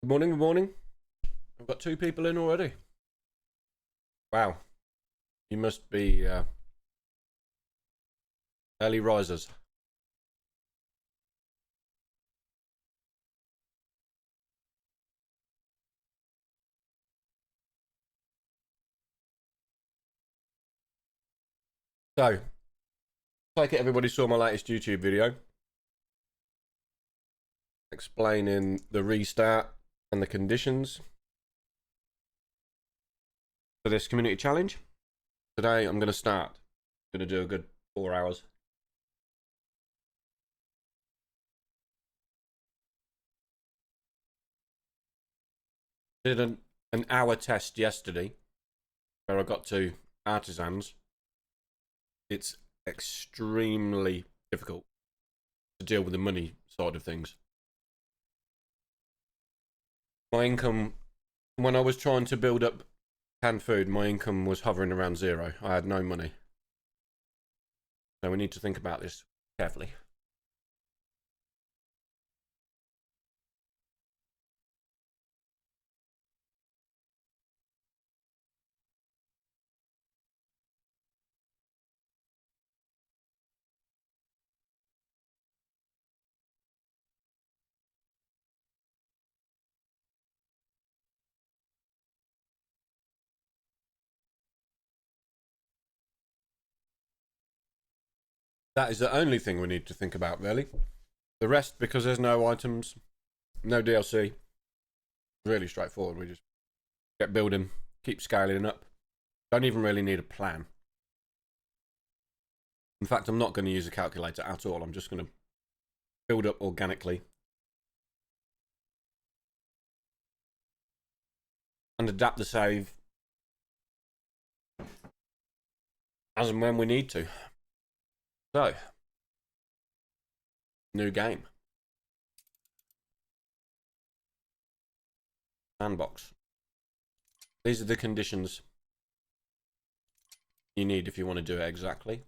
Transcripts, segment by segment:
Good morning, good morning. I've got two people in already. Wow. You must be early risers. So, take it everybody saw my latest YouTube video explaining the restart and the conditions for this community challenge. Today I'm going to start. I'm going to do a good 4 hours. Did an hour test yesterday where I got to artisans. It's extremely difficult to deal with the money side of things. My income, when I was trying to build up canned food, my income was hovering around zero. I had no money. So we need to think about this carefully. That is the only thing we need to think about, really. The rest, because there's no items, no DLC, really straightforward. We just get building, keep scaling up. Don't even really need a plan. In fact, I'm not going to use a calculator at all. I'm just going to build up organically and adapt the save as and when we need to. So, new game. Sandbox. These are the conditions you need if you want to do it exactly.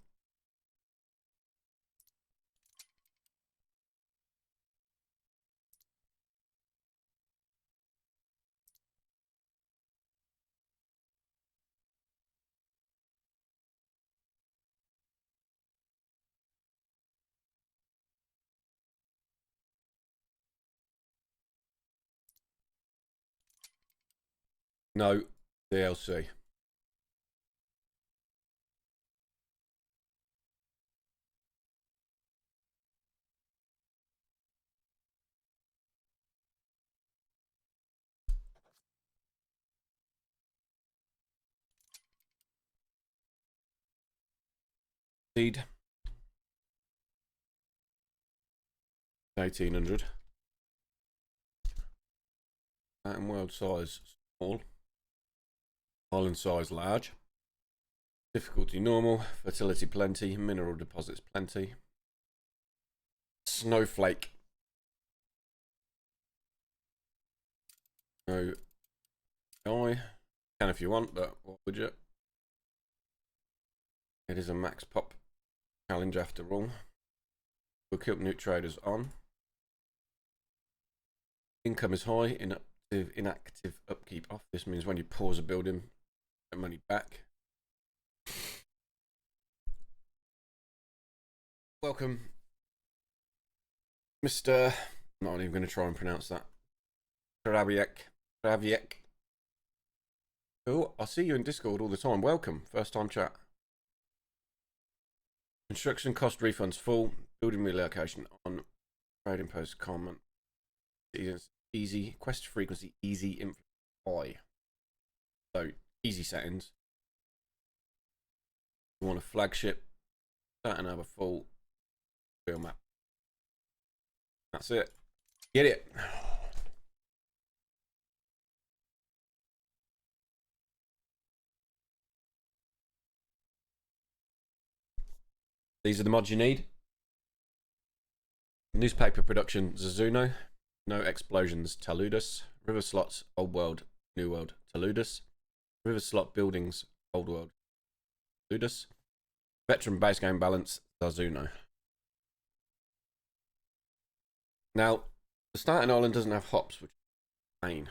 No DLC. Seed. 1800. And world size small. Island size large. Difficulty normal. Fertility plenty. Mineral deposits plenty. Snowflake. No die. Can if you want, but what would you? It is a max pop challenge after all. We'll keep new traders on. Income is high. Inactive upkeep off. This means when you pause a building, get money back. Welcome, Mr. I'm not even going to try and pronounce that. Kraviek. Oh, I see you in Discord all the time. Welcome. First time chat. Construction cost refunds full. Building relocation on. Trading post comment. Easy. Quest frequency easy. Influence high. So easy settings. You want a flagship. Start and have a full real map. That's it. Get it. These are the mods you need. Newspaper production, Zazuno. No explosions, Taludas. River slots, Old World, New World, Taludas. River slot buildings, Old World, Taludas. Veteran base game balance, Zazuno. Now, the starting island doesn't have hops, which pain.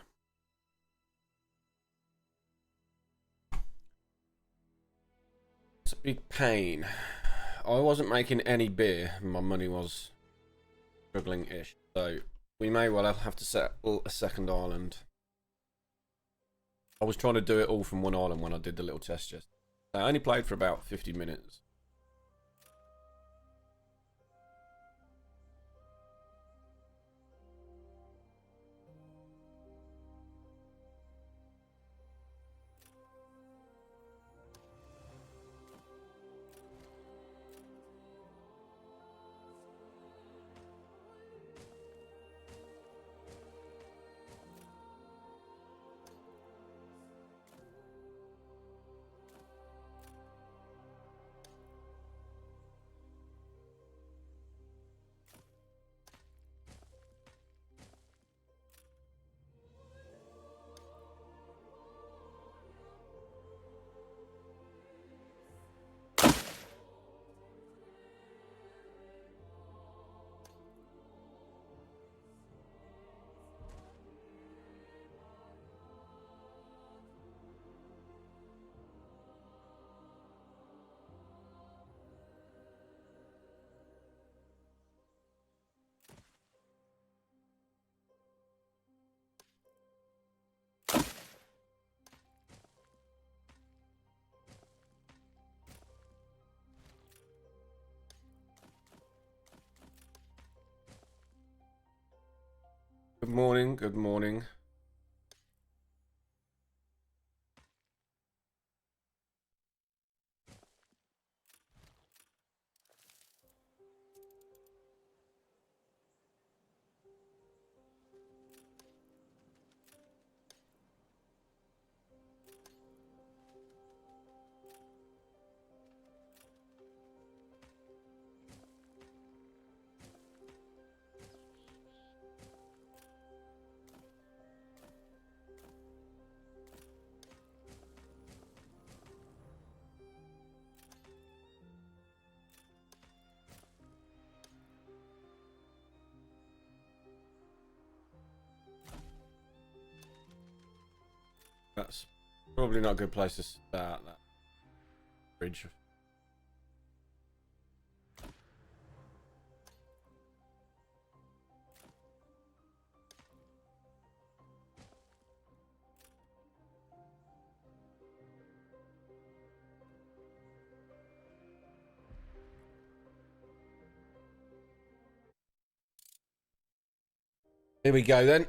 It's a big pain. I wasn't making any beer. My money was struggling-ish. So we may well have to set a second island. I was trying to do it all from one island when I did the little test just. I only played for about 50 minutes. Good morning, good morning. That's probably not a good place to start that bridge. Here we go then.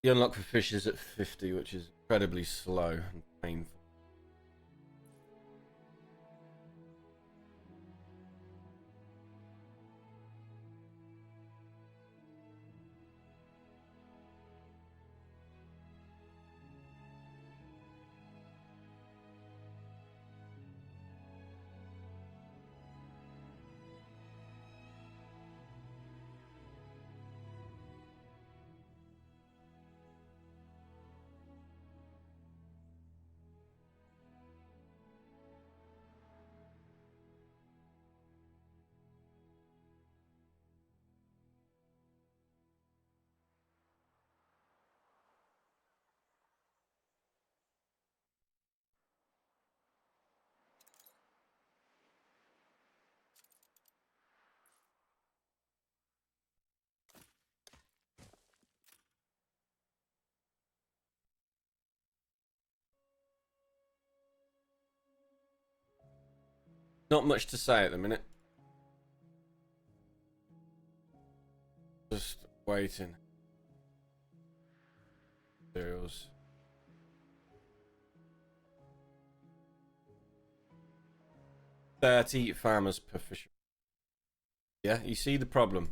The unlock for fish is at 50, which is incredibly slow and painful. Not much to say at the minute. Just waiting. Materials. $30 farmers per fisher. Yeah, you see the problem.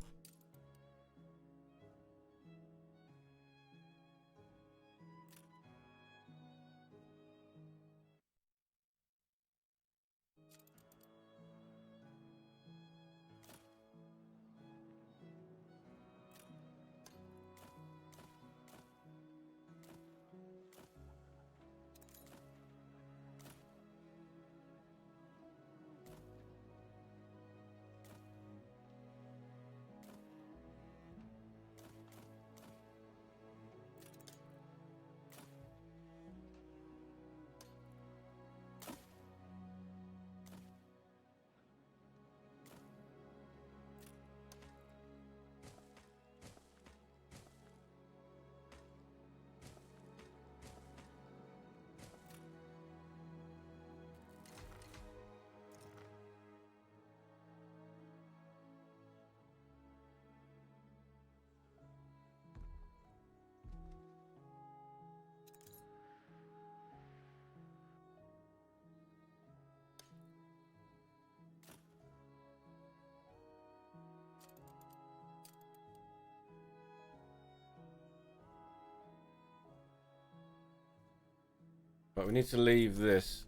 But we need to leave this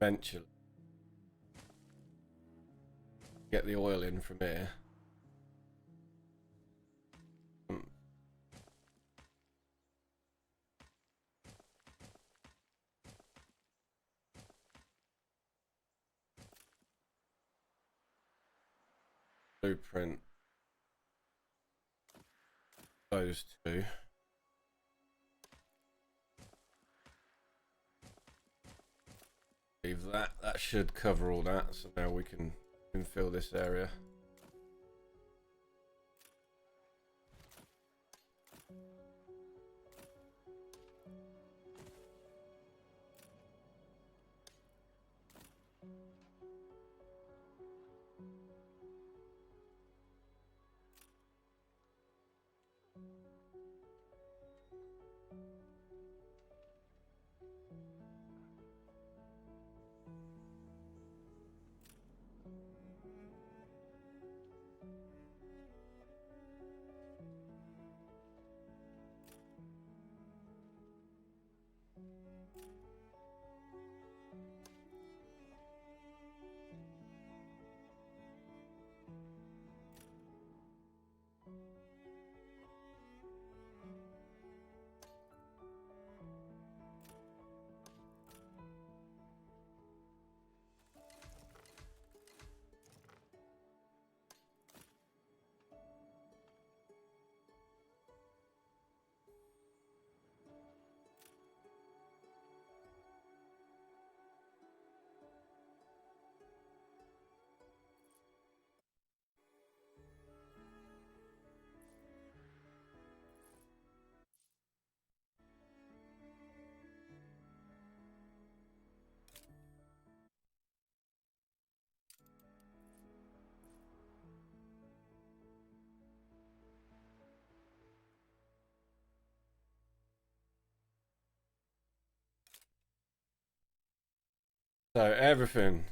eventually. Get the oil in from here. Blueprint. Those two. Leave that. That should cover all that. So now we can fill this area. So everything.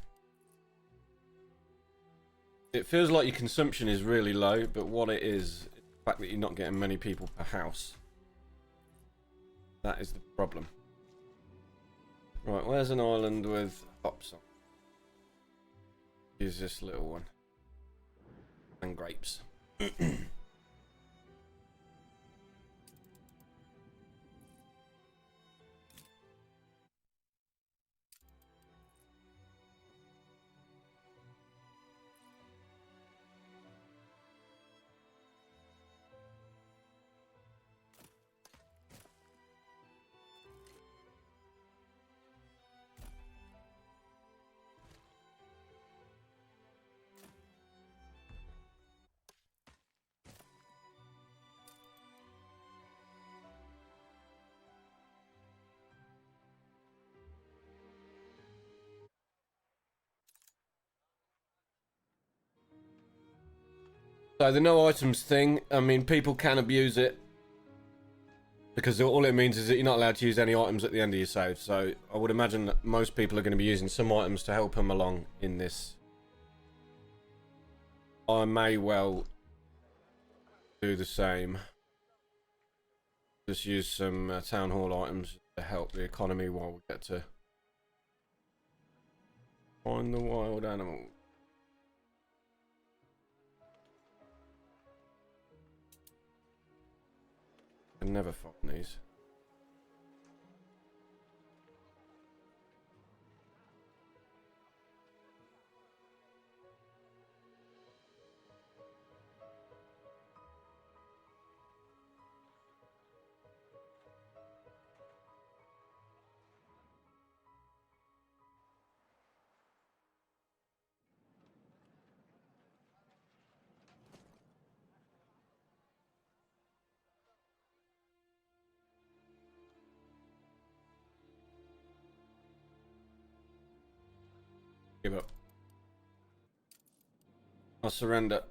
It feels like your consumption is really low, but what it is the fact that you're not getting many people per house. That is the problem. Right, where's an island with hops on? Use this little one. And grapes. So the no items thing, I mean, people can abuse it because all it means is that you're not allowed to use any items at the end of your save. So I would imagine that most people are going to be using some items to help them along in this. I may well do the same. Just use some town hall items to help the economy while we get to find the wild animal. I can never find these. Give up. I surrender.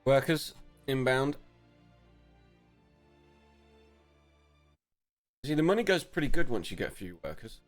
Workers inbound. See, the money goes pretty good once you get a few workers.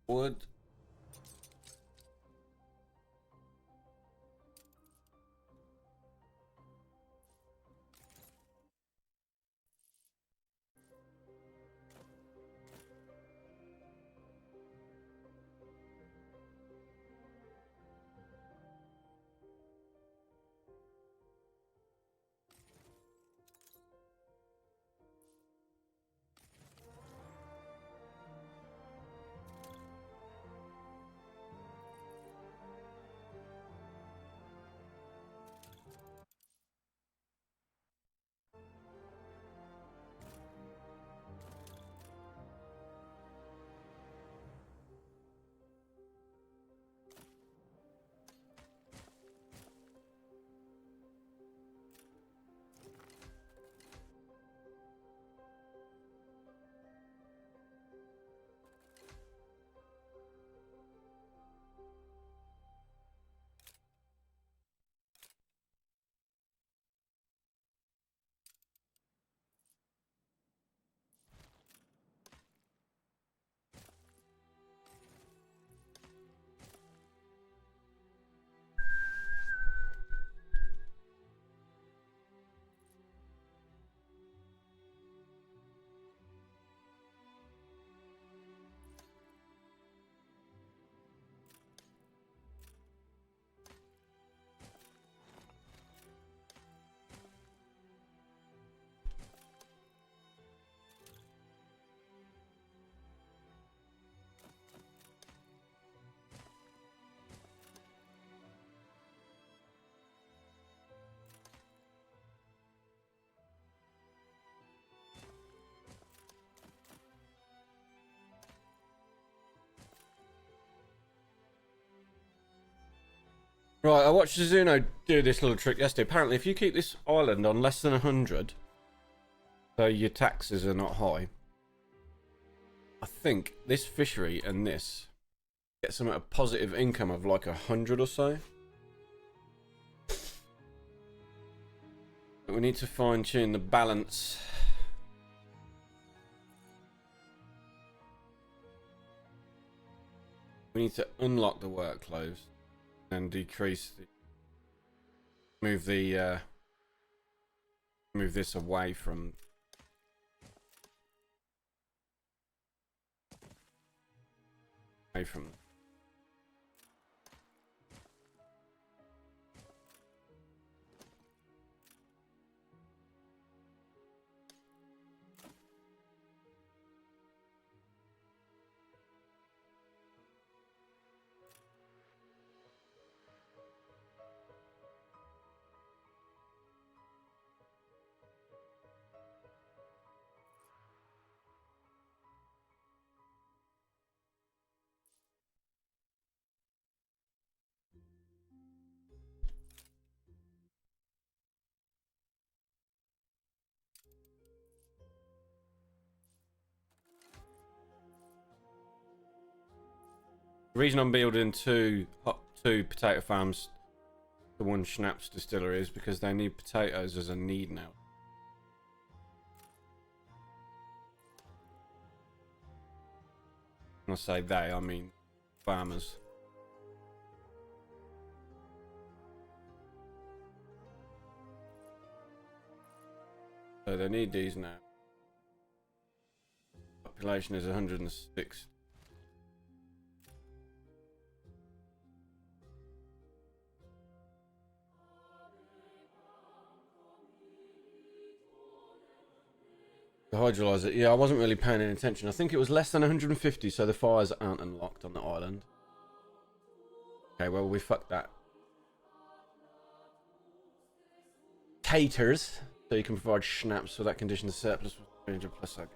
Wood. Right, I watched Zazuno do this little trick yesterday. Apparently, if you keep this island on less than 100, so your taxes are not high, I think this fishery and this get some a positive income of like 100 or so. But we need to fine tune the balance. We need to unlock the workloads and decrease the move this away from the reason I'm building two potato farms to one schnapps distillery is because they need potatoes as a need now. When I say they, I mean farmers. So they need these now. Population is 106. The hydrolyzer, yeah, I wasn't really paying any attention. I think it was less than 150, so the fires aren't unlocked on the island. Okay, well, we fucked that. Taters, so you can provide schnapps for that condition of surplus with 300 plus. Okay.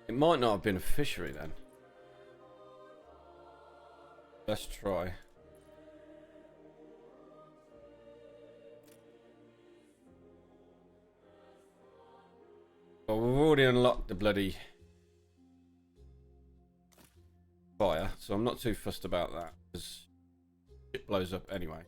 It might not have been a fishery then. Let's try. Well, we've already unlocked the bloody fire, so I'm not too fussed about that, because it blows up anyway.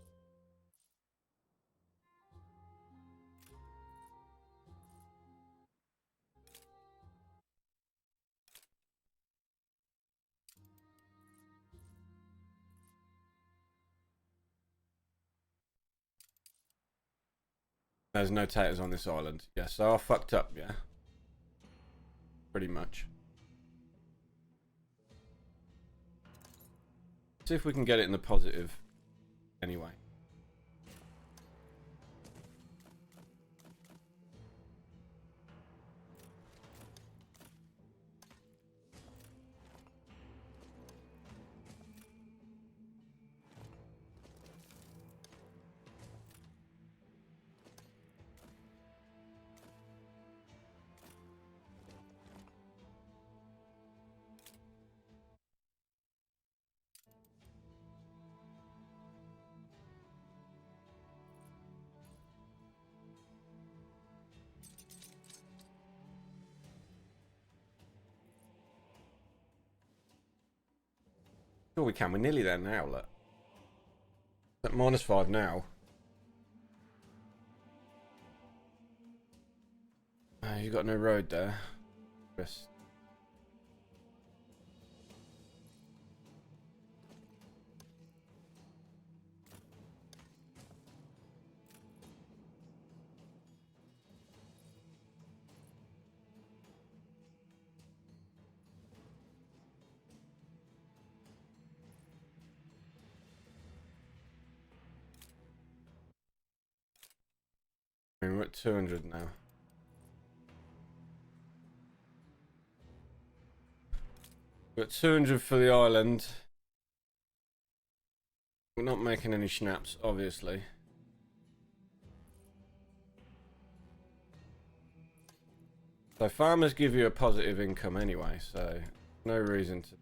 There's no taters on this island. Yeah, so I fucked up, yeah. Pretty much. See if we can get it in the positive anyway. Sure we can. We're nearly there now, look. At -5 now. You got no road there. Chris. I mean, we're at 200 now. We're at 200 for the island. We're not making any schnapps, obviously. So farmers give you a positive income anyway, so no reason to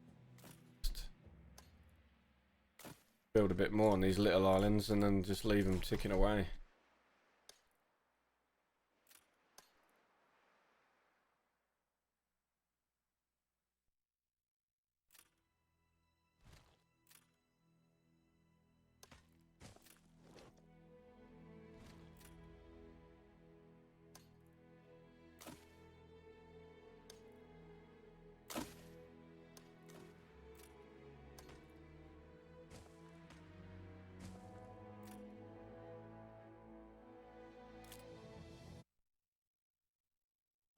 build a bit more on these little islands and then just leave them ticking away.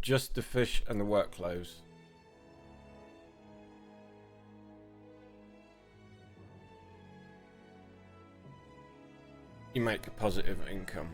Just the fish and the work clothes. You make a positive income.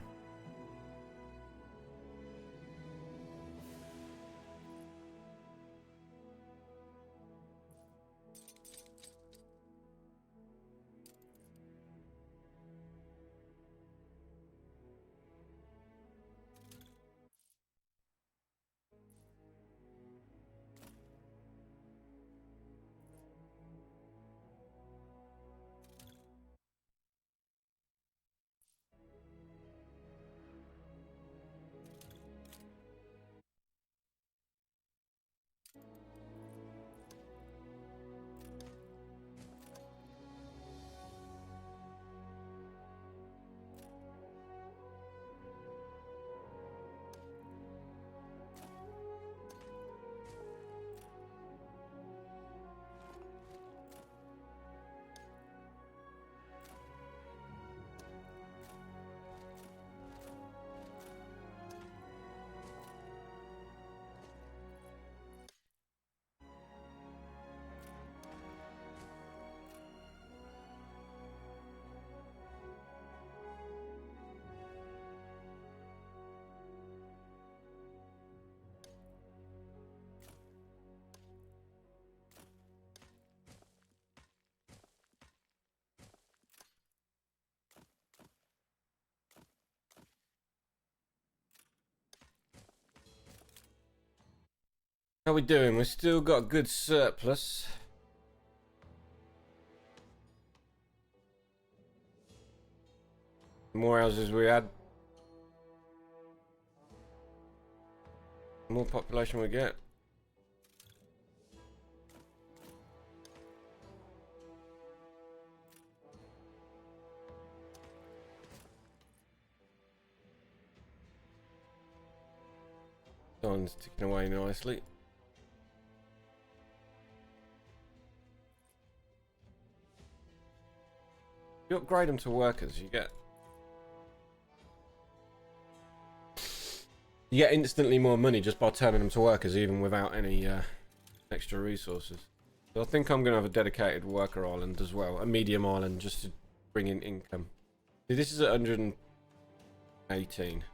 How we doing? We still got a good surplus. The more houses we add, the more population we get. Time's ticking away nicely. You upgrade them to workers, you get instantly more money just by turning them to workers, even without any extra resources. So I think I'm going to have a dedicated worker island as well, a medium island, just to bring in income. See, this is at 118.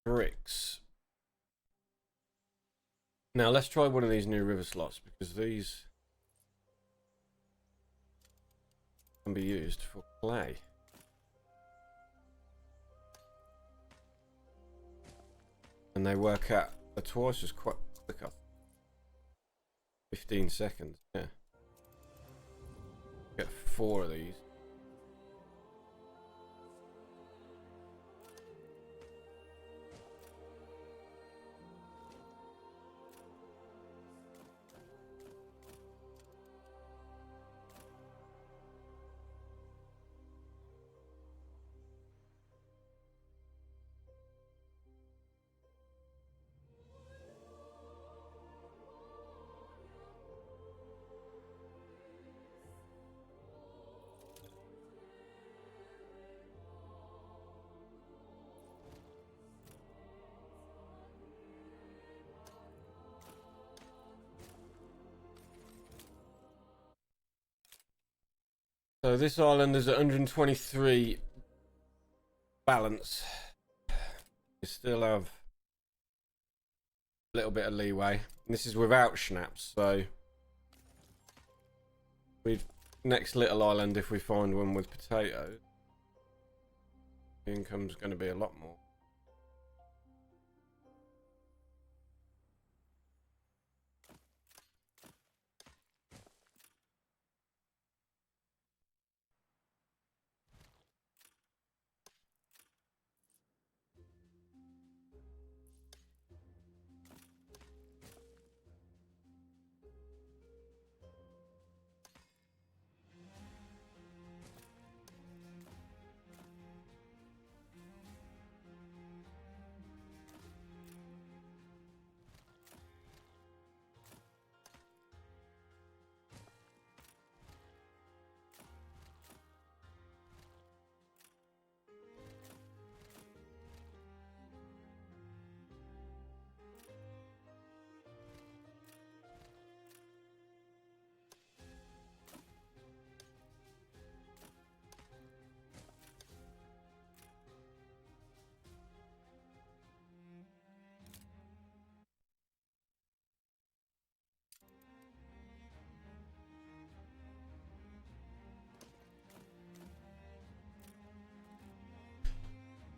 Bricks. Now let's try one of these new river slots, because these can be used for clay. And they work out twice as quick. 15 seconds, yeah. Get 4 of these. So this island is 123 balance. You still have a little bit of leeway. And this is without schnapps, so we'd next little island, if we find one with potatoes, the income's going to be a lot more.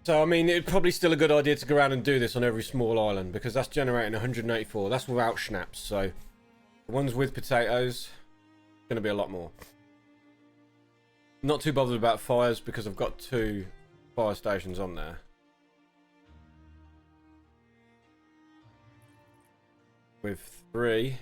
So, I mean, it's probably still a good idea to go around and do this on every small island, because that's generating 184. That's without schnapps, so the ones with potatoes, going to be a lot more. Not too bothered about fires, because I've got 2 fire stations on there. With 3.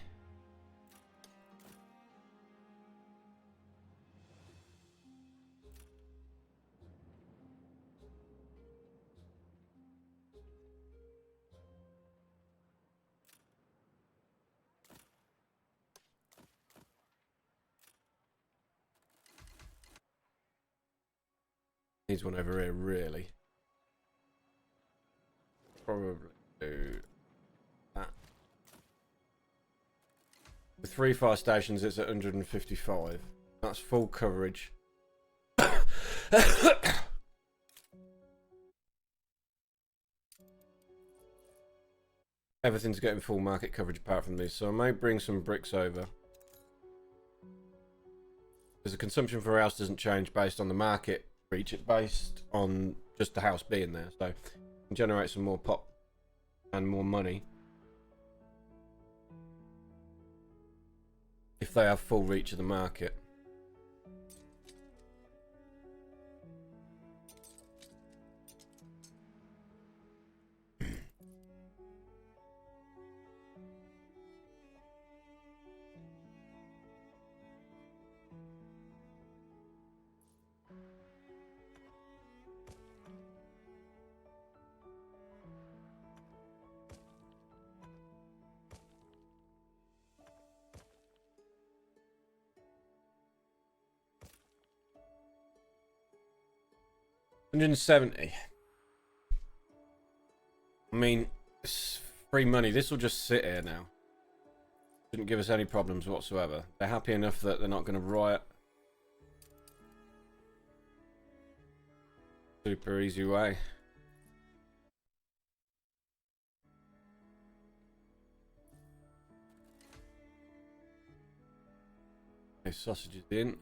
Needs one over here, really. Probably do that. With 3 fire stations, it's at 155. That's full coverage. Everything's getting full market coverage apart from these, so I may bring some bricks over. Because the consumption for a house doesn't change based on the market reach, it's based on just the house being there. So you can generate some more pop and more money if they have full reach of the market. $170. I mean, it's free money. This will just sit here now. Shouldn't give us any problems whatsoever. They're happy enough that they're not going to riot. Super easy way. Okay, sausages in.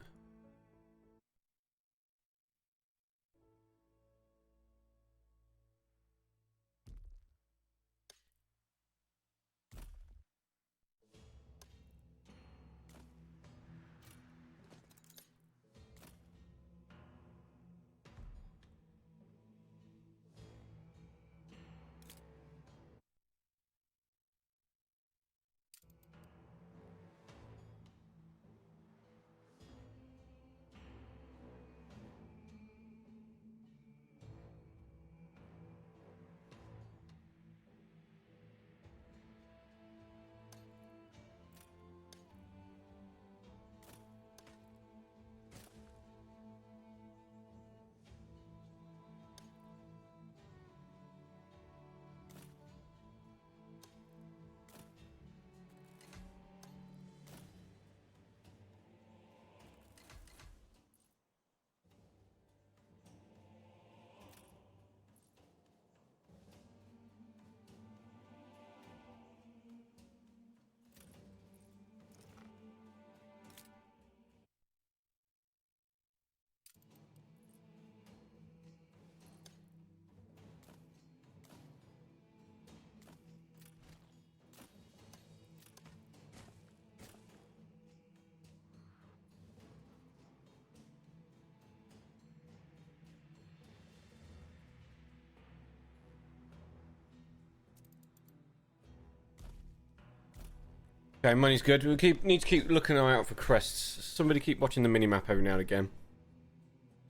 Okay, money's good. We need to keep looking out for quests. Somebody keep watching the minimap every now and again.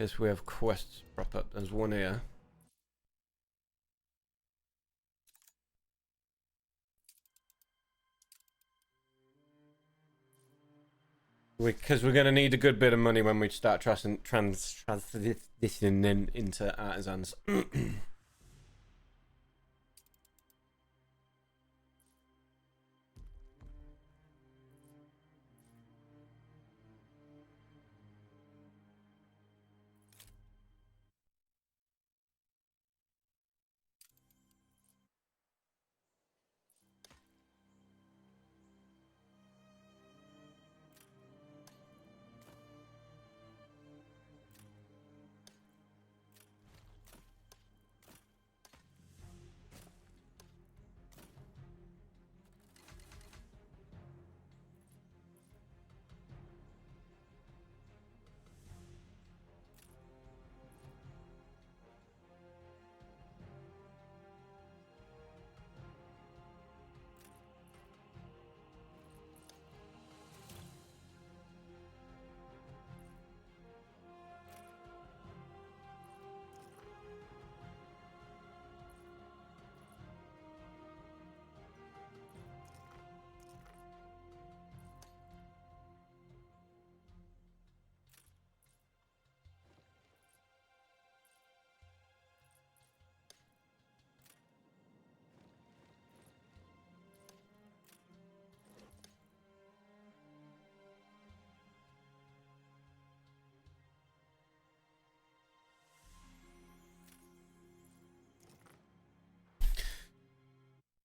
Yes, we have quests prop up. There's one here. Because we're going to need a good bit of money when we start transitioning into artisans.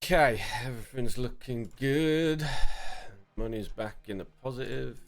Okay, everything's looking good. Money's back in the positive.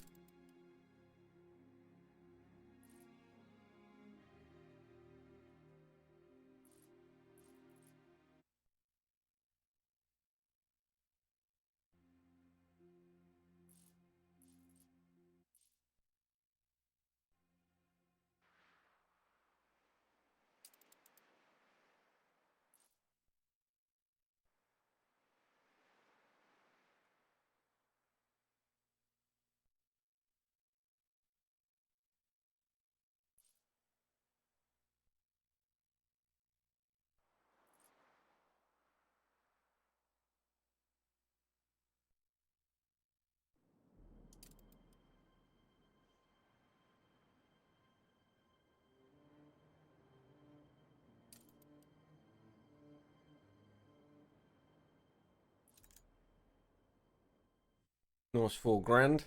Nice 4 grand.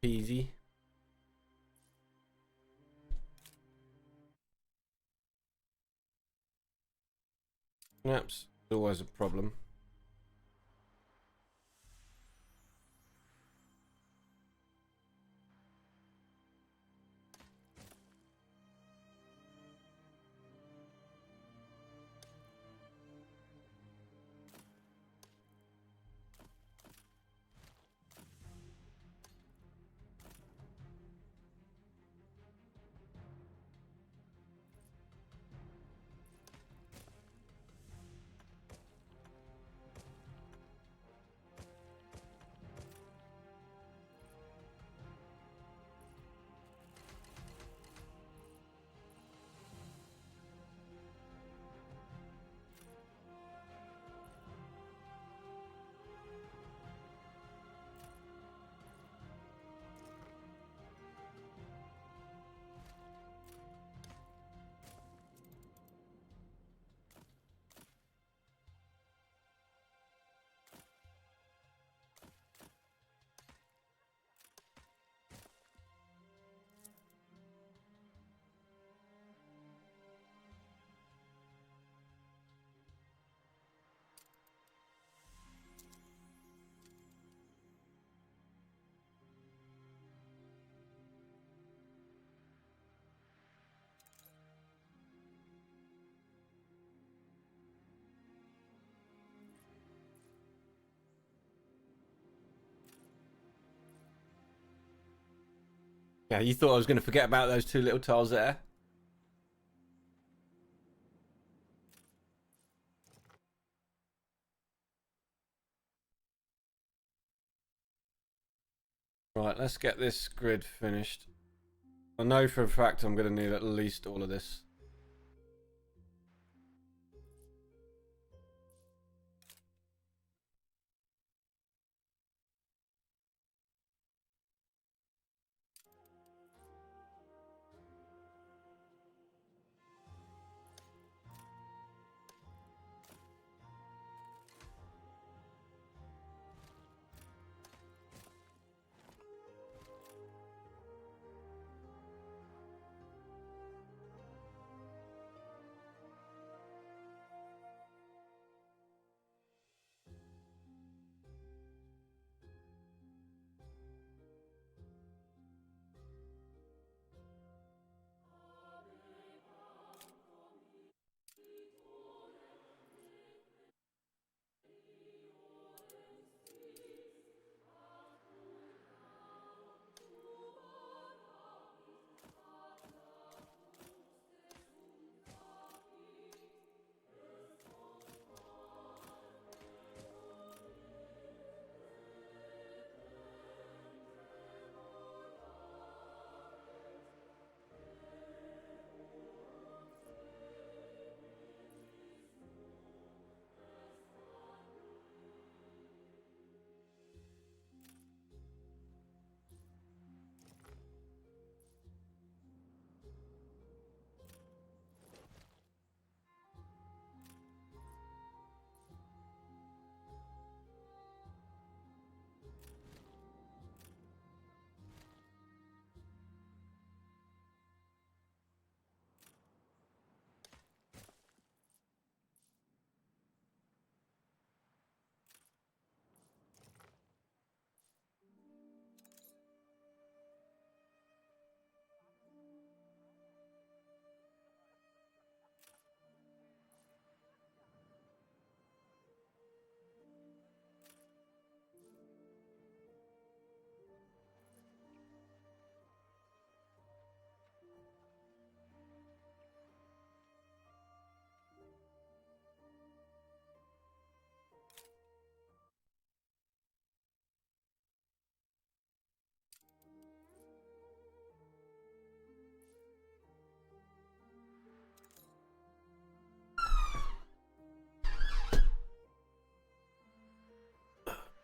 Easy. Snaps, always a problem. Yeah, you thought I was going to forget about those 2 little tiles there? Right, let's get this grid finished. I know for a fact I'm going to need at least all of this.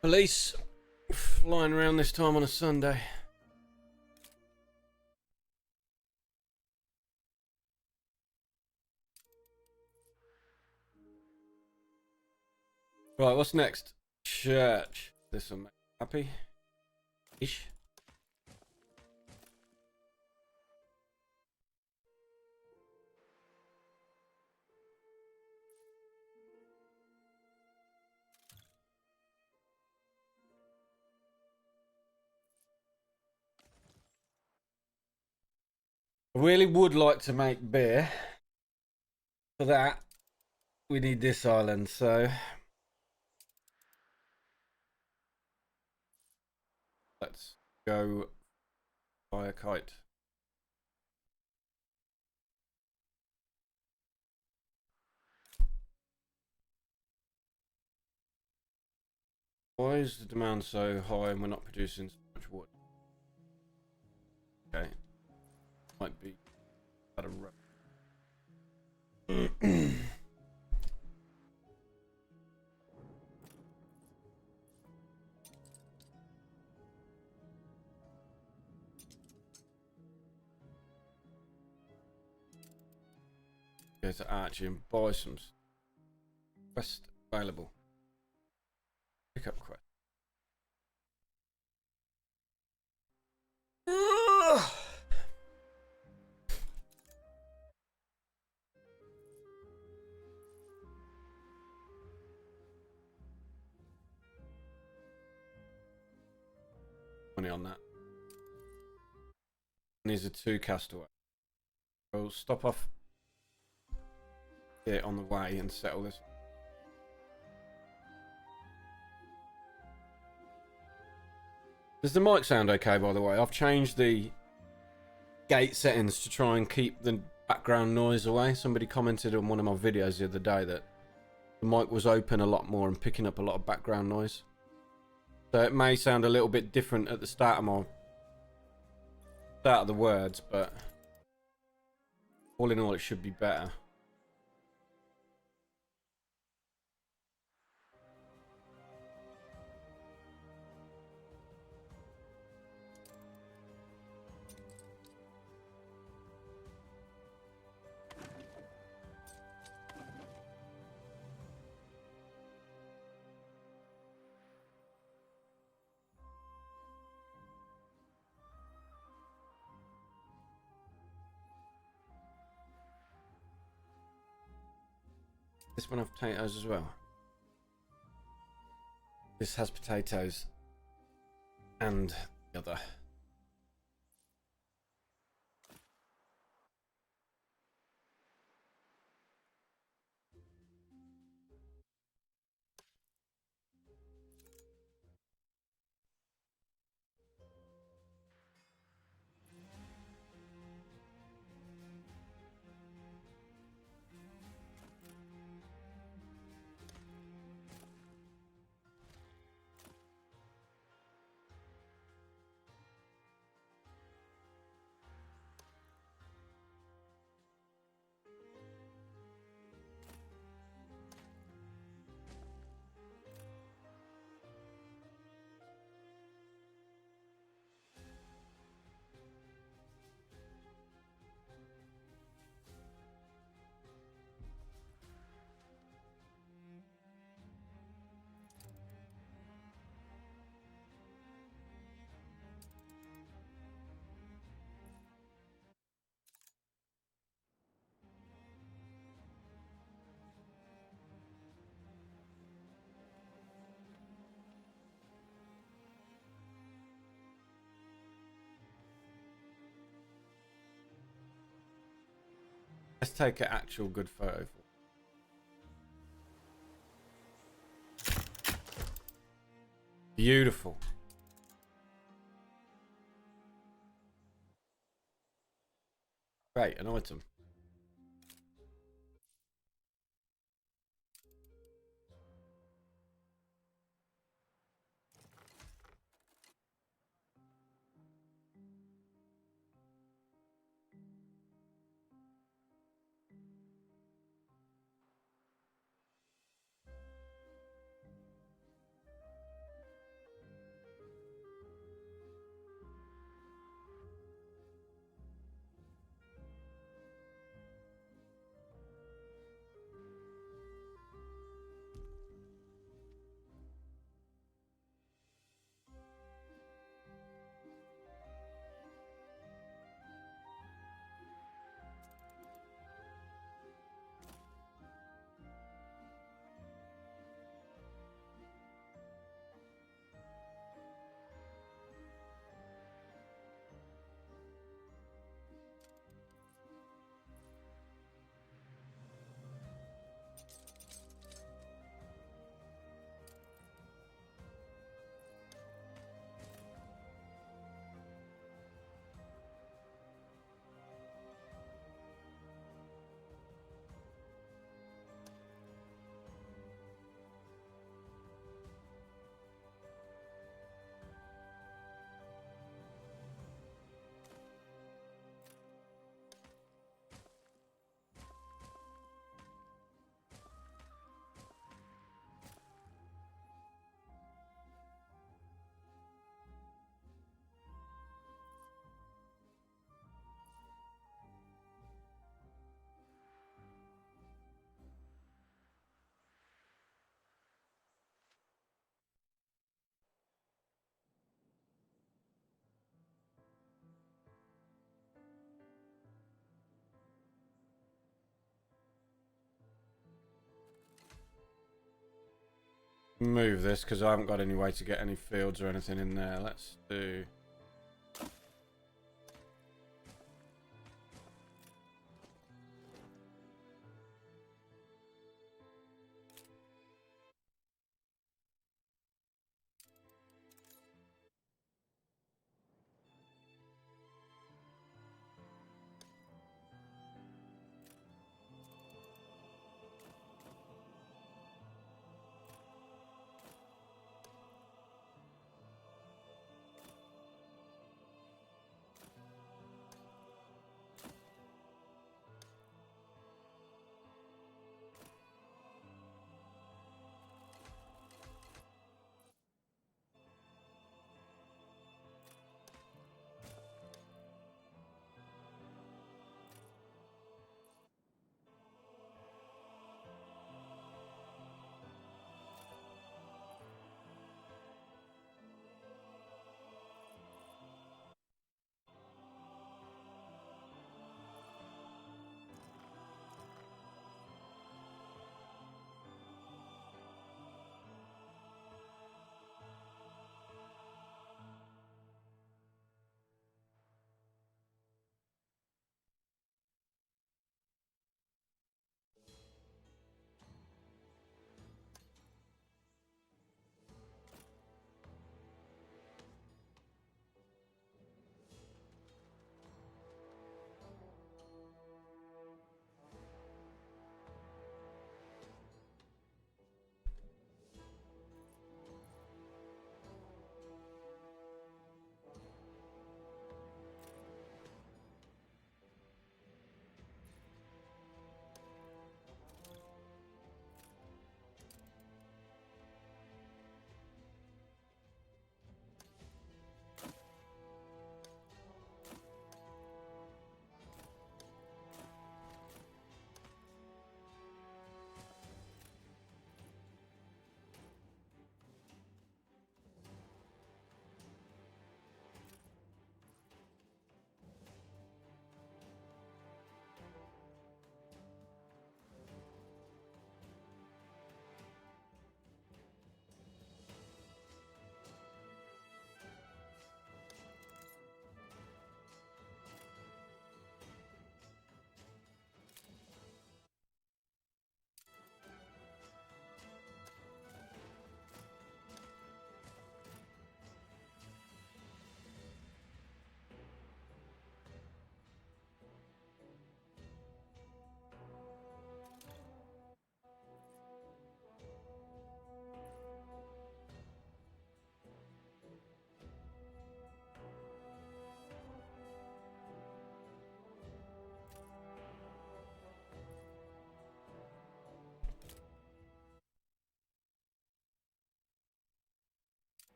Police flying around this time on a Sunday. Right, what's next? Church. This one, happy? Ish. I really would like to make beer. For that, we need this island, so let's go fly a kite. Why is the demand so high and we're not producing so much wood? Okay. Might be at a road. Go to Archie and buy some quest available. Pick up quest. Money on that. And these are 2 castaway. We'll stop off here on the way and settle this. Does the mic sound okay, by the way? I've changed the gate settings to try and keep the background noise away. Somebody commented on one of my videos the other day that the mic was open a lot more and picking up a lot of background noise. So it may sound a little bit different at the start of the words, but all in all, it should be better. This one have potatoes as well. This has potatoes and the other. Let's take an actual good photo. Beautiful. Great, an item. Move this because I haven't got any way to get any fields or anything in there. Let's do...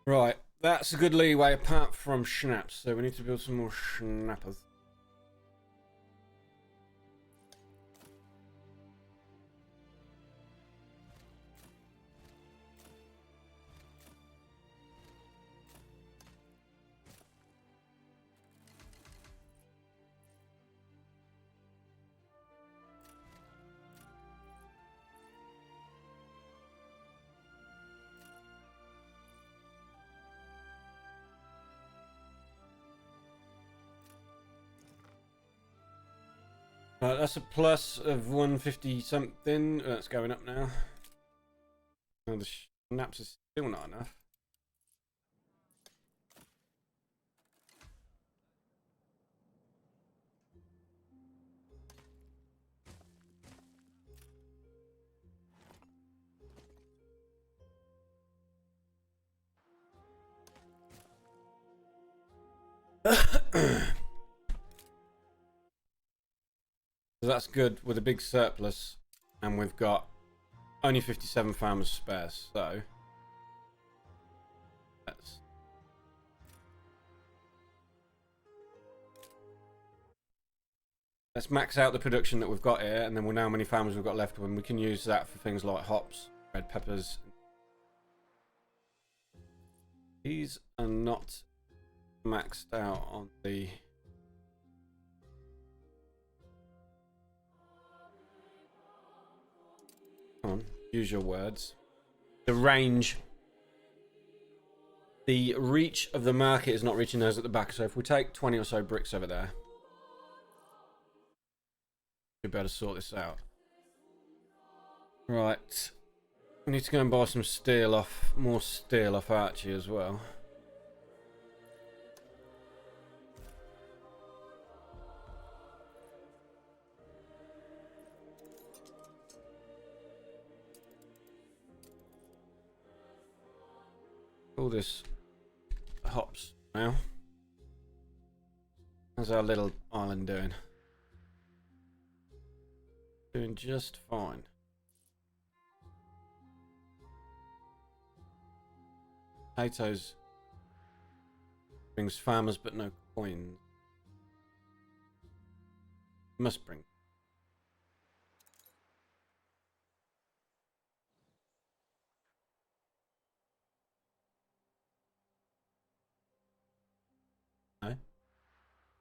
Right, that's a good leeway apart from schnapps. So we need to build some more schnappers. Right, that's a plus of 150 something. That's going up now. Oh, the schnapps is still not enough. So that's good with a big surplus, and we've got only 57 farmers spare. So let's max out the production that we've got here, and then we'll know how many farmers we've got left, when we can use that for things like hops, red peppers. These are not maxed out on the... Come on, use your words. The range. The reach of the market is not reaching those at the back, so if we take 20 or so bricks over there, we'll be able to sort this out. Right. We need to go and buy some steel off, more steel off Archie as well. All this hops now. How's our little island doing? Doing just fine. Potatoes brings farmers but no coins. Must bring. No.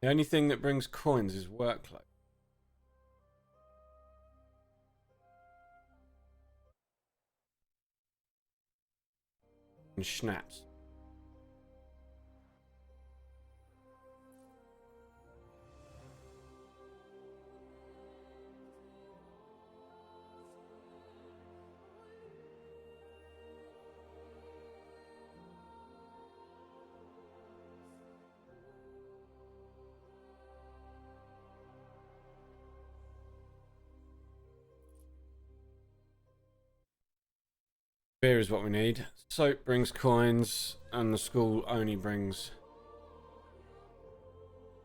The only thing that brings coins is workload. And schnapps. Beer is what we need. Soap brings coins, and the school only brings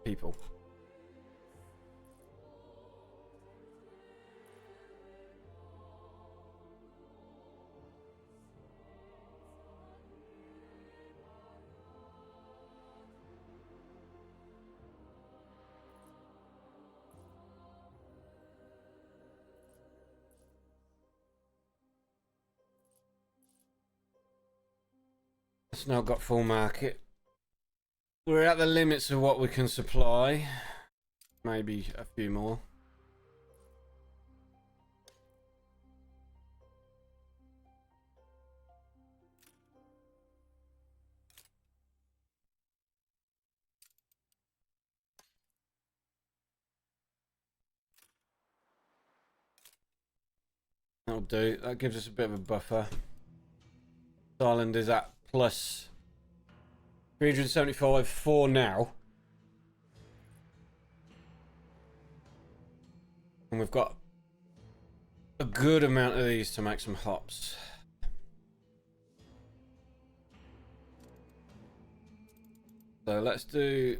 people. It's now got full market. We're at the limits of what we can supply. Maybe a few more. That'll do. That gives us a bit of a buffer. This island is at plus 375 for now. And we've got a good amount of these to make some hops. So let's do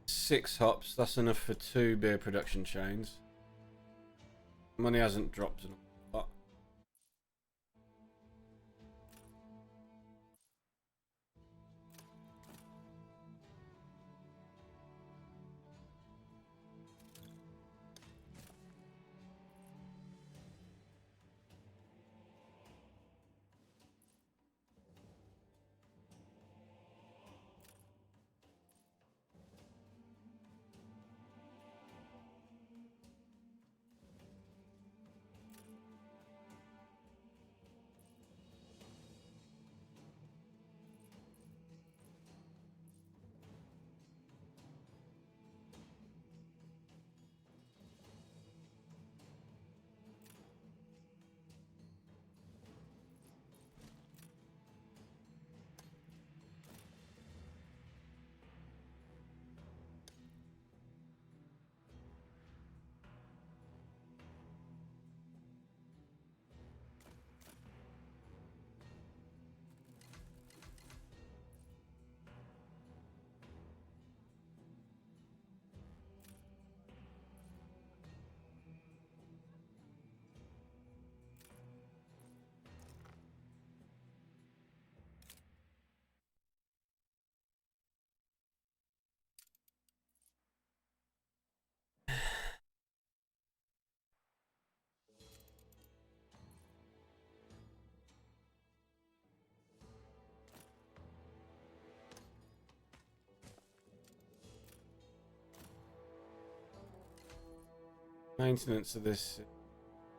6 hops. That's enough for 2 beer production chains. Money hasn't dropped a lot. Maintenance of this,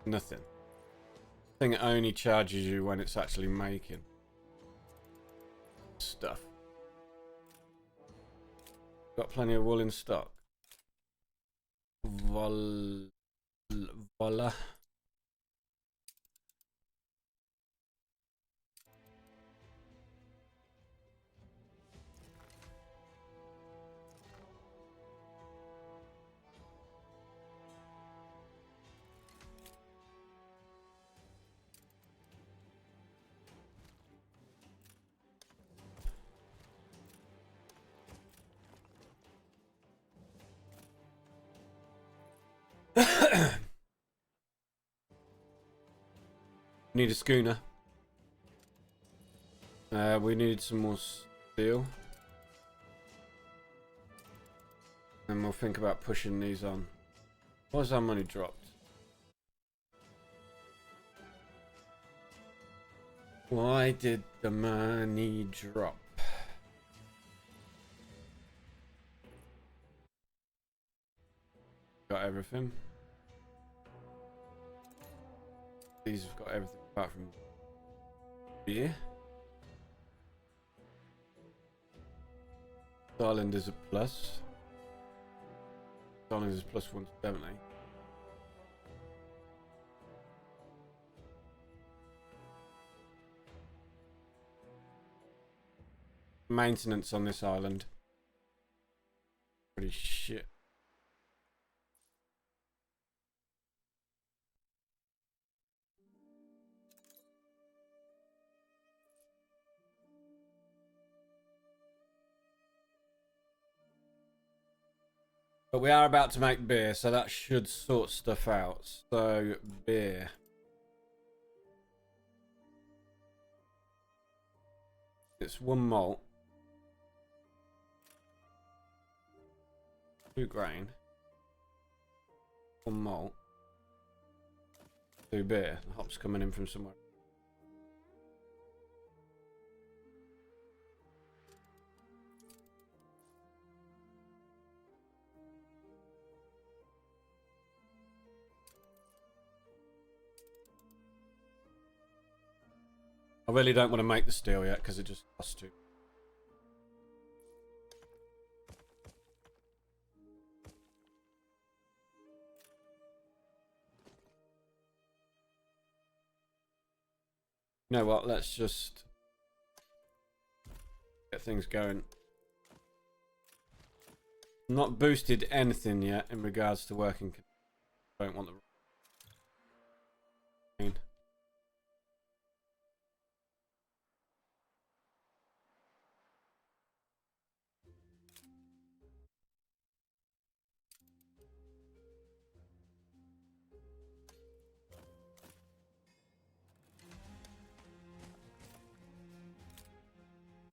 nothing. I think it only charges you when it's actually making stuff. Got plenty of wool in stock. Voila. Need a schooner. We need some more steel. And we'll think about pushing these on. What's our money dropped? Why did the money drop? Got everything. These have got everything apart from beer. Island is a plus. Island is plus 170. Maintenance on this island. Pretty shit. But we are about to make beer, so that should sort stuff out. So, beer. It's 1 malt. 2 grain. 1 malt. 2 beer. The hop's coming in from somewhere. I really don't want to make the steel yet because it just costs too. You know what? Let's just get things going. Not boosted anything yet in regards to working. Don't want the.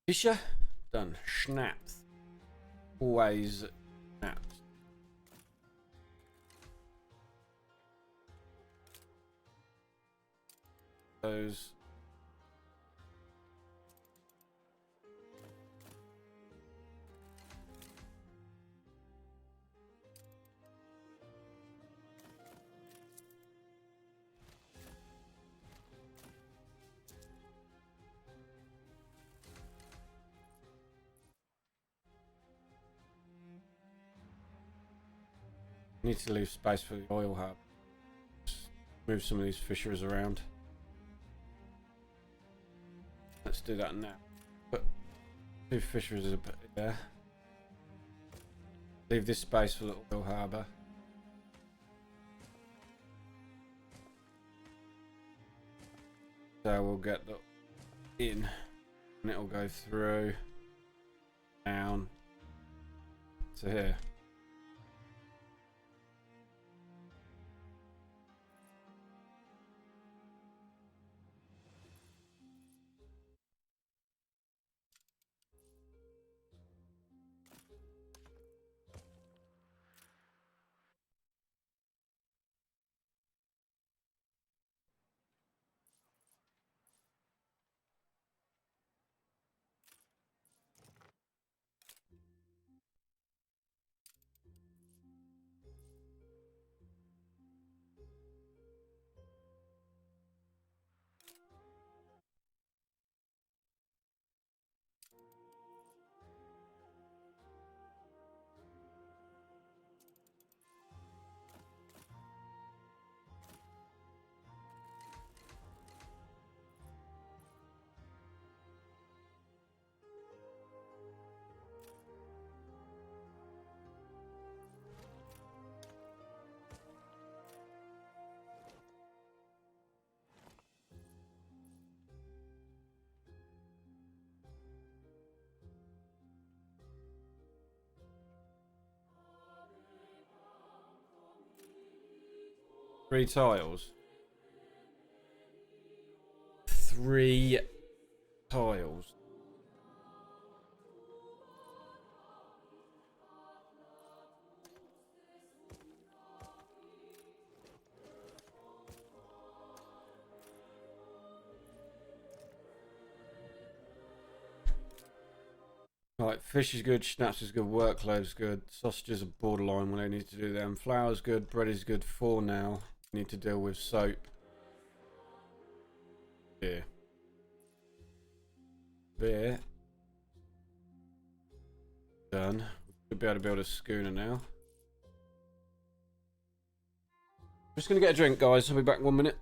Fisher? Done. Schnaps. Always snaps. Those. Need to leave space for the oil hub. Just move some of these fishers around. Let's do that now. Put 2 fishers up there. Leave this space for the oil harbour. So we'll get the in, and it'll go through down to here. 3 tiles. 3 tiles. Right, fish is good, schnapps is good, workload's good, sausages are borderline when I need to do them. Flour's good, bread is good for now. Need to deal with soap. Beer. Beer. Done. Should be able to build a schooner now. Just gonna get a drink, guys. I'll be back 1 minute.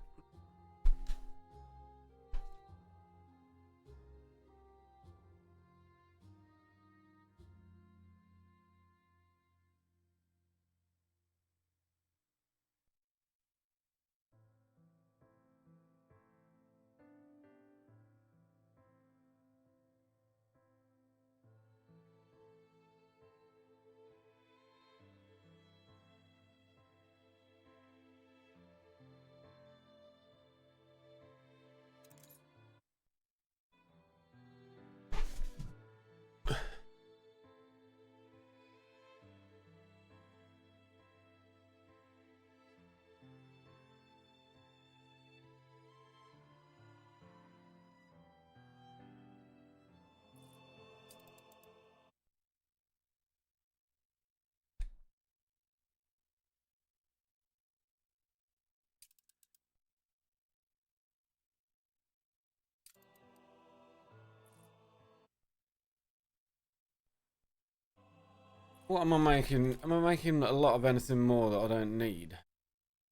What am I making? Am I making a lot of anything more that I don't need?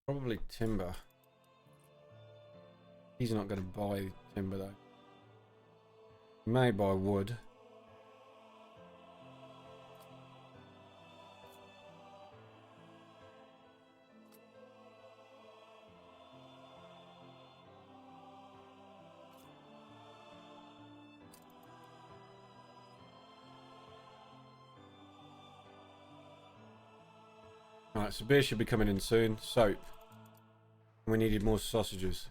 Probably timber. He's not going to buy timber though. He may buy wood. Alright, so beer should be coming in soon. Soap. We needed more sausages.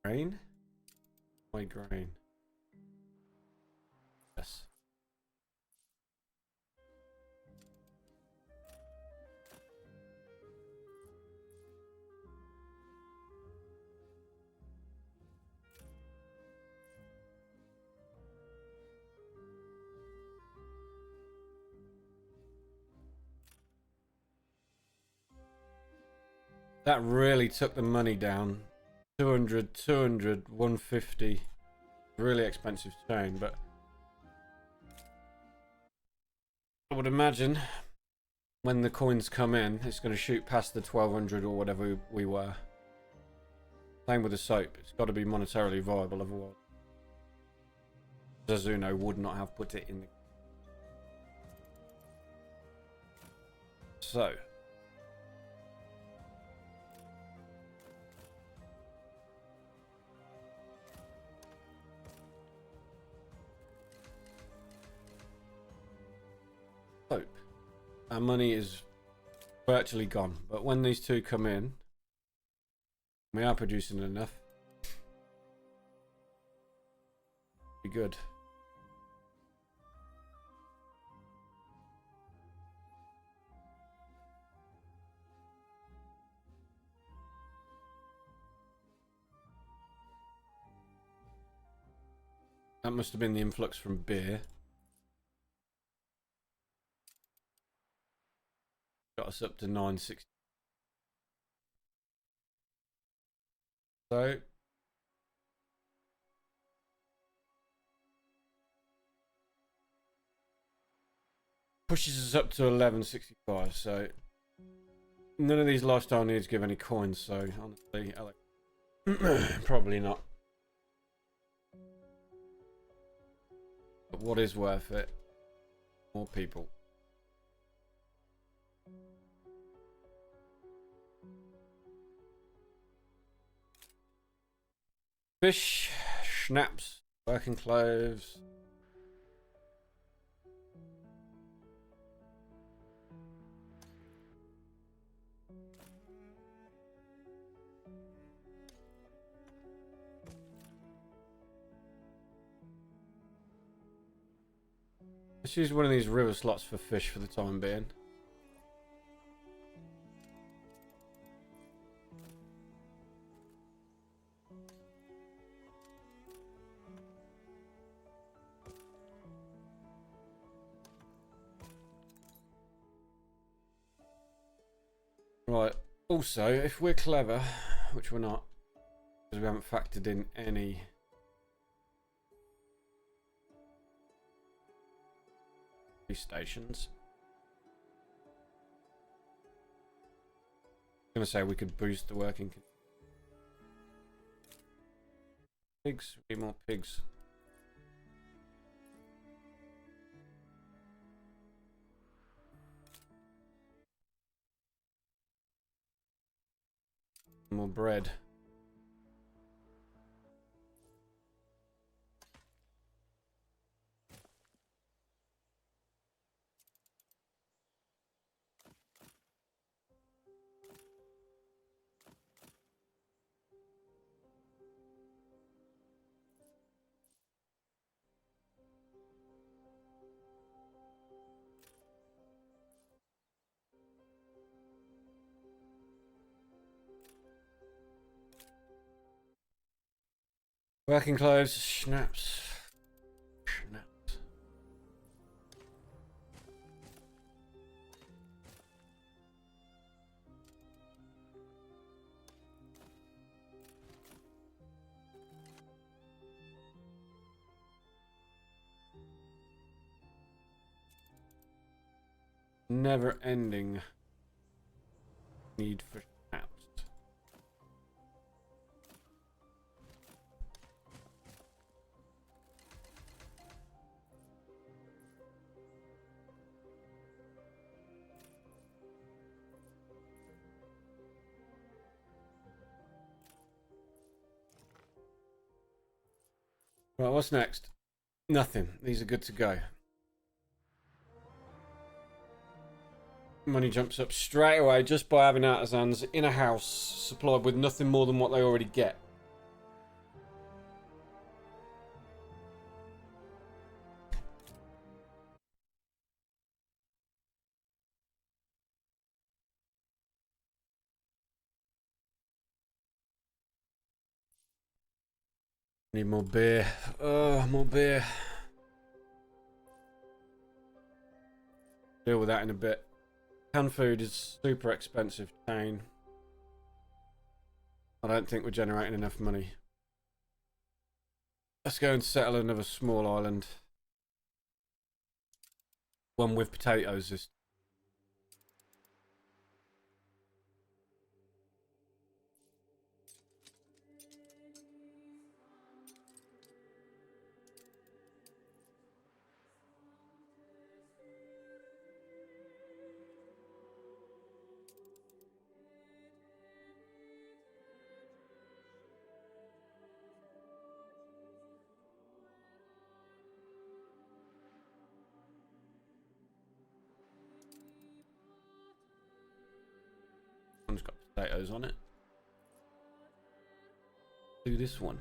Grain? My grain. Yes. That really took the money down. 200, 200, 150. Really expensive chain, but I would imagine when the coins come in, it's going to shoot past the 1200 or whatever we were. Same with the soap. It's got to be monetarily viable, otherwise Zazuno would not have put it in the... So soap. Our money is virtually gone, but when these two come in, we are producing enough. Be good. That must have been the influx from beer. Got us up to 960. So pushes us up to 1165. So none of these lifestyle needs give any coins. So honestly, probably not. But what is worth it? More people. Fish, schnapps, working clothes. Let's use one of these river slots for fish for the time being. Right, also, if we're clever, which we're not, because we haven't factored in any stations. I'm going to say we could boost the working. Pigs, we need more pigs. More bread. Working clothes, schnapps. Schnapps. Never ending need for schnapps. Right, what's next? Nothing. These are good to go. Money jumps up straight away just by having artisans in a house supplied with nothing more than what they already get. Need more beer. More beer. Deal with that in a bit. Canned food is super expensive chain. I don't think we're generating enough money. Let's go and settle another small island. One with potatoes. This. One's got potatoes on it. Do this one.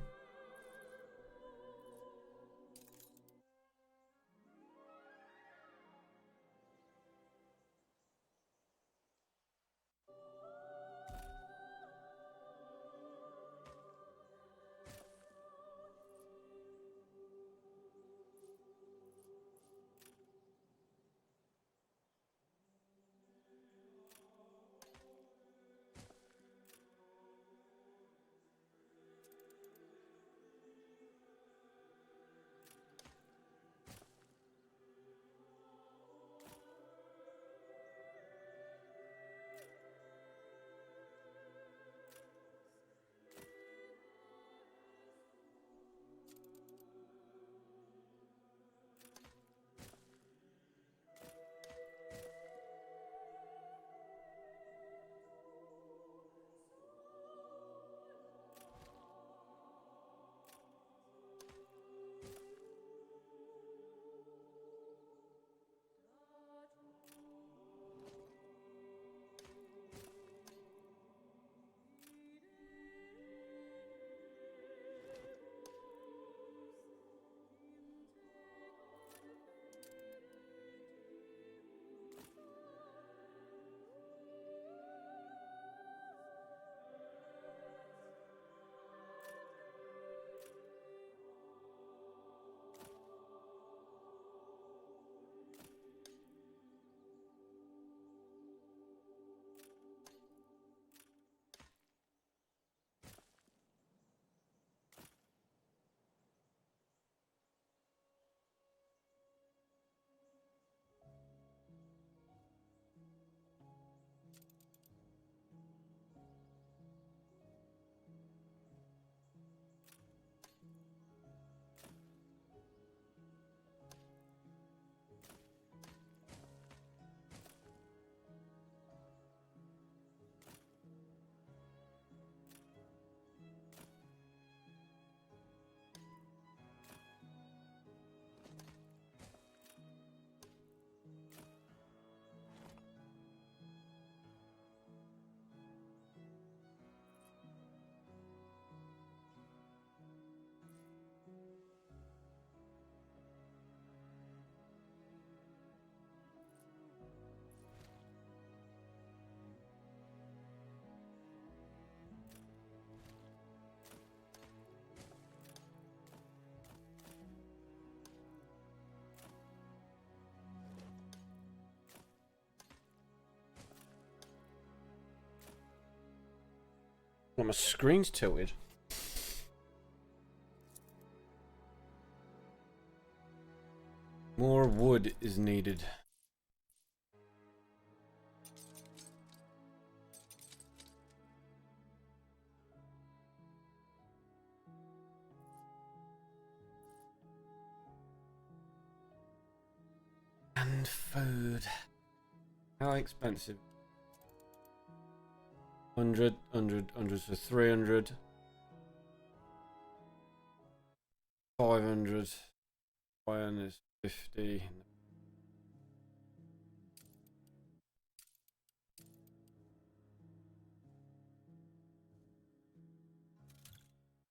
Well, my screen's tilted. More wood is needed. And food. How expensive? 100, 100 for 300. 500. Iron is 50.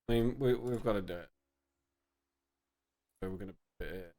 I mean, we've got to do it. So we're going to put it here.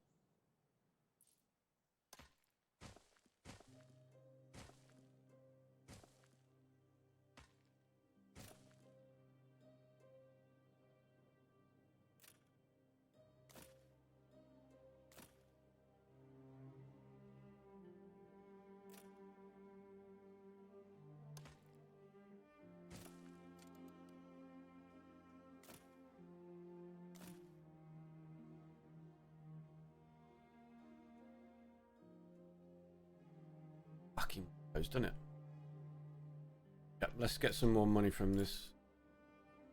Fucking close, doesn't it? Yep, let's get some more money from this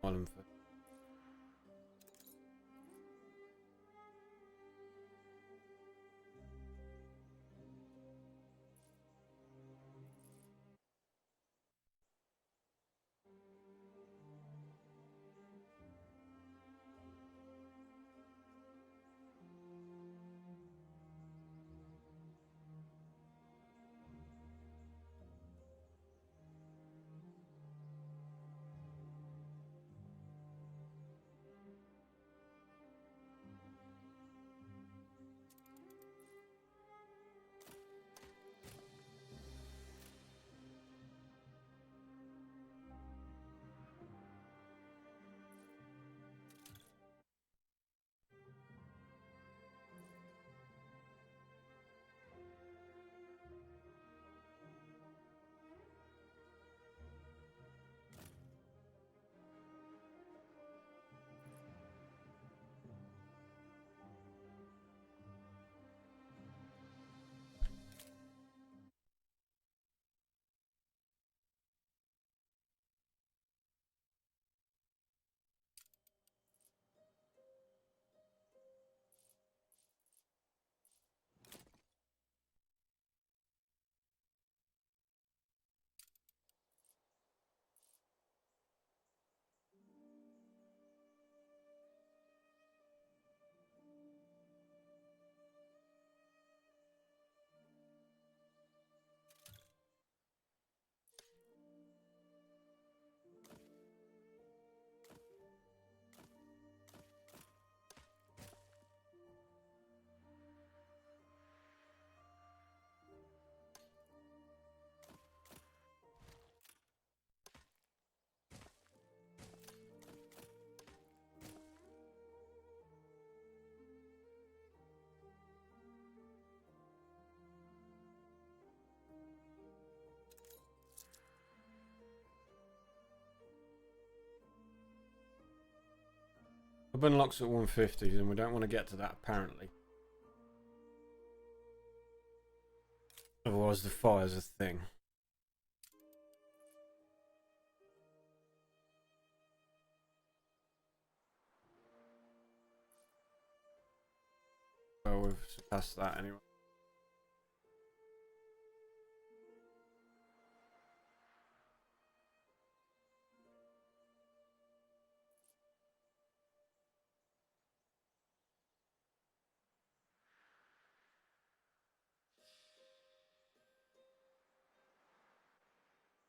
island first. Hub unlocks at 150, and we don't want to get to that apparently. Otherwise the fire's a thing. Well, we've surpassed that anyway.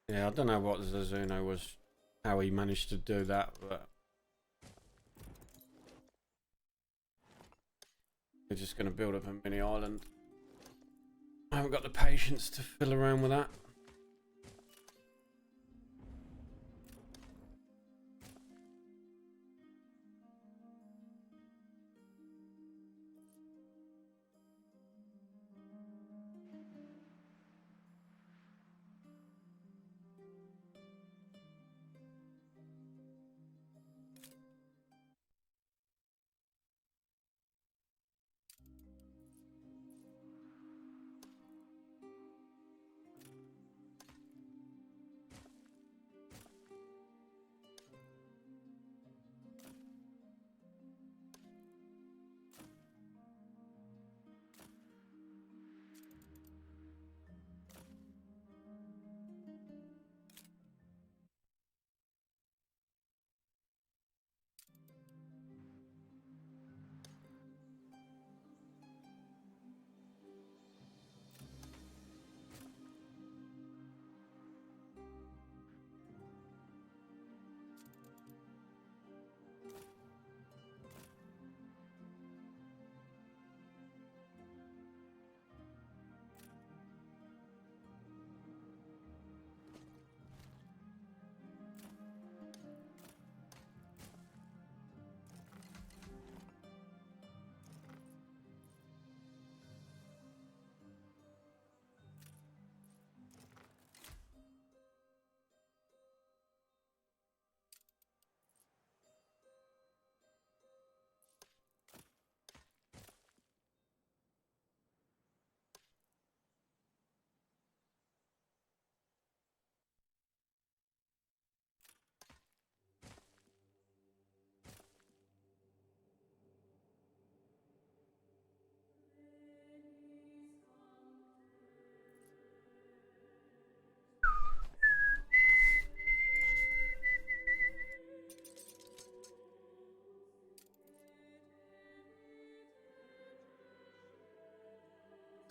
Yeah, I don't know what Zazuno was, how he managed to do that, but we're just going to build up a mini island. I haven't got the patience to fiddle around with that.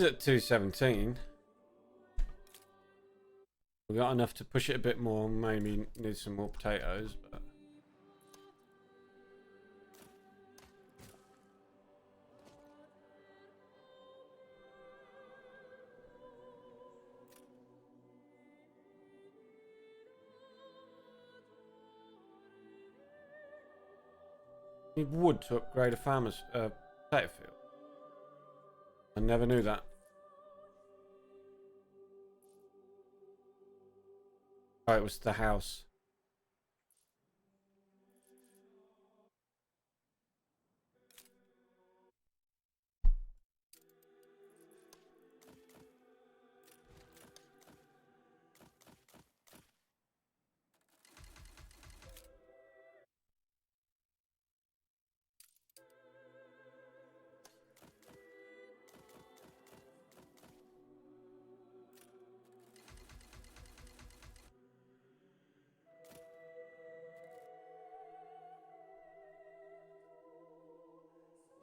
at 217. We got enough to push it a bit more. Maybe need some more potatoes, but need wood to upgrade a farmer's potato field. I never knew that. Oh, it was the house.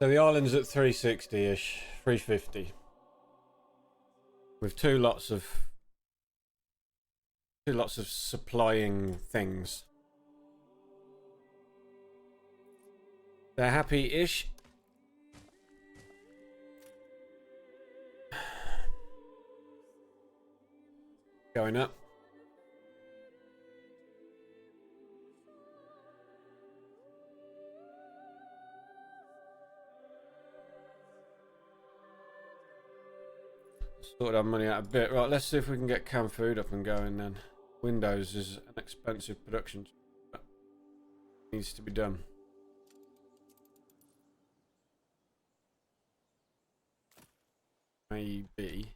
So the island's at 360-ish, 350. With two lots of supplying things. They're happy-ish. Going up. Sorted our money out a bit. Right, let's see if we can get canned food up and going then. Windows is an expensive production. But needs to be done. Maybe.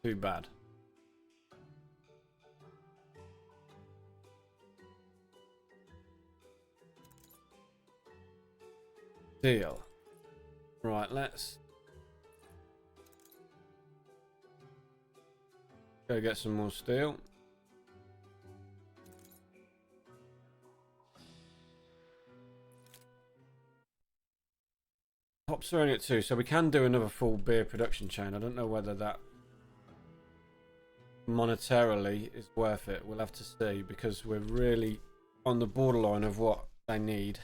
Too bad. Deal. Right, let's go get some more steel. Hops are only at 2, so we can do another full beer production chain. I don't know whether that monetarily is worth it. We'll have to see, because we're really on the borderline of what they need.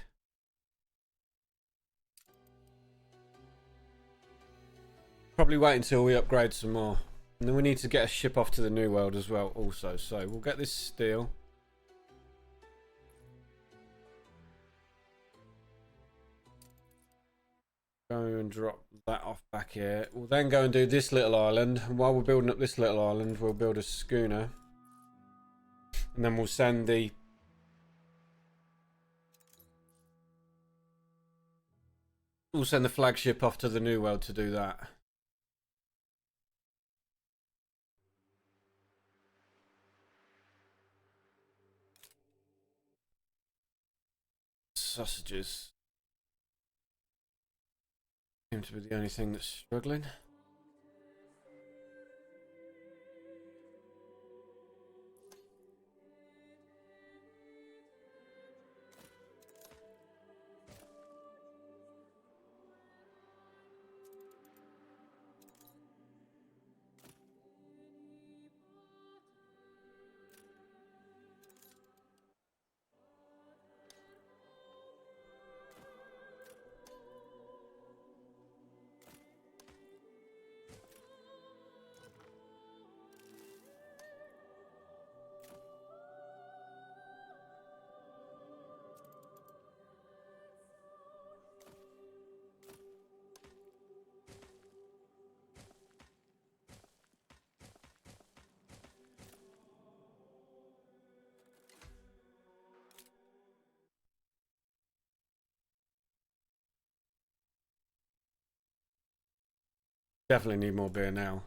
Probably wait until we upgrade some more. And then we need to get a ship off to the New World as well also. So we'll get this steel. Go and drop that off back here. We'll then go and do this little island. And while we're building up this little island, we'll build a schooner. And then we'll send the flagship off to the New World to do that. Sausages seem to be the only thing that's struggling. Definitely need more beer now.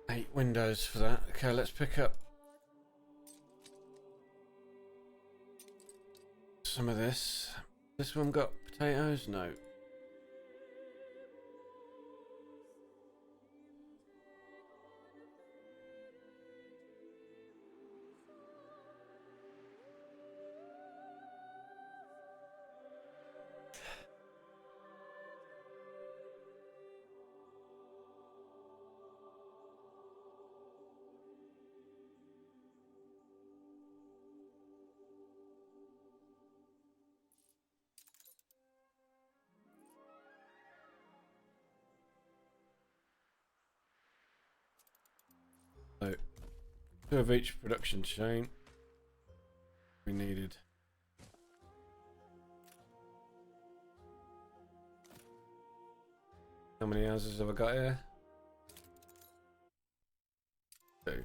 Eight windows for that. Okay, let's pick up some of this. This one got potatoes? No. So, two of each production chain. We needed. How many houses have I got here? Two.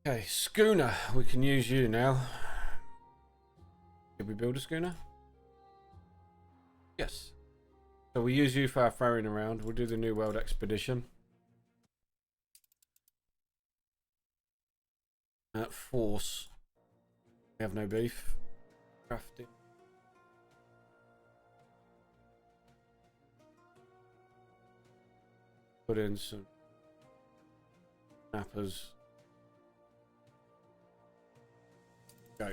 Okay, schooner. We can use you now. Did we build a schooner? Yes. So we use you for our ferrying around. We'll do the New World expedition. Force. We have no beef. Crafting. Put in some snappers. Go.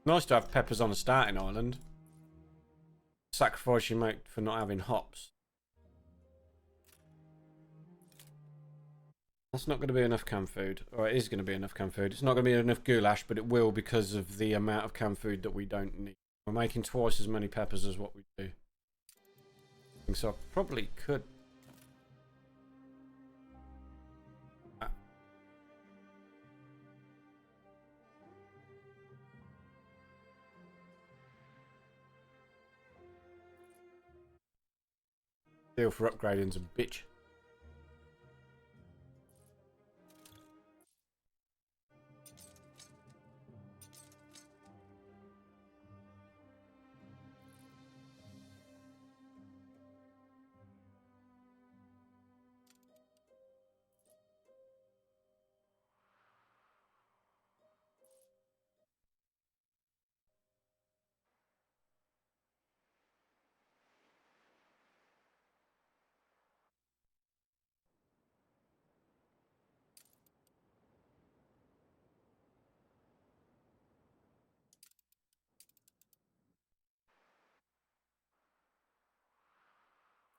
Nice to have peppers on a starting island. Sacrifice you make for not having hops. That's not going to be enough canned food. Or it is going to be enough canned food. It's not going to be enough goulash, but it will because of the amount of canned food that we don't need. We're making twice as many peppers as what we do. So I probably could... Deal for upgrading's a bitch.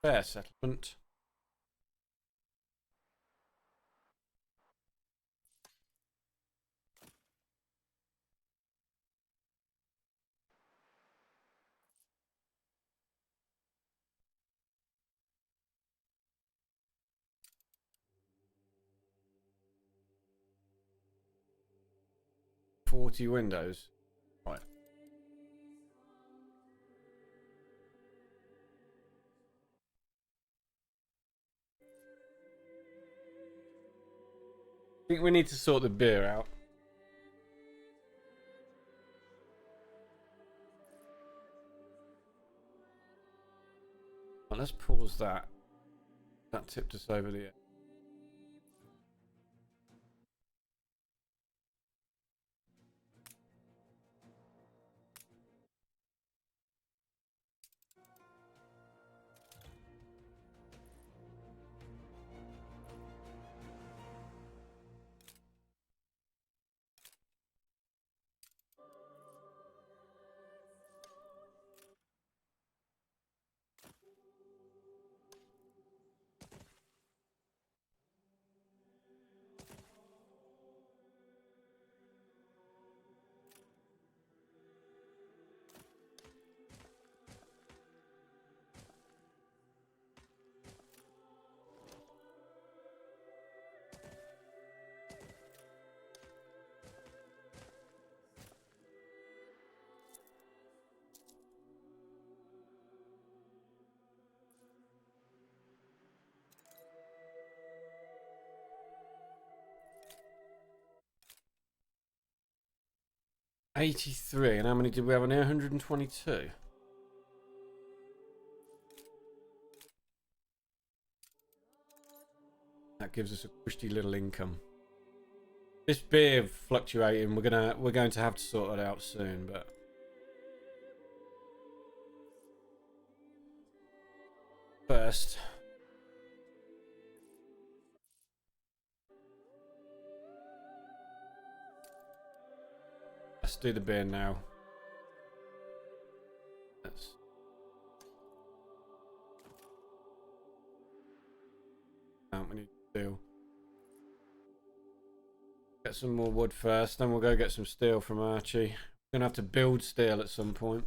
Fair settlement. $40 windows. Right. I think we need to sort the beer out. Well, let's pause that. That tipped us over the edge. $83, and how many did we have on here? 122. That gives us a cushy little income. This beer fluctuating, we're going to have to sort it out soon, but first, let's do the beer now. Let's we need to do. Get some more wood first, then we'll go get some steel from Archie. We're gonna have to build steel at some point.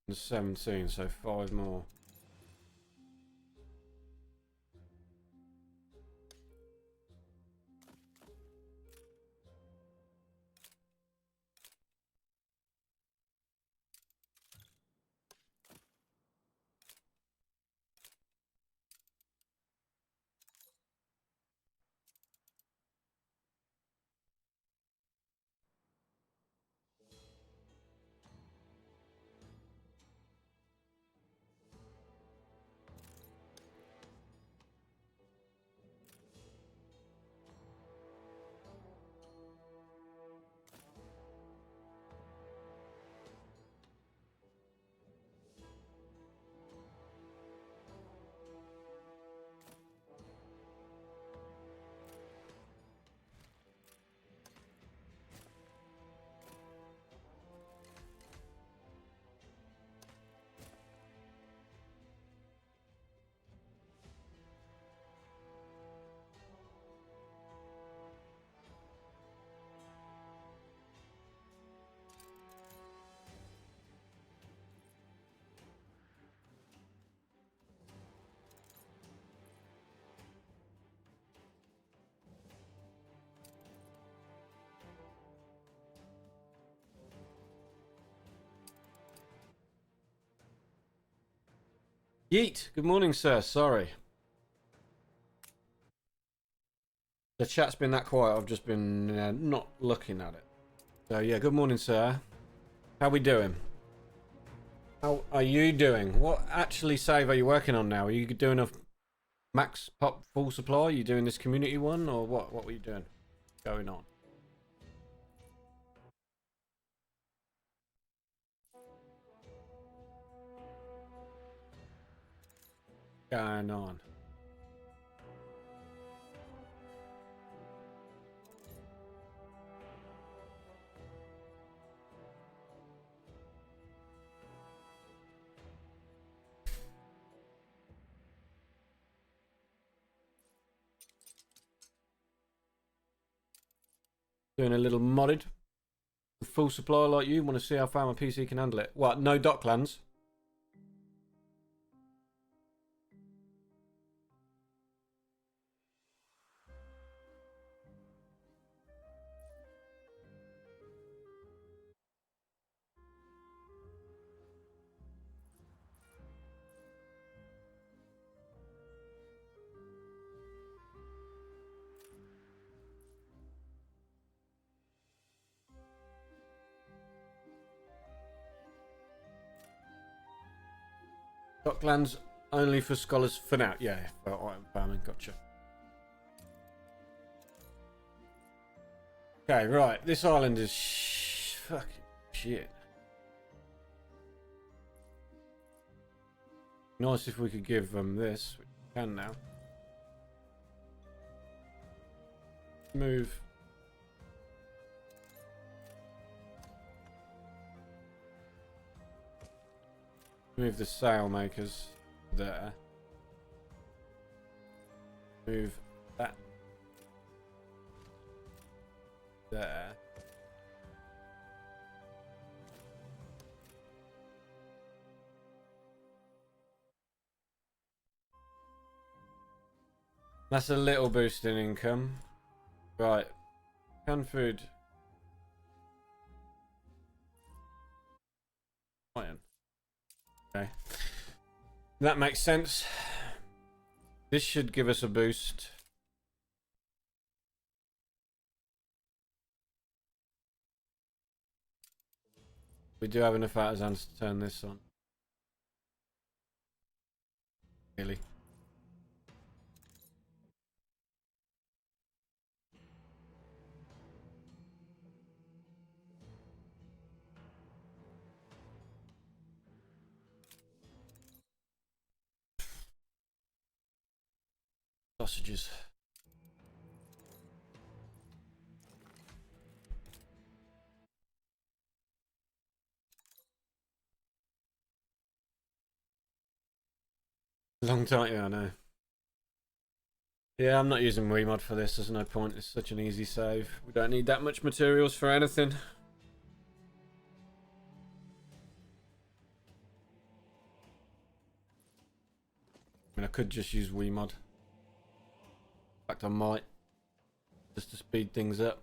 And 17, so 5 more. Yeet. Good morning, sir. Sorry. The chat's been that quiet. I've just been not looking at it. So yeah, good morning, sir. How we doing? How are you doing? What actually save are you working on now? Are you doing a max pop full supply? Are you doing this community one, or what? What were you doing? Going on? Going on. Doing a little modded. Full supply like you. Want to see how far my PC can handle it? What? No Docklands? Docklands only for scholars for now. Yeah, for item farming. Gotcha. Okay, right. This island is fucking shit. Nice if we could give them this. We can now. Move. Move the sail makers there. Move that there. That's a little boost in income. Right. Canned food. Iron. Okay. That makes sense. This should give us a boost. We do have enough artisans to turn this on. Really? Sausages. Long time, yeah, I know. Yeah, I'm not using Wii mod for this. There's no point. It's such an easy save. We don't need that much materials for anything. I mean, I could just use Wii mod. In fact, I might. Just to speed things up.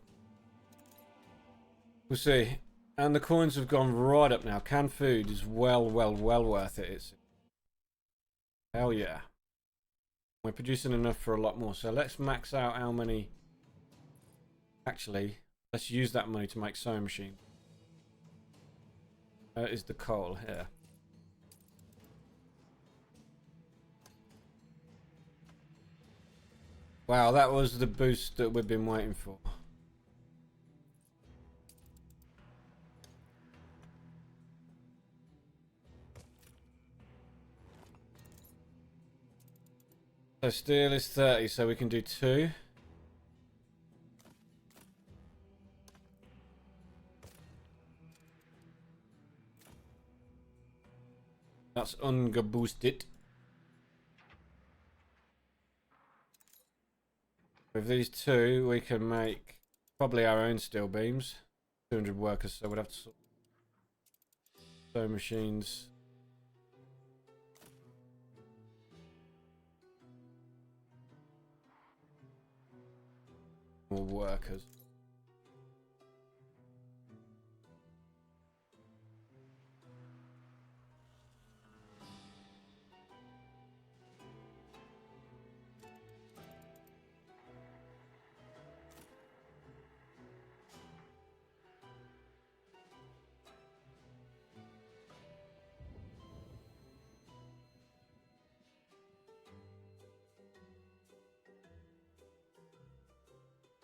We'll see. And the coins have gone right up now. Canned food is well worth it. It's hell yeah. We're producing enough for a lot more. So let's max out how many. Actually, let's use that money to make sewing machine. Is the coal here? Wow, that was the boost that we've been waiting for. So steel is 30, so we can do 2. That's ungaboosted. With these 2, we can make probably our own steel beams. 200 workers, so we'd have to sew machines. More workers.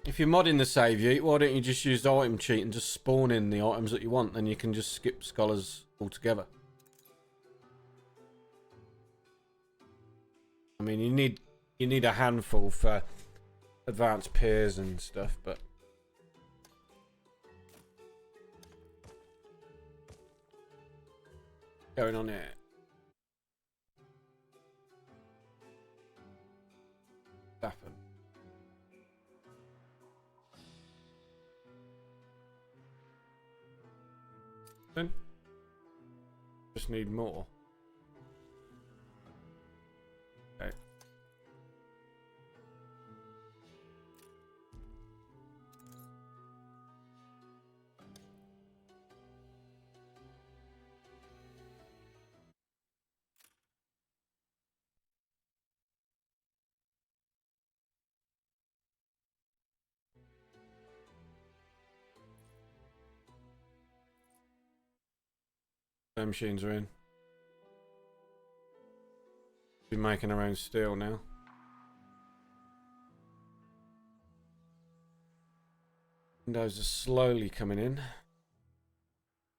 If you're modding the save you, why don't you just use the item cheat and just spawn in the items that you want? Then you can just skip scholars altogether. I mean, you need a handful for advanced peers and stuff, but going on here. Happen. Then just need more. Okay. The machines are in. Be making our own steel now. Windows are slowly coming in.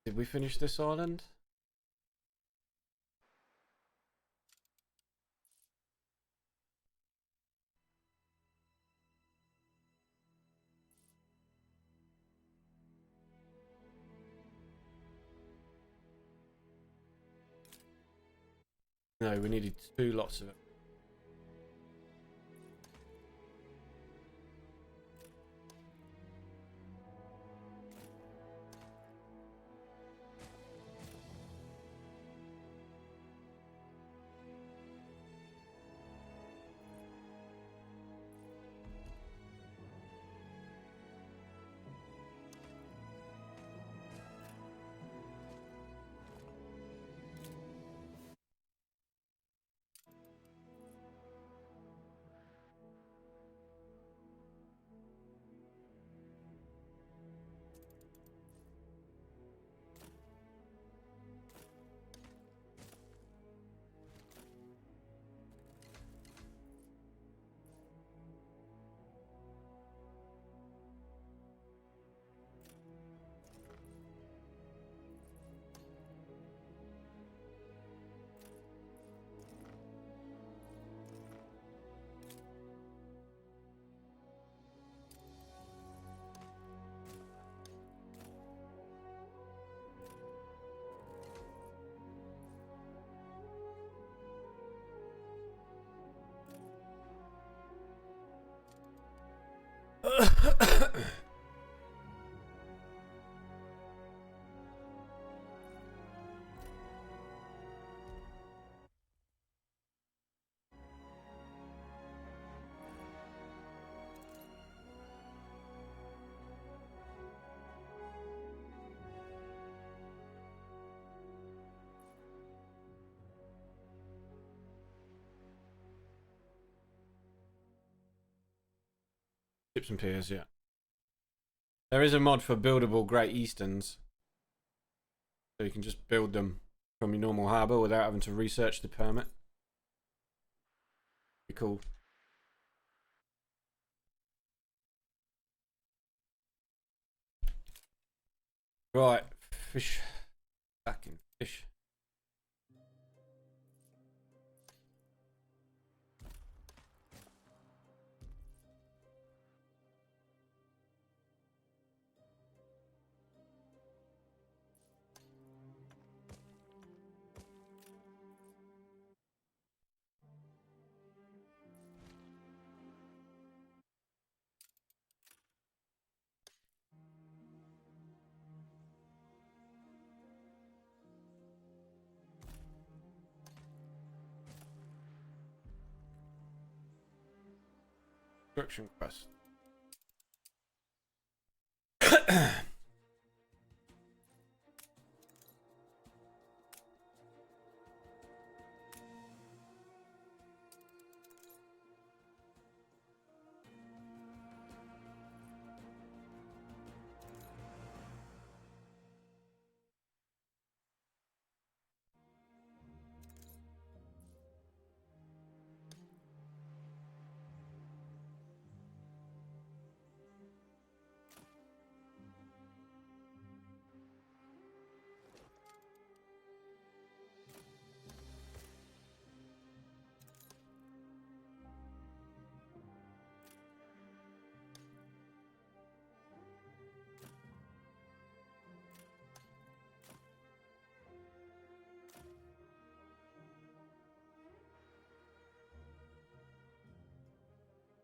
Did we finish this island? No, we needed 2 lots of it. Ships and piers, yeah. There is a mod for buildable Great Easterns. So you can just build them from your normal harbour without having to research the permit. Be cool. Right, fish. Fucking fish. Construction quest.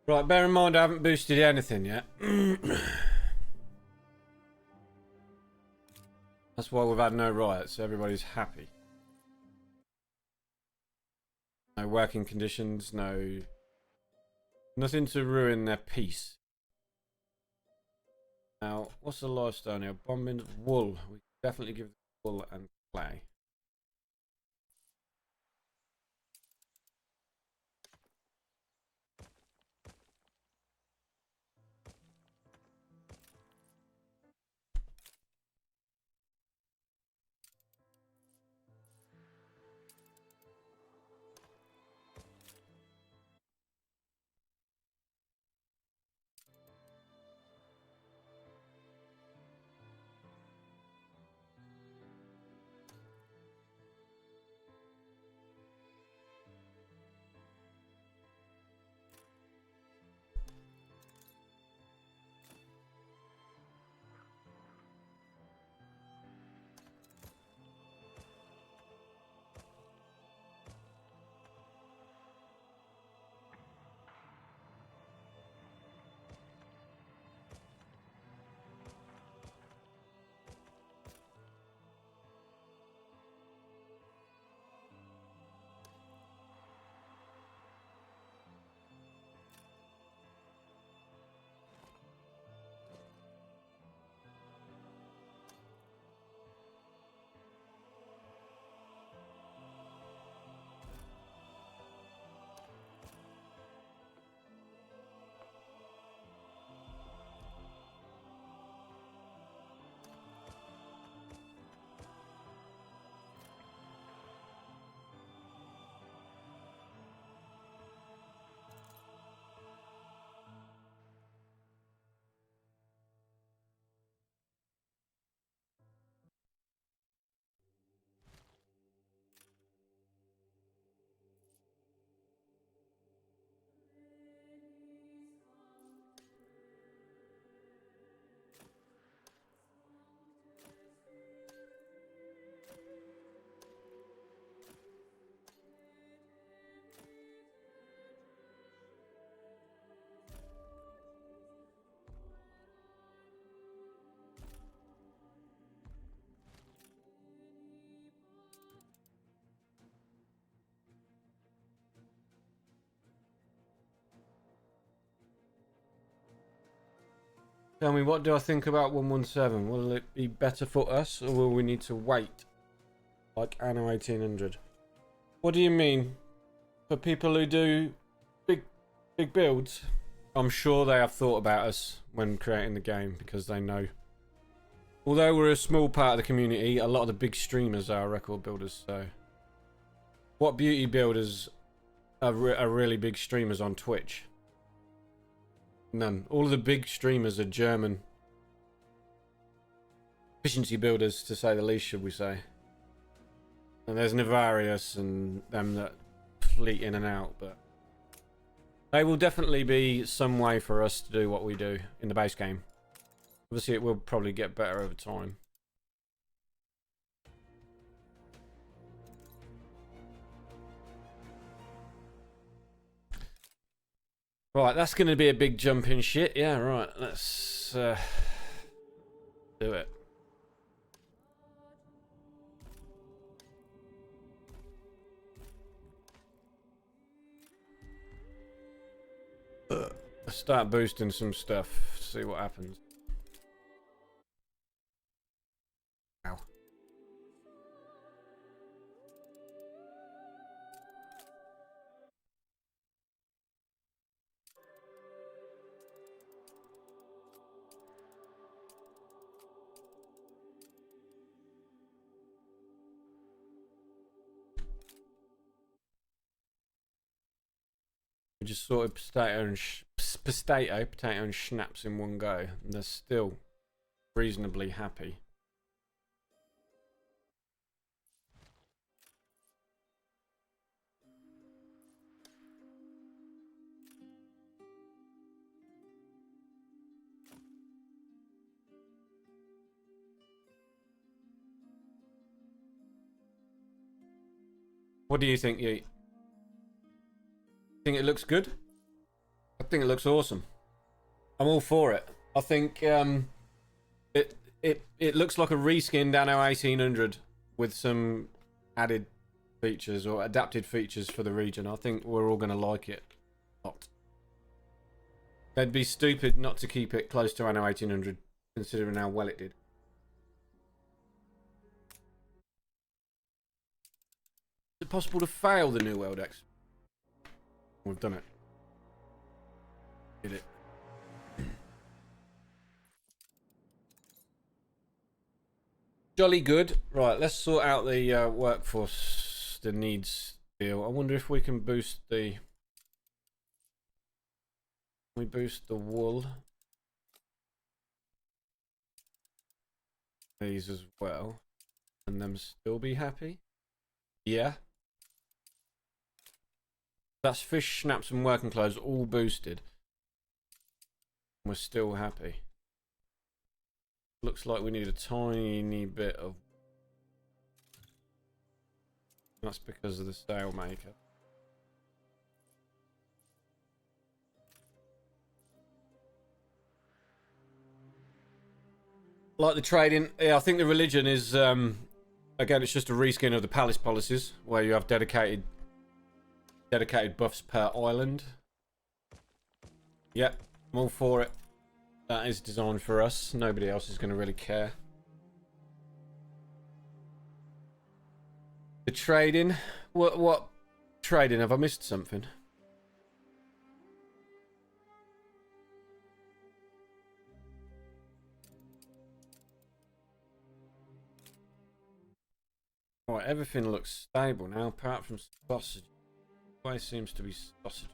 Right, bear in mind I haven't boosted anything yet. That's why we've had no riots. Everybody's happy. No working conditions, nothing to ruin their peace. Now, what's the lifestyle now? Bombing wool. We definitely give wool and clay. Tell me, what do I think about 117? Will it be better for us, or will we need to wait? Like Anno 1800. What do you mean? For people who do big builds? I'm sure they have thought about us when creating the game, because they know. Although we're a small part of the community, a lot of the big streamers are record builders, so... What beauty builders are really big streamers on Twitch? None. All of the big streamers are German efficiency builders, to say the least, should we say. And there's Navarius and them that fleet in and out, but they will definitely be some way for us to do what we do in the base game. Obviously, it will probably get better over time. Right, that's going to be a big jump in shit. Yeah, right. Let's do it. Let's start boosting some stuff. See what happens. Ow. We just sorted potato and schnapps in one go, and they're still reasonably happy. What do you think, Yeet? Think it looks good? I think it looks awesome. I'm all for it. I think it looks like a reskinned Anno 1800 with some added features or adapted features for the region. I think we're all going to like it a lot. They'd be stupid not to keep it close to Anno 1800, considering how well it did. Is it possible to fail the New World X? We've done it. Did it. Jolly good. Right, let's sort out the workforce, the needs deal. I wonder if we can boost the... We boost the wool. These as well. And them still be happy? Yeah. That's fish, snaps and working clothes all boosted. We're still happy. Looks like we need a tiny bit of... That's because of the sail maker. Like the trading, yeah, I think the religion is, again, it's just a reskin of the palace policies, where you have dedicated buffs per island. Yep, I'm all for it. That is designed for us. Nobody else is going to really care. The trading, what trading? Have I missed something? Right, everything looks stable now, apart from sausage. Always seems to be sausage.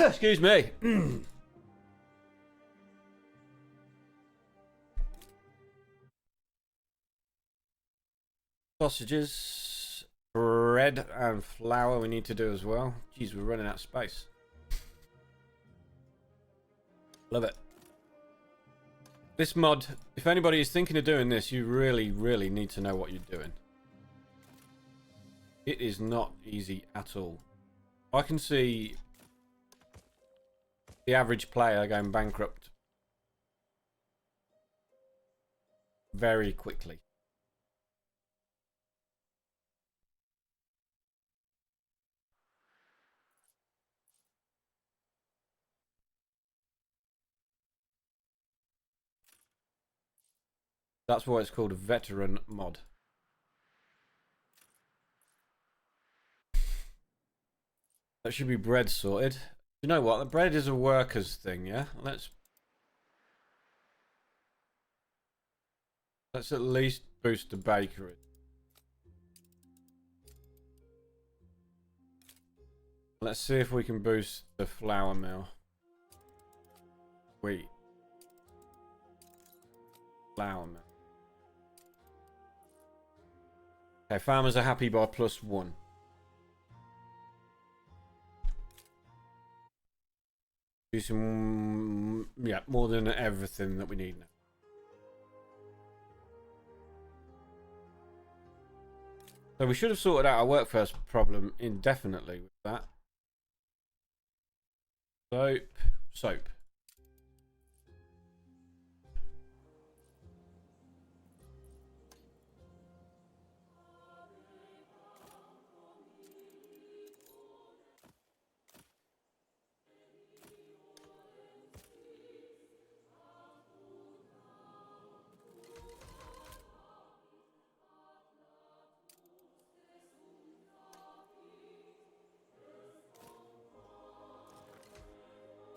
Excuse me. Sausages, bread and flour we need to do as well. Jeez, we're running out of space. Love it. This mod, if anybody is thinking of doing this, you really, really need to know what you're doing. It is not easy at all. I can see the average player going bankrupt very quickly. That's why it's called a veteran mod. That should be bread sorted. You know what? The bread is a workers thing, yeah? Let's at least boost the bakery. Let's see if we can boost the flour mill. Wheat. Flour mill. Okay, farmers are happy by +1. Do some, yeah, more than everything that we need now. So we should have sorted out our workforce problem indefinitely with that. Soap.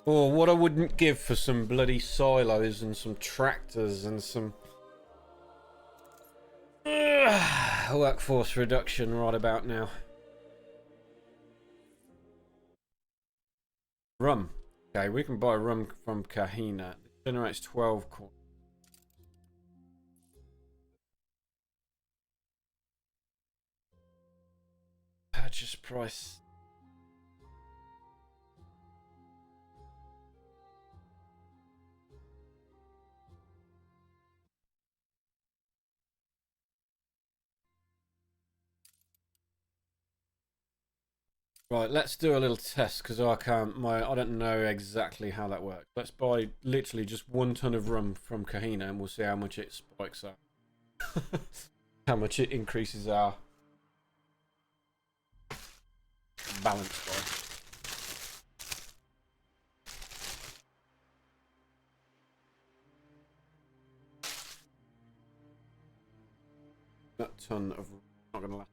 Oh, what I wouldn't give for some bloody silos and some tractors and some workforce reduction right about now. Rum. Okay, we can buy rum from Kahina. It generates 12 coins. price. Right, let's do a little test because I don't know exactly how that works. Let's buy literally just 1 ton of rum from Kahina and we'll see how much it spikes up. How much it increases our balance by. That ton of rum not going to last.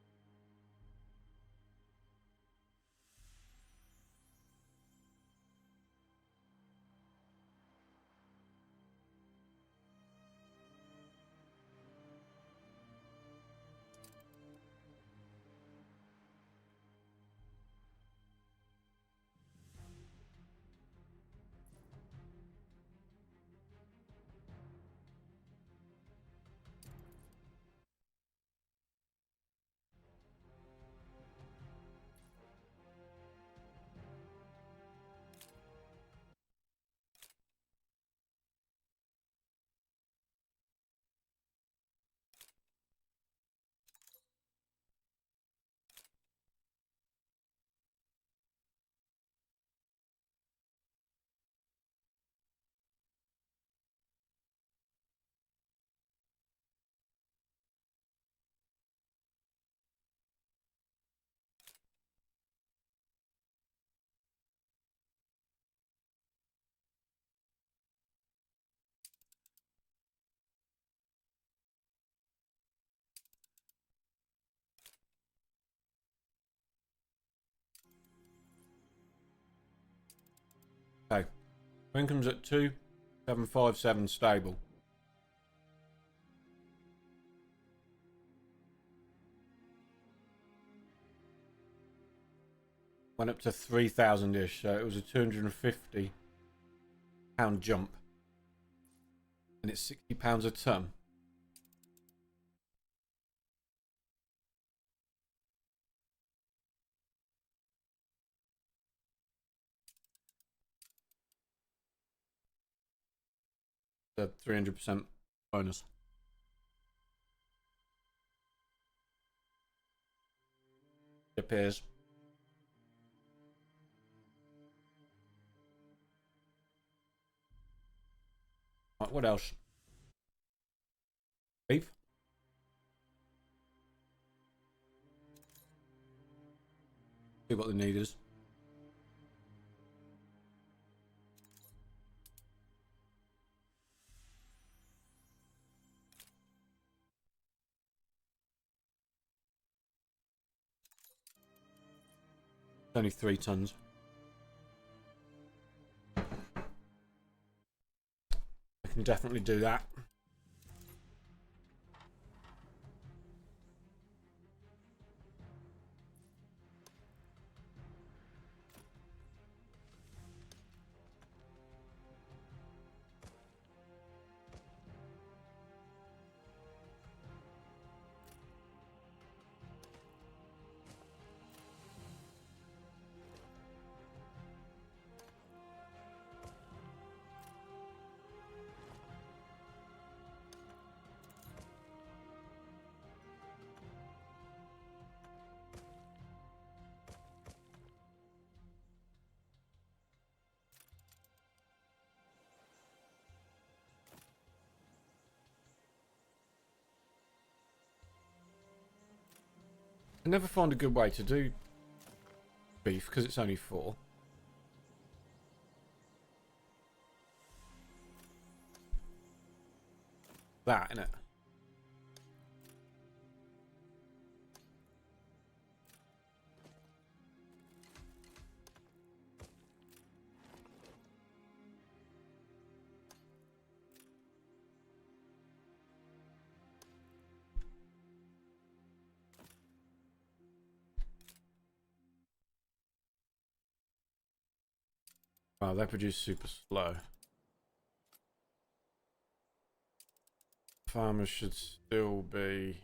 Okay, income's at 2,757 stable. Went up to 3,000-ish, so it was a £250 jump. And it's £60 a ton. The 300% bonus. It appears. Right, what else? Beef? See what the need is. It's only 3 tons. I can definitely do that. I never find a good way to do beef because it's only 4. That, innit? Wow, they produce super slow. Farmers should still be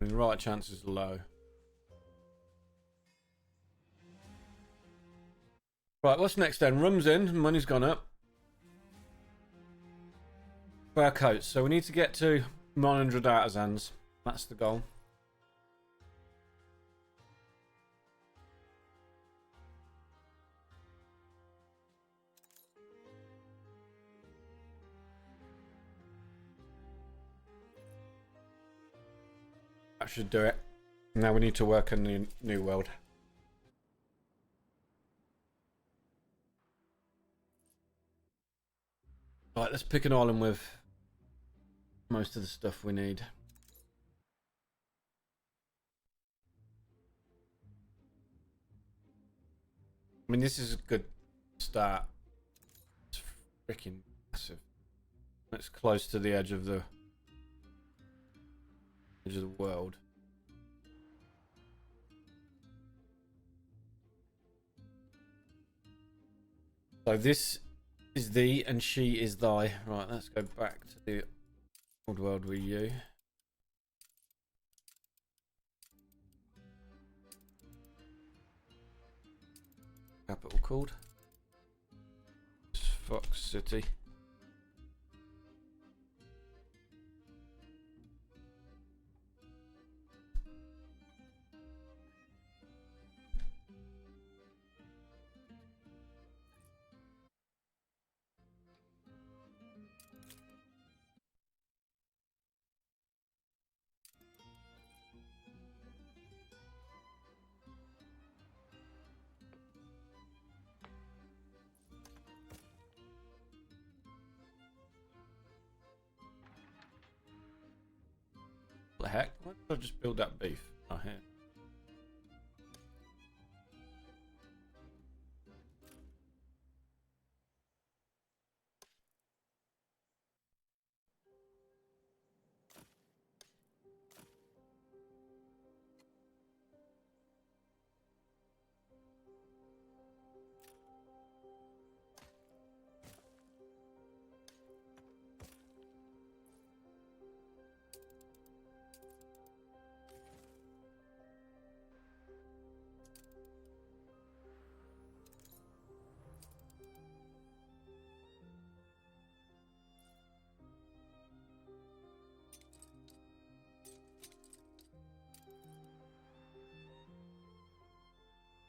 mean, the right chance is low. Right, what's next then? Rum's in, money's gone up. Fur coats. So we need to get to 900 artisans. That's the goal. That should do it. Now we need to work on the new world. Right, let's pick an island with most of the stuff we need. I mean, this is a good start. It's freaking massive. It's close to the edge of the world. So this is thee and she is thy. Right, let's go back to the old world with you. Capital called Fox City. What the heck? Why did I just build that beef? Oh, here.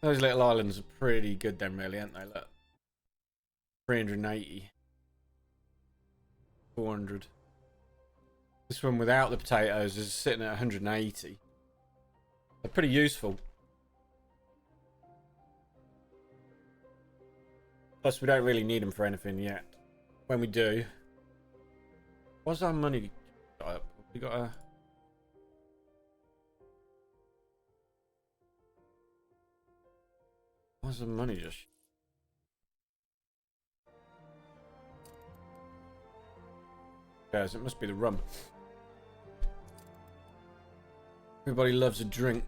Those little islands are pretty good then, really, aren't they? Look. 380. 400. This one without the potatoes is sitting at 180. They're pretty useful. Plus, we don't really need them for anything yet. When we do... What's our money? We got a... What's the money just... Guys, it must be the rum. Everybody loves a drink.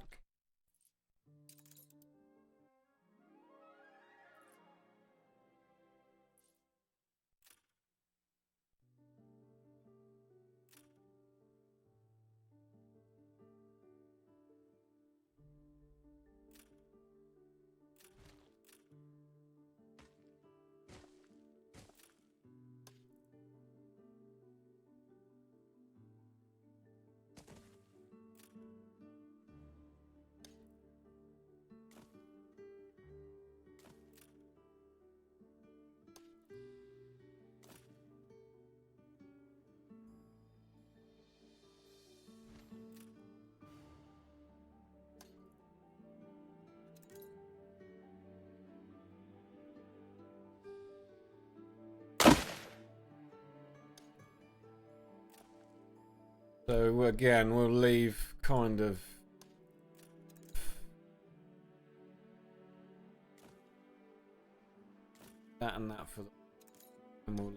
So again, we'll leave kind of that and that for the, and we'll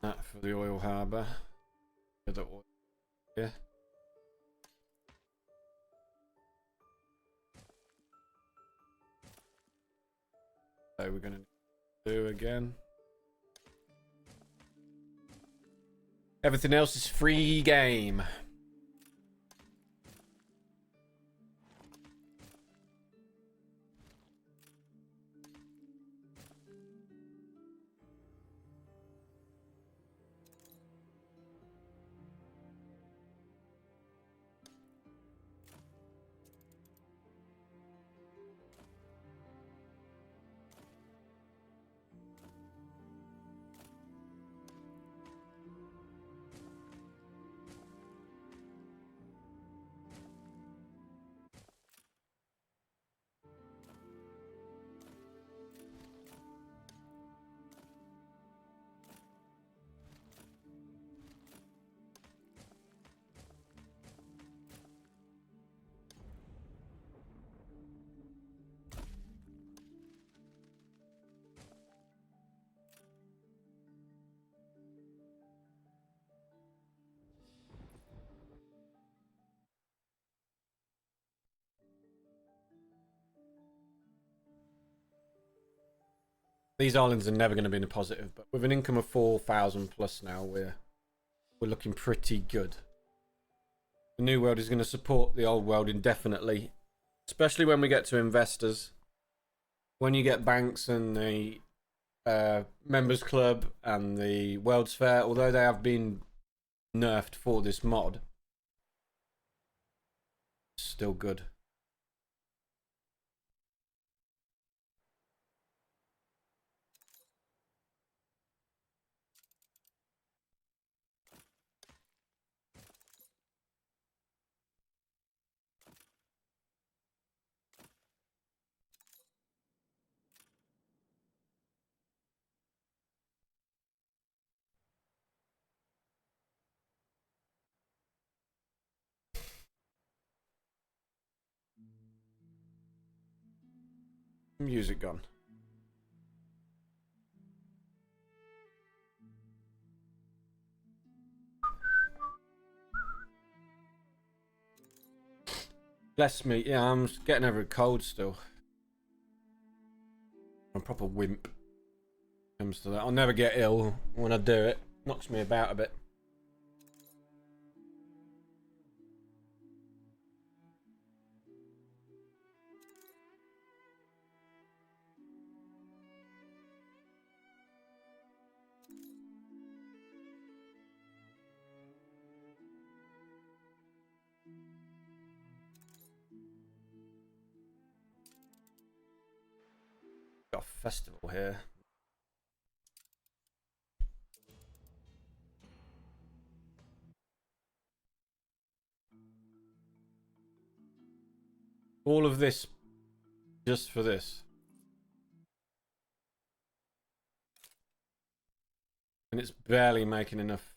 that for the oil harbour. Yeah. So we're going to do again. Everything else is free game. These islands are never going to be in a positive, but with an income of 4,000 plus now, we're looking pretty good. The new world is going to support the old world indefinitely, especially when we get to investors. When you get banks and the members club and the World's Fair, although they have been nerfed for this mod, still good. Music gone. Bless me. Yeah, I'm getting over a cold still. I'm a proper wimp. Comes to that. I'll never get ill when I do it. Knocks me about a bit. Got a festival here. All of this just for this. And it's barely making enough.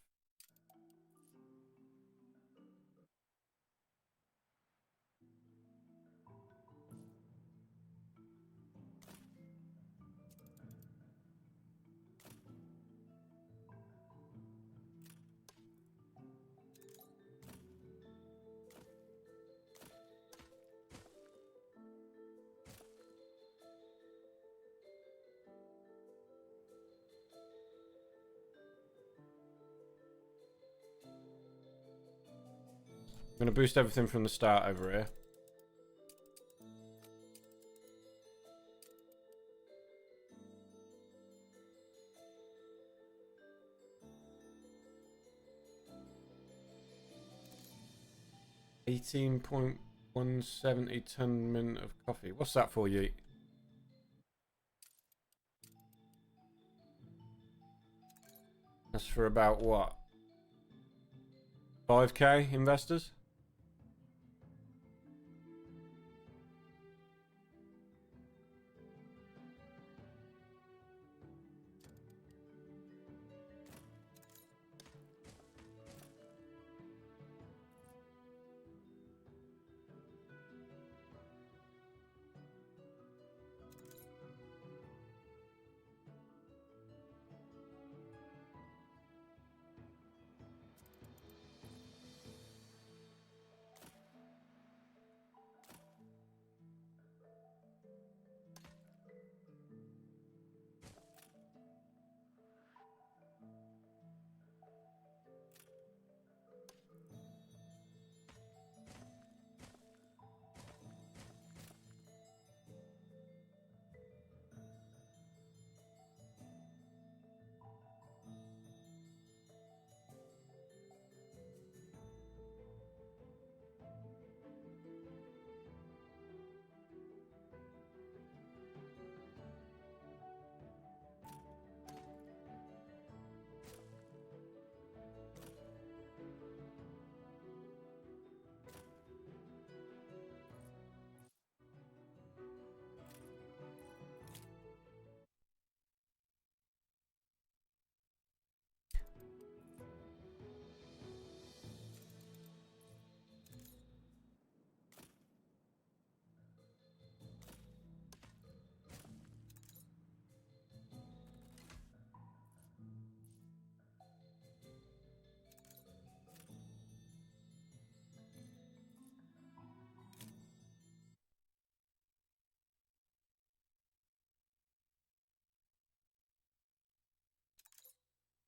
I'm going to boost everything from the start over here. $18.170 ton of coffee. What's that for you? That's for about what? 5k investors?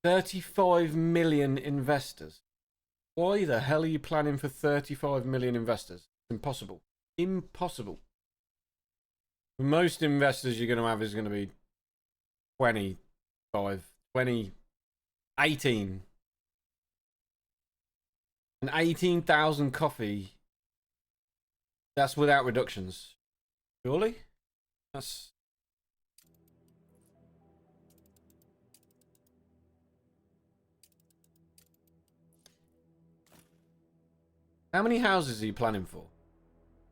35 million investors. Why the hell are you planning for 35 million investors? Impossible. Impossible. Most investors you're going to have is going to be 25, 20, 18. And 18,000 coffee. That's without reductions. Surely? That's... How many houses are you planning for?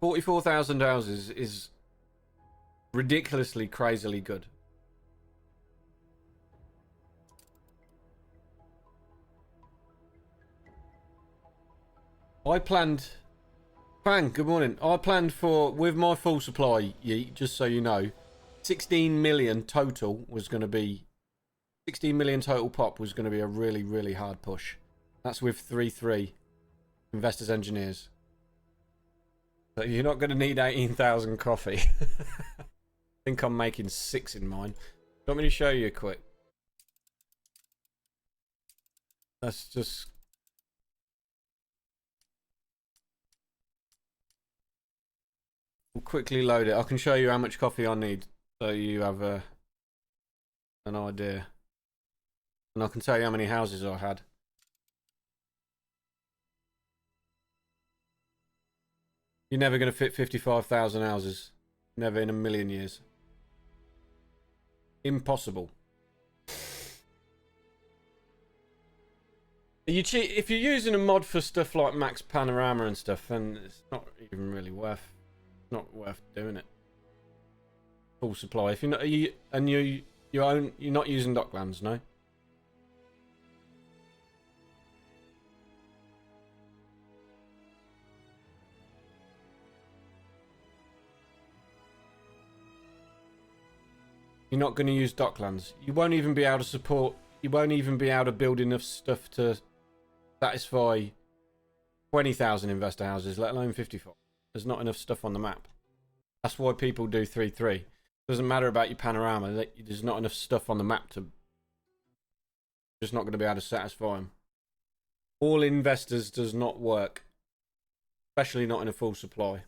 44,000 houses is ridiculously, crazily good. I planned... Fang, good morning. I planned for, with my full supply, Yeet, just so you know, 16 million total was going to be... 16 million total pop was going to be a really, really hard push. That's with 3-3 investors engineers. So you're not going to need 18,000 coffee. I think I'm making 6 in mine. Do you want me to show you quick? Let's just... We'll quickly load it. I can show you how much coffee I need, so you have an idea. And I can tell you how many houses I had. You're never going to fit 55,000 houses. Never in a million years. Impossible. If you're using a mod for stuff like Max Panorama and stuff, then it's not even really worth doing it. Full supply. If you're not, you're not using Docklands, no? You're not going to use Docklands. You won't even be able to support. You won't even be able to build enough stuff to satisfy 20,000 investor houses, let alone 54. There's not enough stuff on the map. That's why people do 3-3. Doesn't matter about your panorama. There's not enough stuff on the map to. Just not going to be able to satisfy them. All investors does not work, especially not in a full supply.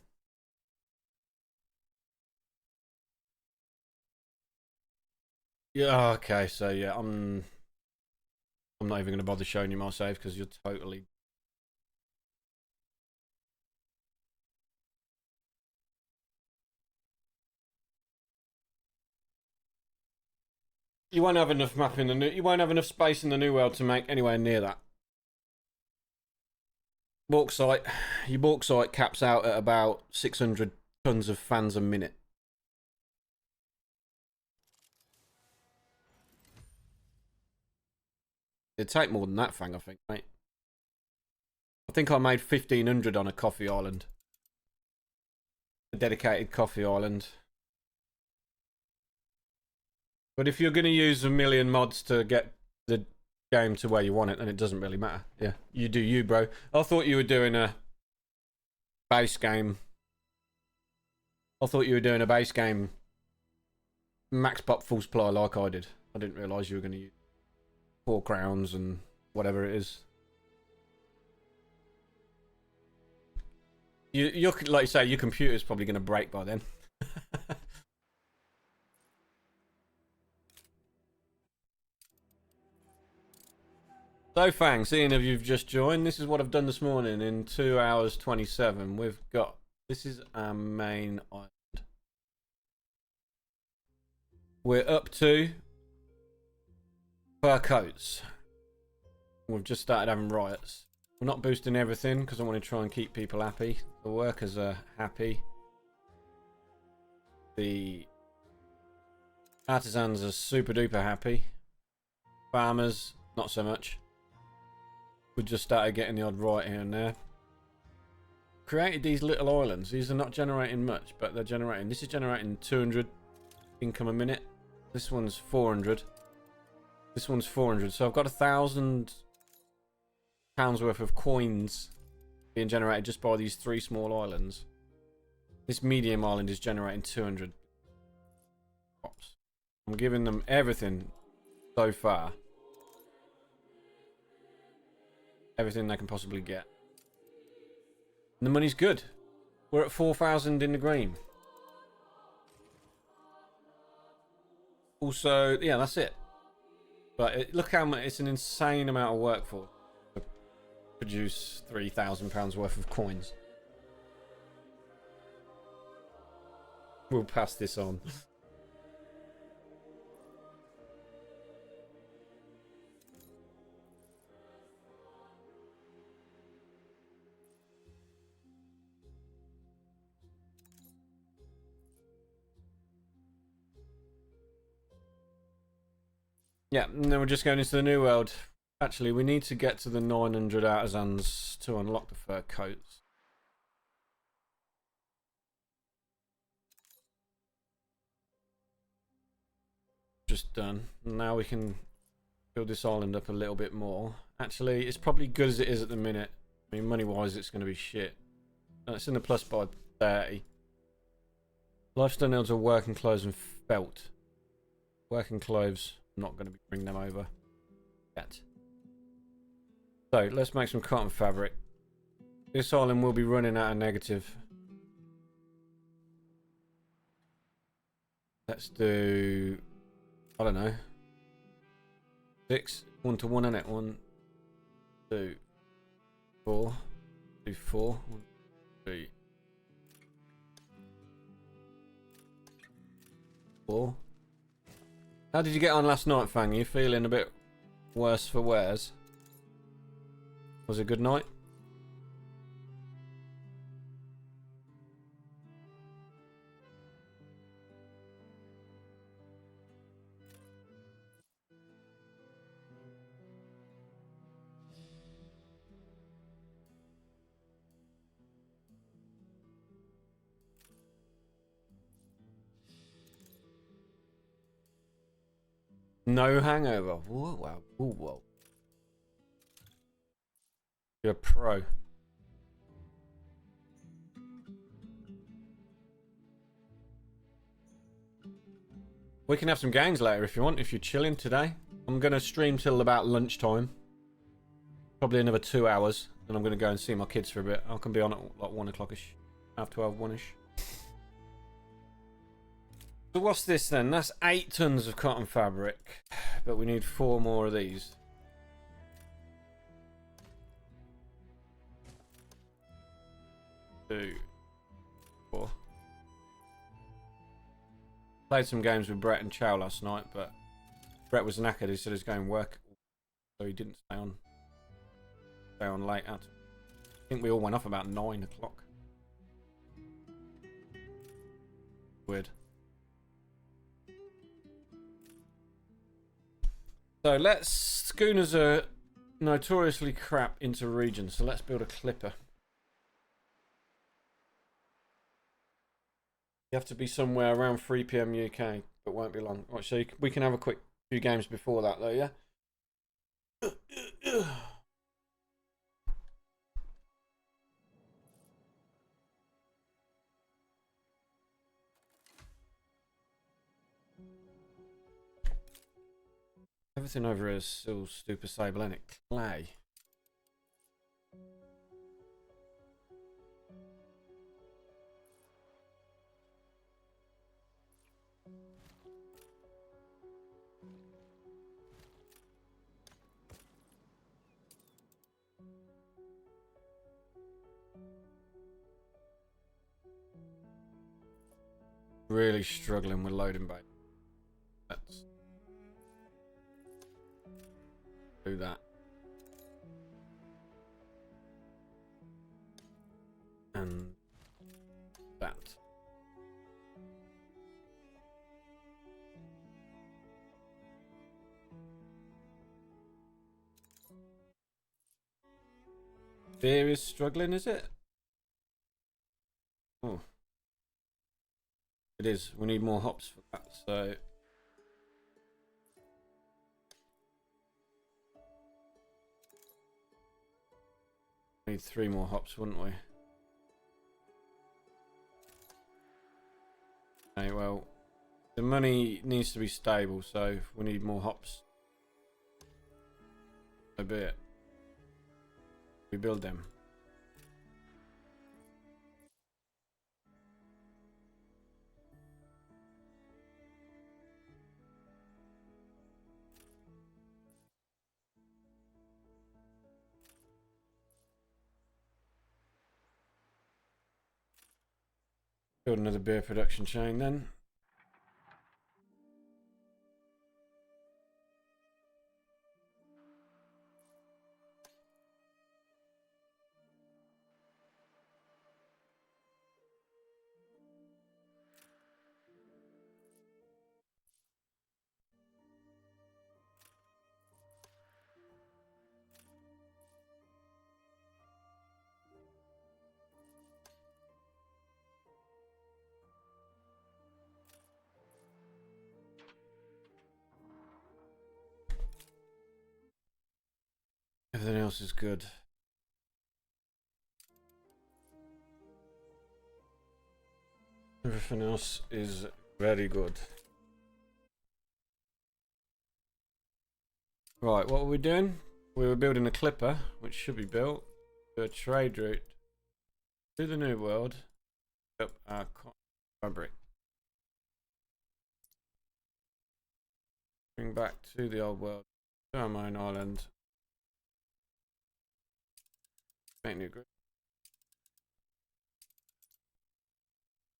Yeah. Okay. So yeah, I'm not even going to bother showing you my save because you're totally. You won't have enough map in the new. You won't have enough space in the new world to make anywhere near that. Bauxite, your bauxite caps out at about 600 tons of fans a minute. It'd take more than that, Fang, I think, mate. I think I made 1,500 on a coffee island. A dedicated coffee island. But if you're going to use a million mods to get the game to where you want it, then it doesn't really matter. Yeah, you do you, bro. I thought you were doing a base game. I thought you were doing a base game max pop full supply like I did. I didn't realise you were going to use 4 crowns and whatever it is. You're like you say, your computer's probably going to break by then. So Fang, seeing if you've just joined, this is what I've done this morning in 2 hours 27. We've got, this is our main island. We're up to fur coats. We've just started having riots. We're not boosting everything because I want to try and keep people happy. The workers are happy. The artisans are super duper happy. Farmers, not so much. We just started getting the odd right here and there. Created these little islands. These are not generating much, but they're generating. This is generating 200 income a minute. This one's 400. This one's 400. So I've got £1,000 worth of coins being generated just by these 3 small islands. This medium island is generating 200. I'm giving them everything so far. everything they can possibly get. And the money's good. We're at 4,000 in the green. Also, yeah, that's it. But look how much, it's an insane amount of work for to produce £3,000 worth of coins. We'll pass this on. Yeah, and then we're just going into the new world. Actually, we need to get to the 900 artisans to unlock the fur coats. Just done. Now we can build this island up a little bit more. Actually, it's probably good as it is at the minute. I mean, money-wise, it's going to be shit. It's in the plus by 30. Lifestyle needs are working clothes and felt. Working clothes, I'm not going to bring them over yet. So, let's make some cotton fabric. This island will be running out of negative. Let's do, I don't know, 6, 1 to 1 in it. 1, 2, 4, 2, 4, 1, 3, 4. How did you get on last night, Fang? You feeling a bit worse for wears? Was it a good night? No hangover. Whoa, wow. Ooh, whoa. You're a pro. We can have some games later if you want, if you're chilling today. I'm going to stream till about lunchtime. Probably another 2 hours. Then I'm going to go and see my kids for a bit. I can be on at like 1 o'clock-ish. Half 12, 1-ish. So what's this then? That's 8 tons of cotton fabric. But we need 4 more of these. Two, 4. Played some games with Brett and Chow last night, but Brett was knackered. He said he was going to work, so he didn't stay on late. I think we all went off about 9 o'clock. Weird. So schooners are notoriously crap into regions, so let's build a clipper. You have to be somewhere around 3 PM UK, but won't be long. Right, so we can have a quick few games before that, though, yeah? Everything over here is still super sable, ain't it? Clay. Really struggling with loading bay. Let's do that. And that. Beer is struggling, is it? Oh. It is. We need more hops for that, so... We need 3 more hops, wouldn't we? Okay, well... The money needs to be stable, so we need more hops. A bit. We build them. Build another beer production chain then. Everything else is good. Everything else is very good. Right, what were we doing? We were building a clipper, which should be built. Do a trade route to the New World. Up our fabric. Bring back to the Old World. To our main island. Make new group.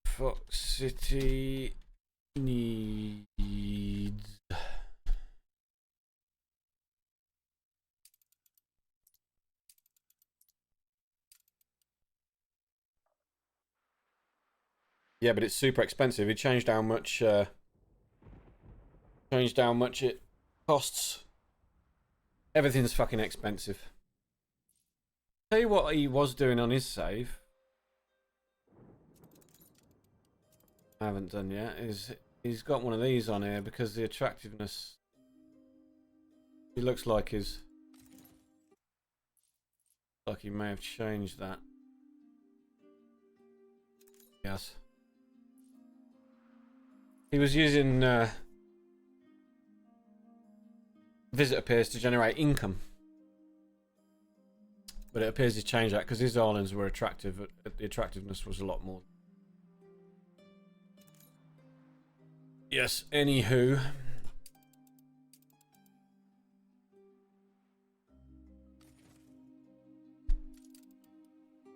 Fox City needs. Yeah, but it's super expensive. It changed how much. Changed how much it costs. Everything's fucking expensive. Tell you what he was doing on his save. I haven't done yet. Is he's got one of these on here because the attractiveness. He looks like his. Like he may have changed that. Yes. He was using visitor peers to generate income. But it appears he changed that because his islands were attractive. The attractiveness was a lot more. Yes, anywho.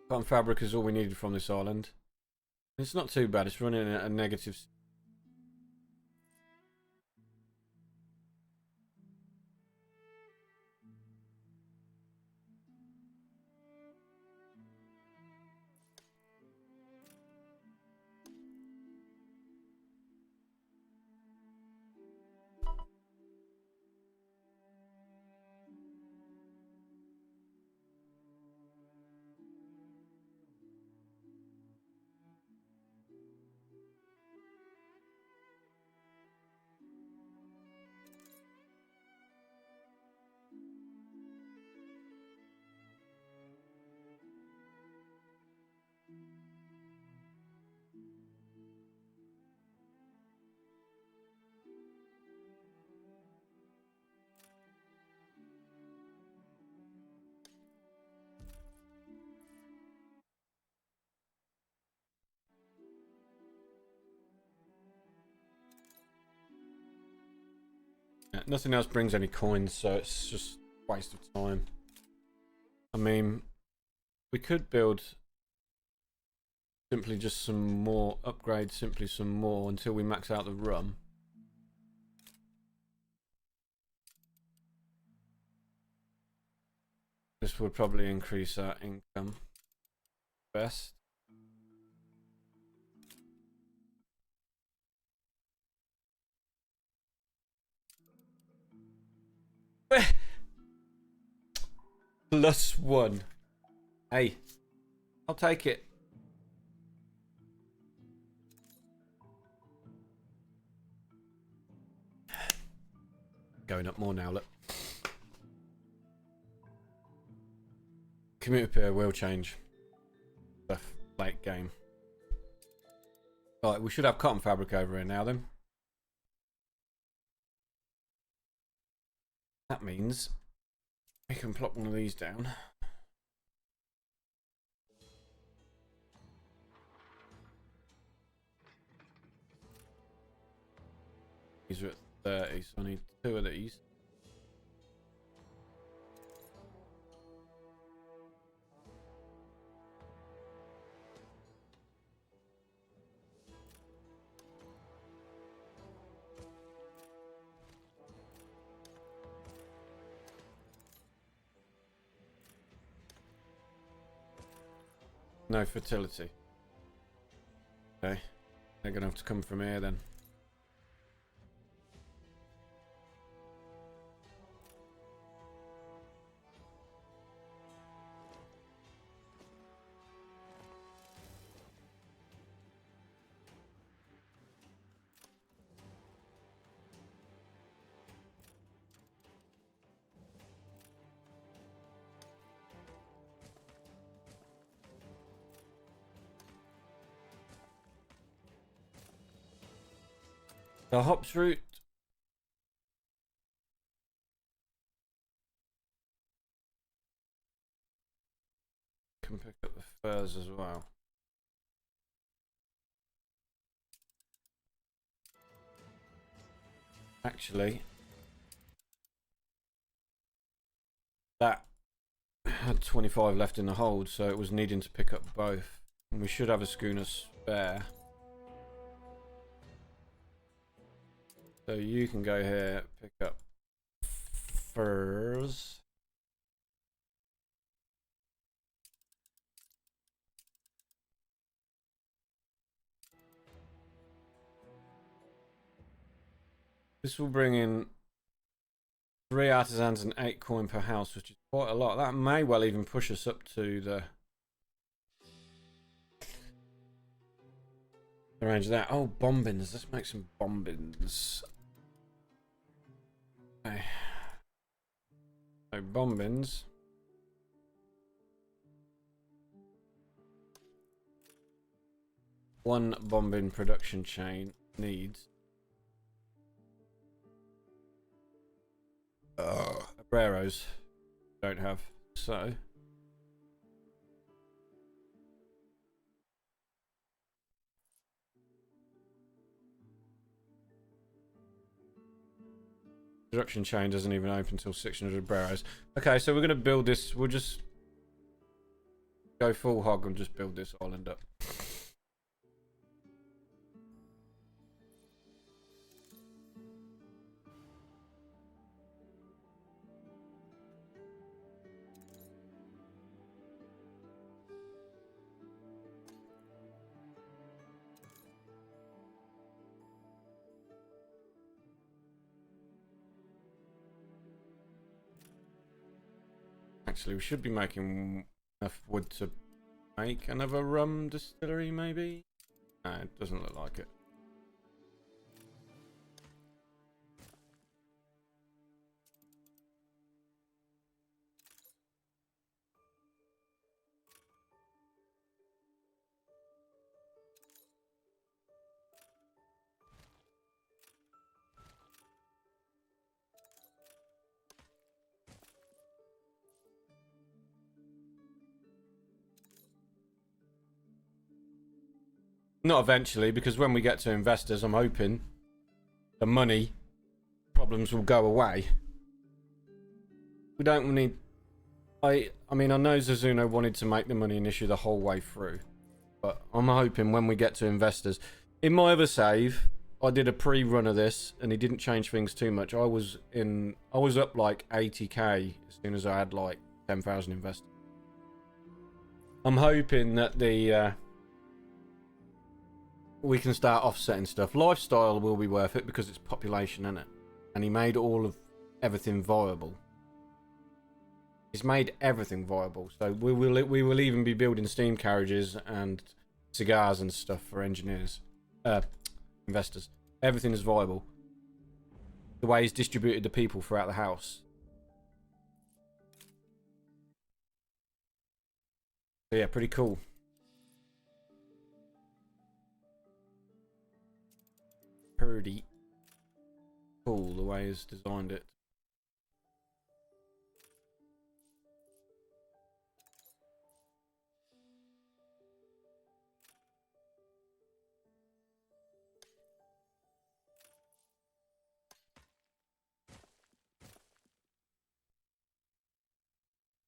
Cotton fabric is all we needed from this island. It's not too bad. It's running at a negative. Nothing else brings any coins, so it's just a waste of time. I mean, we could build simply just some more, upgrade simply some more until we max out the rum. This would probably increase our income best. +1. Hey, I'll take it. Going up more now, look. Community pair will change. The late game. Alright, we should have cotton fabric over here now then. That means we can plop one of these down. These are at 30, so I need 2 of these. No fertility. Okay. They're gonna have to come from here then. The hops route. Can pick up the furs as well. Actually, that had 25 left in the hold, so it was needing to pick up both. And we should have a schooner spare. So you can go here, pick up furs. This will bring in 3 artisans and 8 coin per house, which is quite a lot. That may well even push us up to the range of that. Oh, bombings. Let's make some bombings. Okay. So bombings. One bombing production chain needs Abreros. Don't have, so production chain doesn't even open until 600 Abreros. Okay, so we're gonna build this. We'll just go full hog and just build this island up. Actually, we should be making enough wood to make another rum distillery, maybe? No, it doesn't look like it. Not eventually, because when we get to investors, I'm hoping the money problems will go away. We don't need... I mean, I know Zazuno wanted to make the money and issue the whole way through, but I'm hoping when we get to investors... In my other save, I did a pre-run of this, and he didn't change things too much. I was up like 80k as soon as I had like 10,000 investors. I'm hoping that we can start offsetting stuff. Lifestyle will be worth it because it's population, isn't it? And he made everything viable. He's made everything viable. So we will even be building steam carriages and cigars and stuff for engineers, investors. Everything is viable. The way he's distributed the people throughout the house. So yeah, pretty cool. Pretty cool the way he's designed it.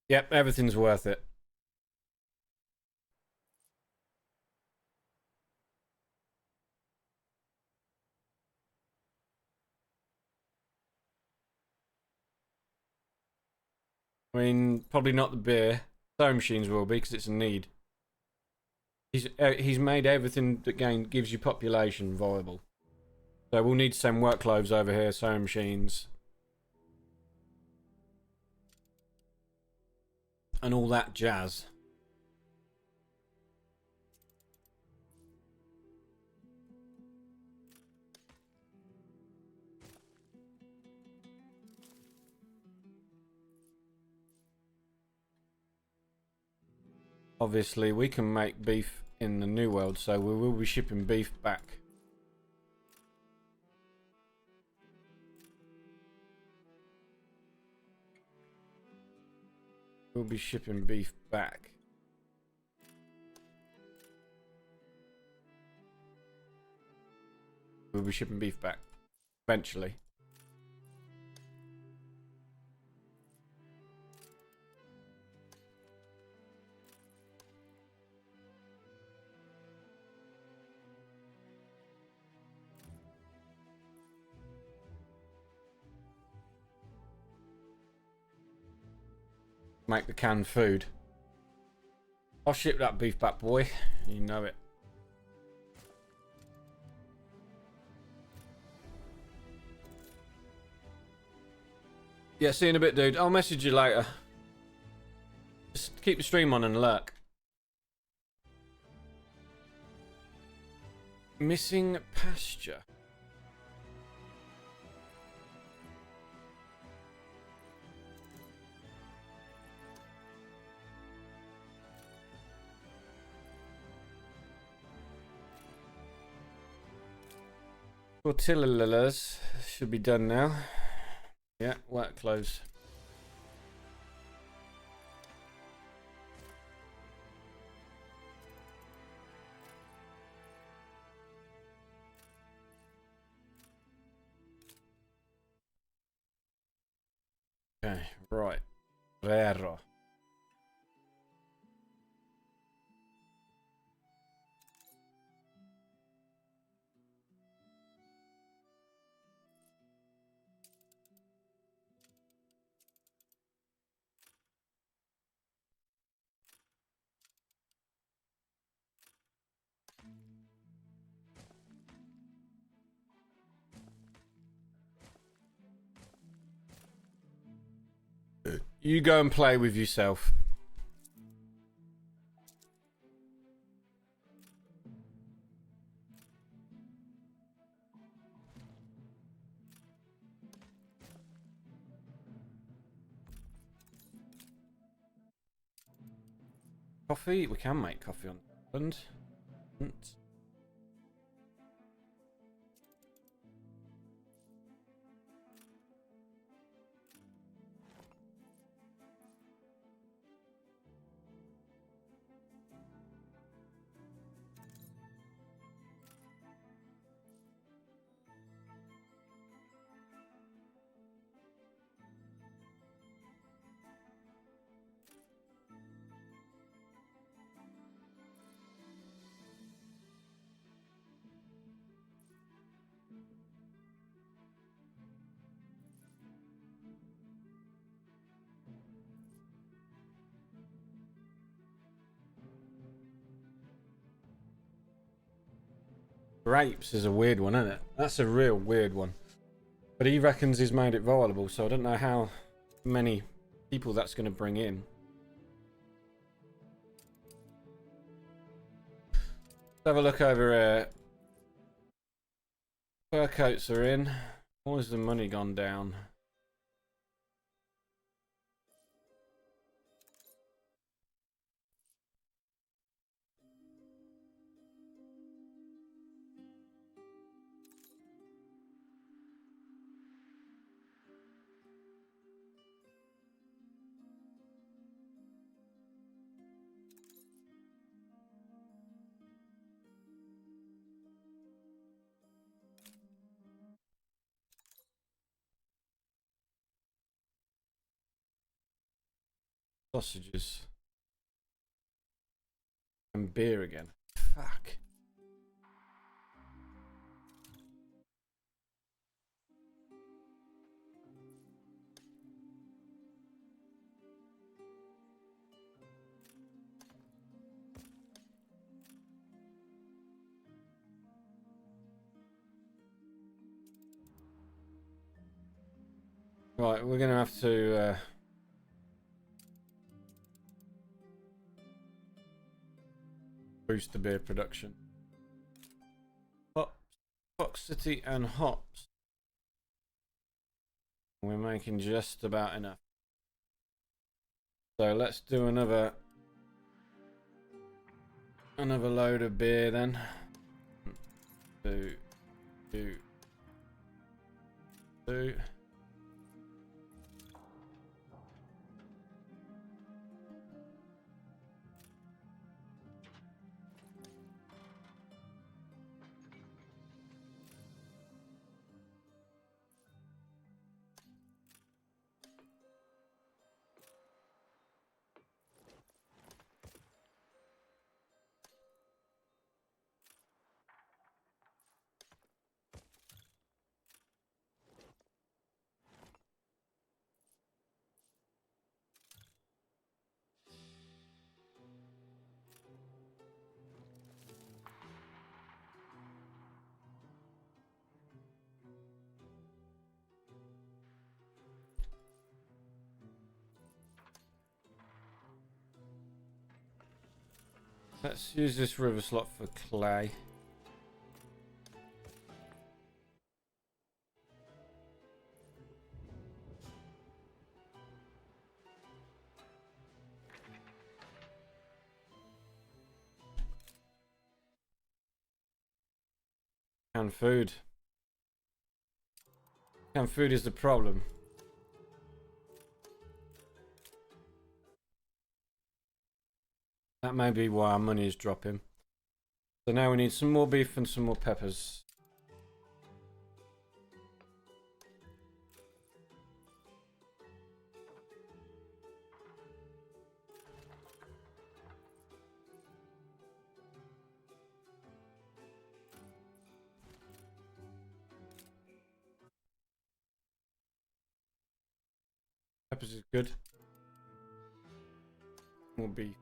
Yep, everything's worth it. I mean, probably not the beer. Sewing machines will be because it's a need. He's made everything that gives you population viable. So we'll need to send work clothes over here, sewing machines, and all that jazz. Obviously, we can make beef in the New World, so we will be shipping beef back. We'll be shipping beef back. We'll be shipping beef back eventually. Make the canned food. I'll ship that beef back, boy. You know it. Yeah, see you in a bit, dude. I'll message you later. Just keep the stream on and lurk. Missing pasture. Tortillas should be done now. Yeah, work clothes. Okay, right. Rero. You go and play with yourself. Coffee? We can make coffee on the island. Grapes is a weird one, isn't it? That's a real weird one. But he reckons he's made it viable, so I don't know how many people that's going to bring in. Let's have a look over here. Fur coats are in. Why has the money gone down? sausages. And beer again. Fuck. Right, we're going to have to boost the beer production. Fox City and hops. We're making just about enough. So let's do another load of beer then. 2, 2, 2. Let's use this river slot for clay. Canned food. Canned food is the problem. That may be why our money is dropping. So now we need some more beef and some more peppers. Peppers is good. More beef.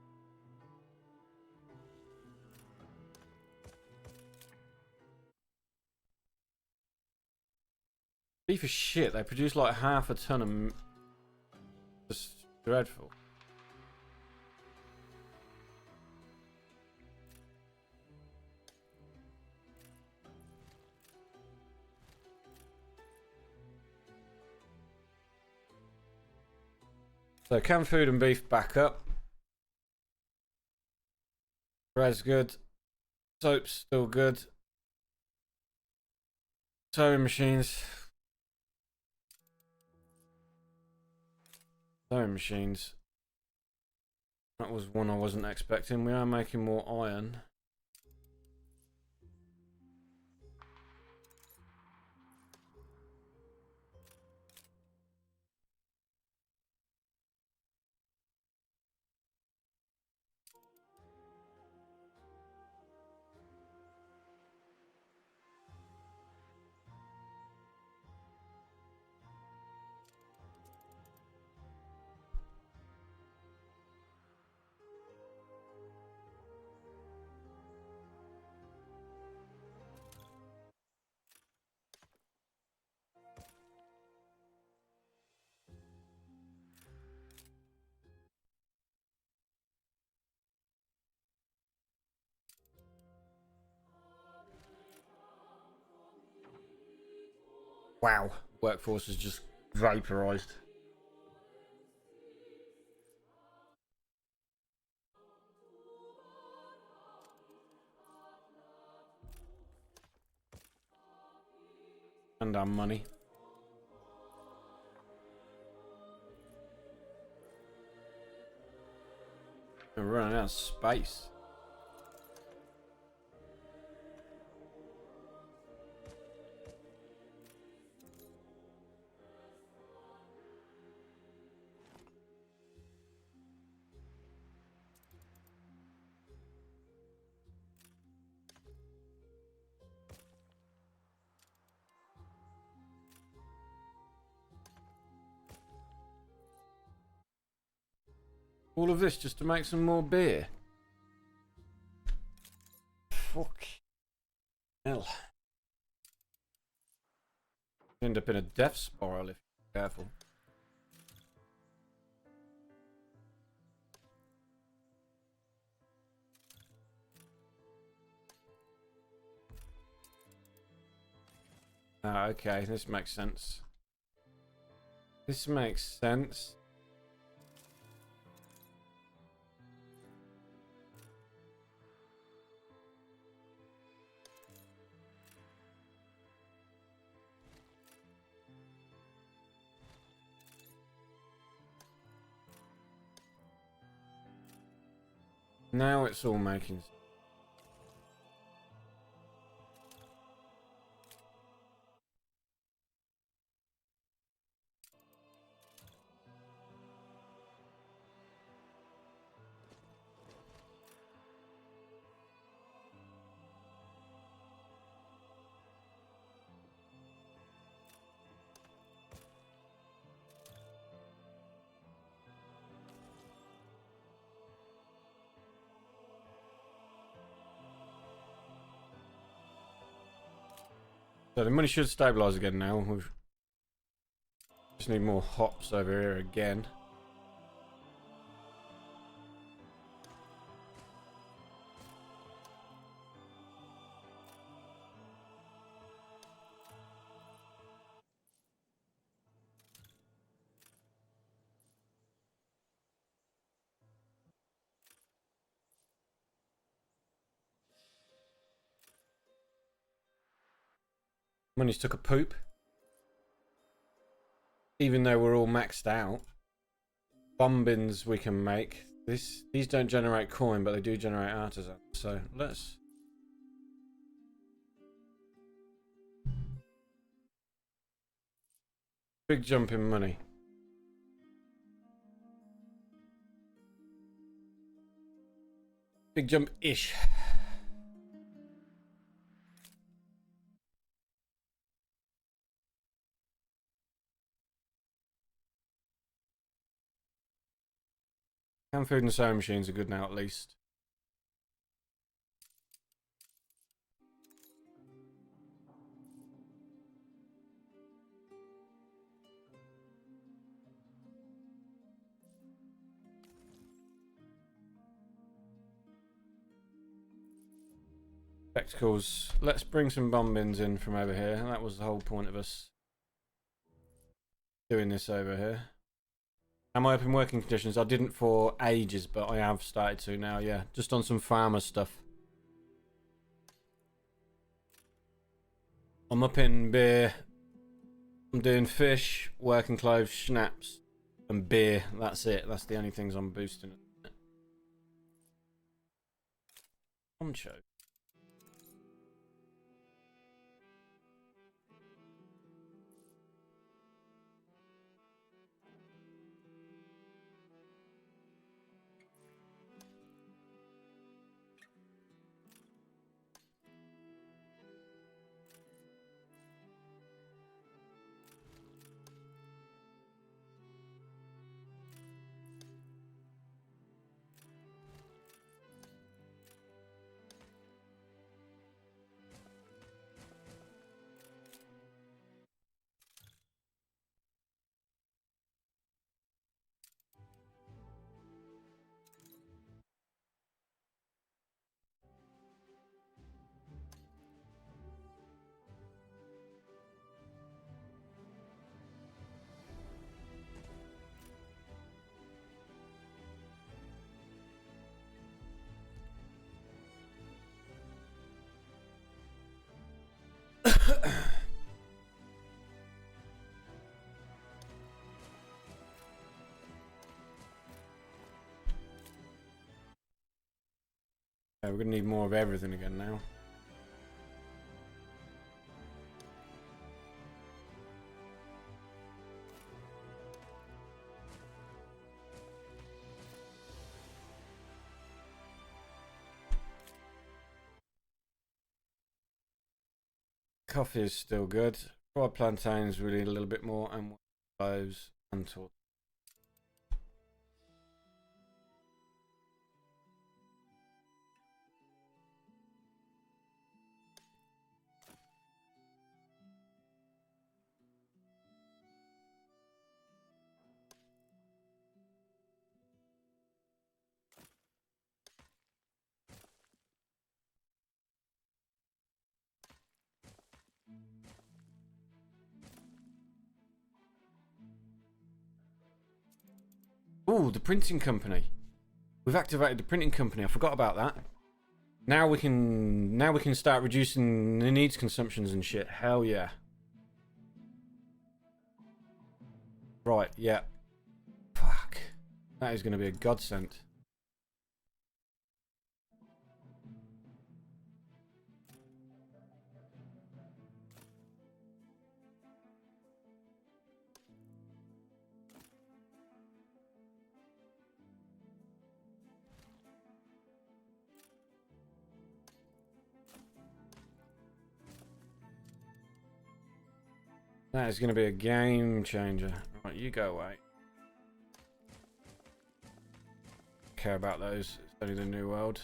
Beef is shit. They produce like half a ton of. Just dreadful. So canned food and beef back up. Bread's good. Soap's still good. Sewing machines. Sewing machines. That was one I wasn't expecting. We are making more iron. Wow, workforce is just vaporized. And our money. We're running out of space. All of this just to make some more beer. Fuck. Hell. End up in a death spiral if you're careful. Ah, okay, this makes sense. This makes sense. Now it's all making sense. So the money should stabilise again now. We just need more hops over here again. Money's took a poop. Even though we're all maxed out. Bombins we can make. These don't generate coin, but they do generate artisan. So let's... Big jump in money. Big jump-ish. Canned food and sewing machines are good now, at least. Spectacles. Let's bring some bombins in from over here. That was the whole point of us doing this over here. Am I up in working conditions? I didn't for ages, but I have started to now, yeah. Just on some farmer stuff. I'm up in beer. I'm doing fish, working clothes, schnapps, and beer. That's it. That's the only things I'm boosting. Poncho. Yeah, we're gonna need more of everything again now. Coffee is still good. Fried plantains we need a little bit more, and cloves and torch. Oh, the printing company. We've activated the printing company. I forgot about that. Now we can start reducing the needs consumptions and shit. Hell yeah. Right, yeah. Fuck. That is going to be a godsend. That is going to be a game changer. Right, you go away. Care about those. It's only the new world.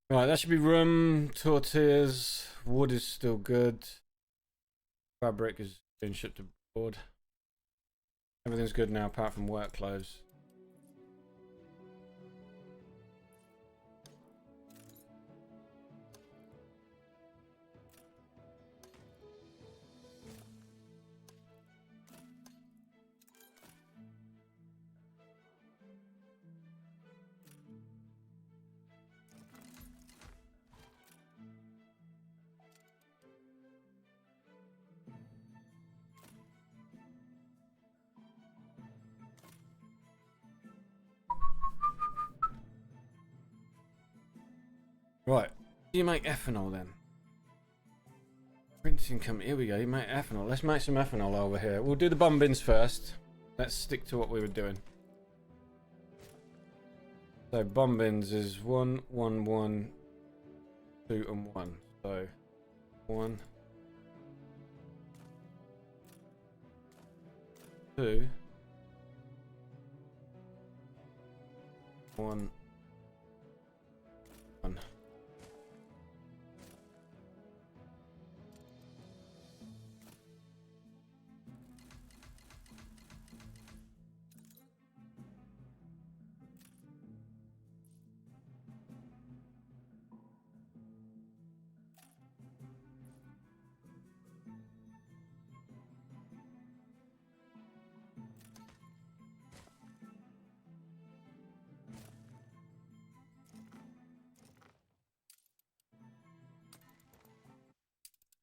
Right, that should be rum, tortillas, wood is still good. Fabric is being shipped abroad. Everything's good now apart from work clothes. Right, you make ethanol then. Printing company, here we go, you make ethanol. Let's make some ethanol over here. We'll do the bomb bins first. Let's stick to what we were doing. So bomb bins is 1, 1, 1, 2 and 1. So 1, 2, 1, 1.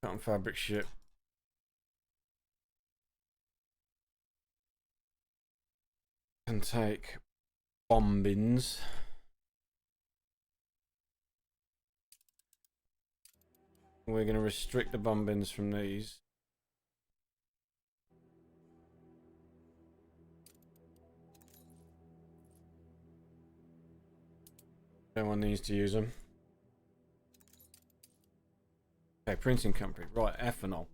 Cotton fabric ship. Can take bomb bins. We're going to restrict the bomb bins from these. No one needs to use them. Okay, printing company. Right, ethanol.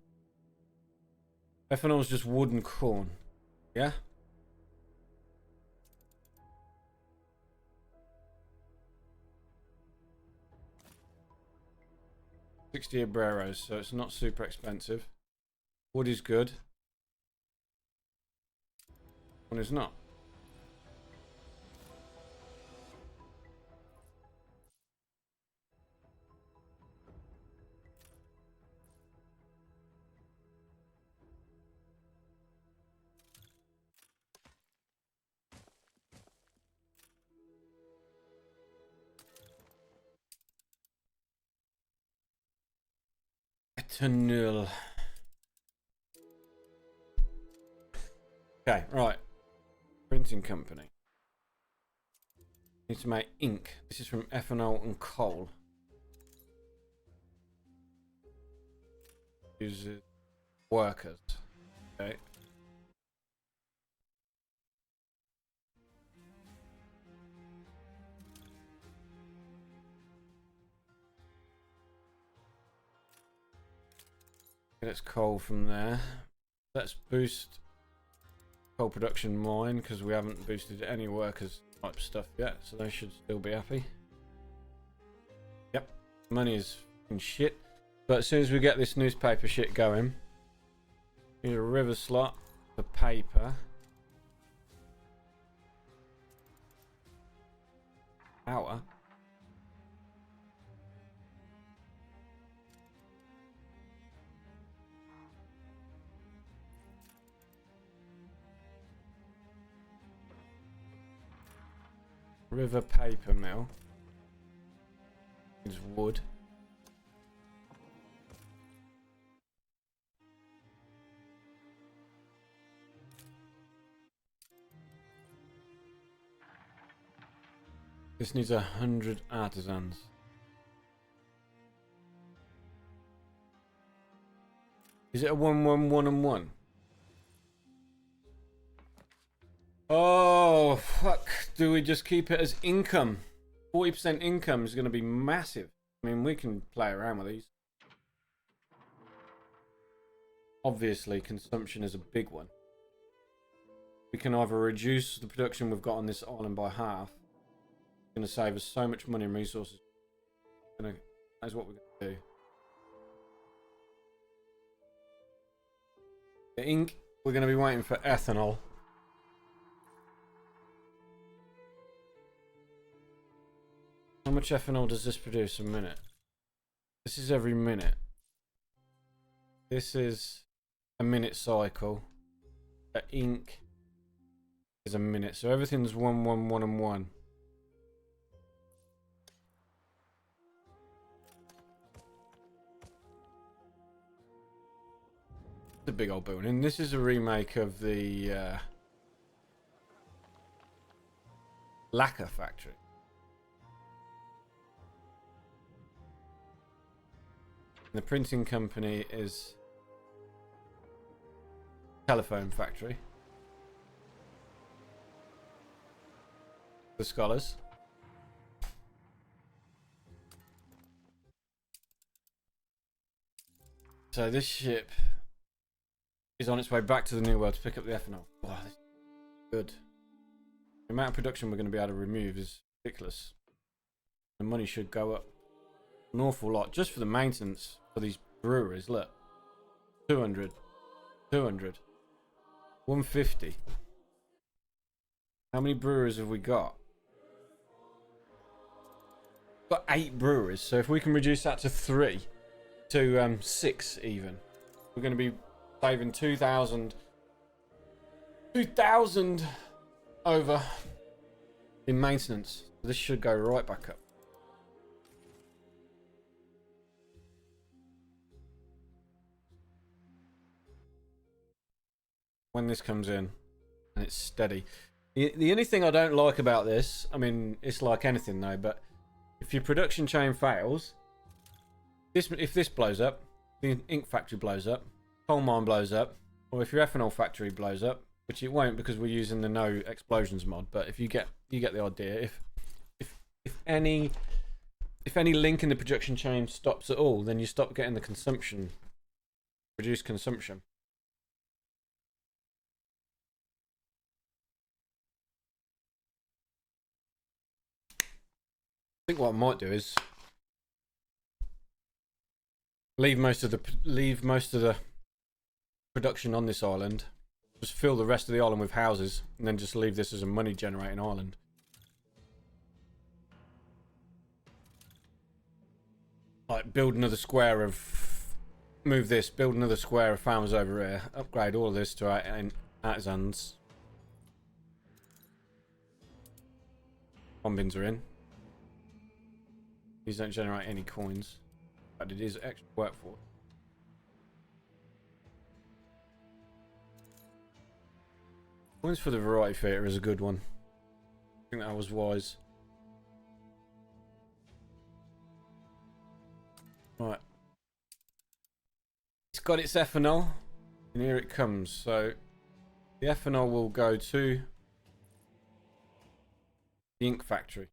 Ethanol is just wood and corn. Yeah? $60 obreros, so it's not super expensive. Wood is good. One is not. Ethanol. Okay, right. Printing company. Need to make ink. This is from ethanol and coal. Uses workers. Okay. Let's coal from there. Let's boost coal production mine because we haven't boosted any workers type stuff yet, so they should still be happy. Yep, money is fucking shit. But as soon as we get this newspaper shit going, need a river slot for paper. Power. River paper mill. It's wood. This needs 100 artisans. Is it a 1-1-1-1? Oh, fuck. Do we just keep it as income? 40% income is going to be massive. I mean, we can play around with these. Obviously, consumption is a big one. We can either reduce the production we've got on this island by half. It's going to save us so much money and resources. That's what we're going to do. The ink, we're going to be waiting for ethanol. How much ethanol does this produce a minute? This is every minute. This is a minute cycle. The ink is a minute. So everything's 1, 1, 1, and 1. The big old building. This is a remake of the lacquer factory. The printing company is telephone factory. The scholars. So this ship is on its way back to the New World to pick up the ethanol. Wow, this is good. The amount of production we're going to be able to remove is ridiculous. The money should go up an awful lot just for the maintenance for these breweries. Look, 200, 200, 150. How many breweries have we got? We've got 8 breweries, so if we can reduce that to 3, to 6 even, we're going to be saving 2,000 over in maintenance. This should go right back up. When this comes in and it's steady. The only thing I don't like about this, I mean, it's like anything though, but if your production chain fails, if this blows up, the ink factory blows up, coal mine blows up, or if your ethanol factory blows up, which it won't because we're using the no explosions mod, but if you get the idea, if any link in the production chain stops at all, then you stop getting the consumption, reduced consumption. I think what I might do is leave most of the production on this island, just fill the rest of the island with houses, and then just leave this as a money generating island. Like build another square of, move this, build another square of farmers over here, upgrade all of this to artisans. Bombings are in. These don't generate any coins, but it is extra workforce. Coins for the variety theatre is a good one. I think that was wise. Right. It's got its ethanol, and here it comes. So the ethanol will go to the ink factory.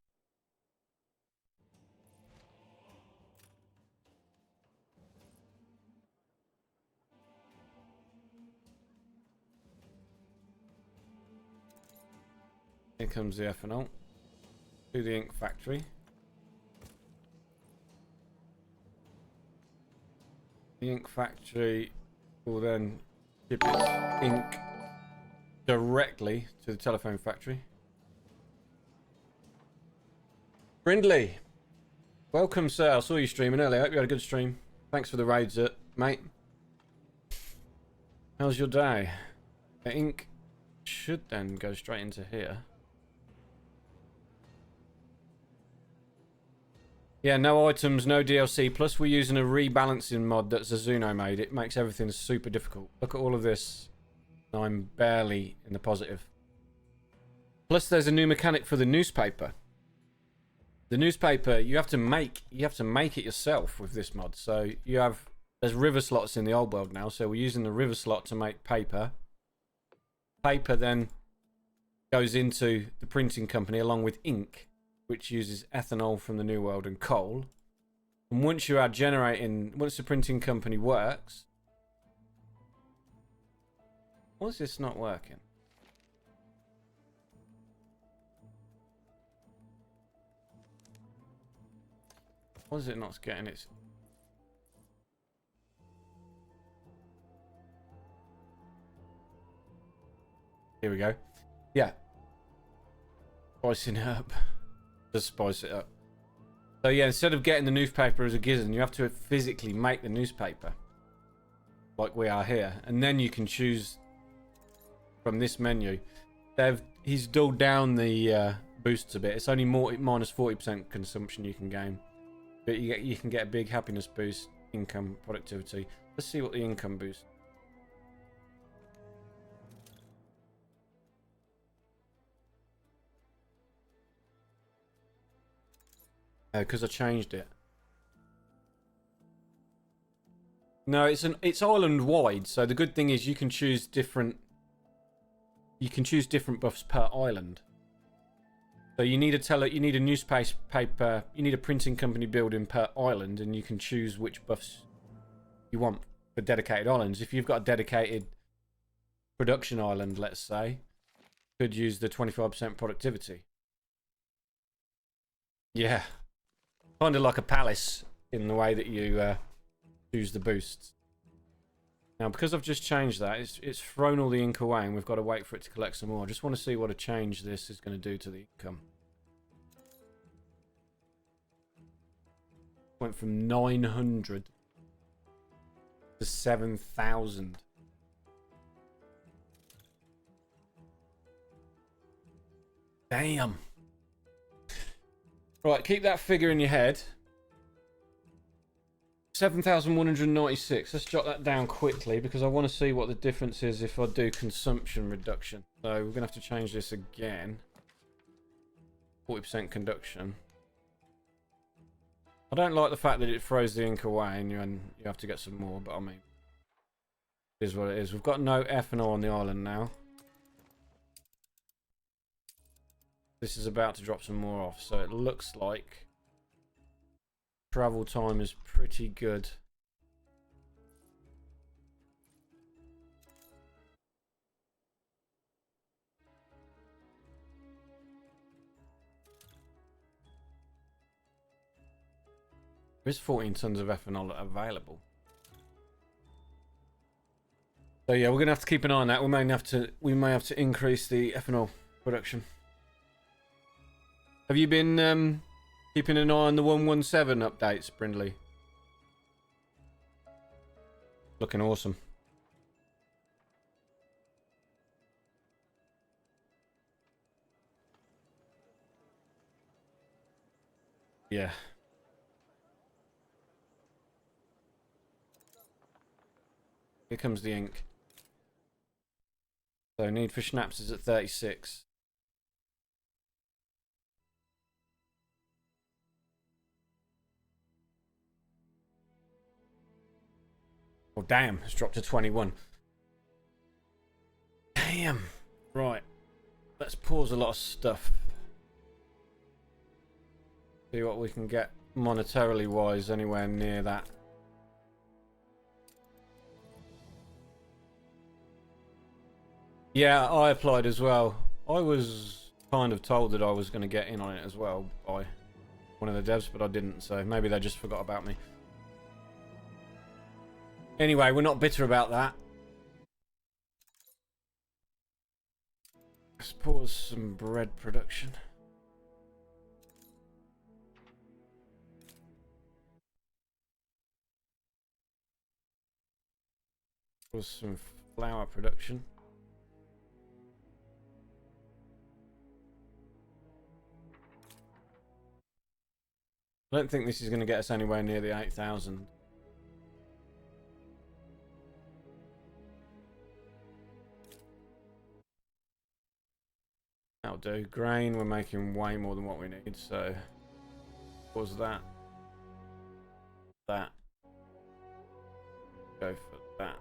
Here comes the ethanol. to the ink factory. The ink factory will then ship its ink directly to the telephone factory. Brindley, welcome, sir. I saw you streaming earlier. I hope you had a good stream. Thanks for the raids, mate. How's your day? The ink should then go straight into here. Yeah, no items, no DLC. Plus, we're using a rebalancing mod that Zazuno made. It makes everything super difficult. Look at all of this. I'm barely in the positive. Plus, there's a new mechanic for the newspaper. The newspaper you have to make it yourself with this mod. So there's river slots in the old world now. So we're using the river slot to make paper. Paper then goes into the printing company along with ink, which uses ethanol from the new world and coal. And once the printing company works, why is this not working? Why is it not getting its... Here we go. Yeah. Spicing it up. Just spice it up. So yeah, instead of getting the newspaper as a given, you have to physically make the newspaper. Like we are here. And then you can choose from this menu. He's dulled down the boosts a bit. It's only minus 40% consumption you can gain. But you can get a big happiness boost, income, productivity. Let's see what the income boost. Because I changed it. No, it's island wide. So the good thing is you can choose different buffs per island. So you need a newspaper, you need a printing company building per island, and you can choose which buffs you want for dedicated islands. If you've got a dedicated production island, let's say, you could use the 25% productivity. Yeah. Kind of like a palace in the way that you choose the boosts. Now, because I've just changed that, it's thrown all the ink away, and we've got to wait for it to collect some more. I just want to see what a change this is going to do to the income. Went from 900 to 7,000. Damn. Right, keep that figure in your head. 7,196. Let's jot that down quickly because I want to see what the difference is if I do consumption reduction. So we're going to have to change this again. 40% conduction. I don't like the fact that it throws the ink away and you have to get some more, but I mean, it is what it is. We've got no ethanol on the island now. This is about to drop some more off, so it looks like travel time is pretty good. There is 14 tons of ethanol available. So yeah, we're gonna have to keep an eye on that. We may have to increase the ethanol production. Have you been keeping an eye on the 117 updates, Brindley? Looking awesome. Yeah. Here comes the ink. So need for schnapps is at 36. Oh damn, it's dropped to 21. Damn. Right. Let's pause a lot of stuff. See what we can get monetarily wise anywhere near that. Yeah, I applied as well. I was kind of told that I was going to get in on it as well by one of the devs, but I didn't, so maybe they just forgot about me. Anyway, we're not bitter about that. Let's pause some bread production. Pause some flour production. I don't think this is going to get us anywhere near the 8,000. That'll do. Grain, we're making way more than what we need, so what was that? That. Go for that.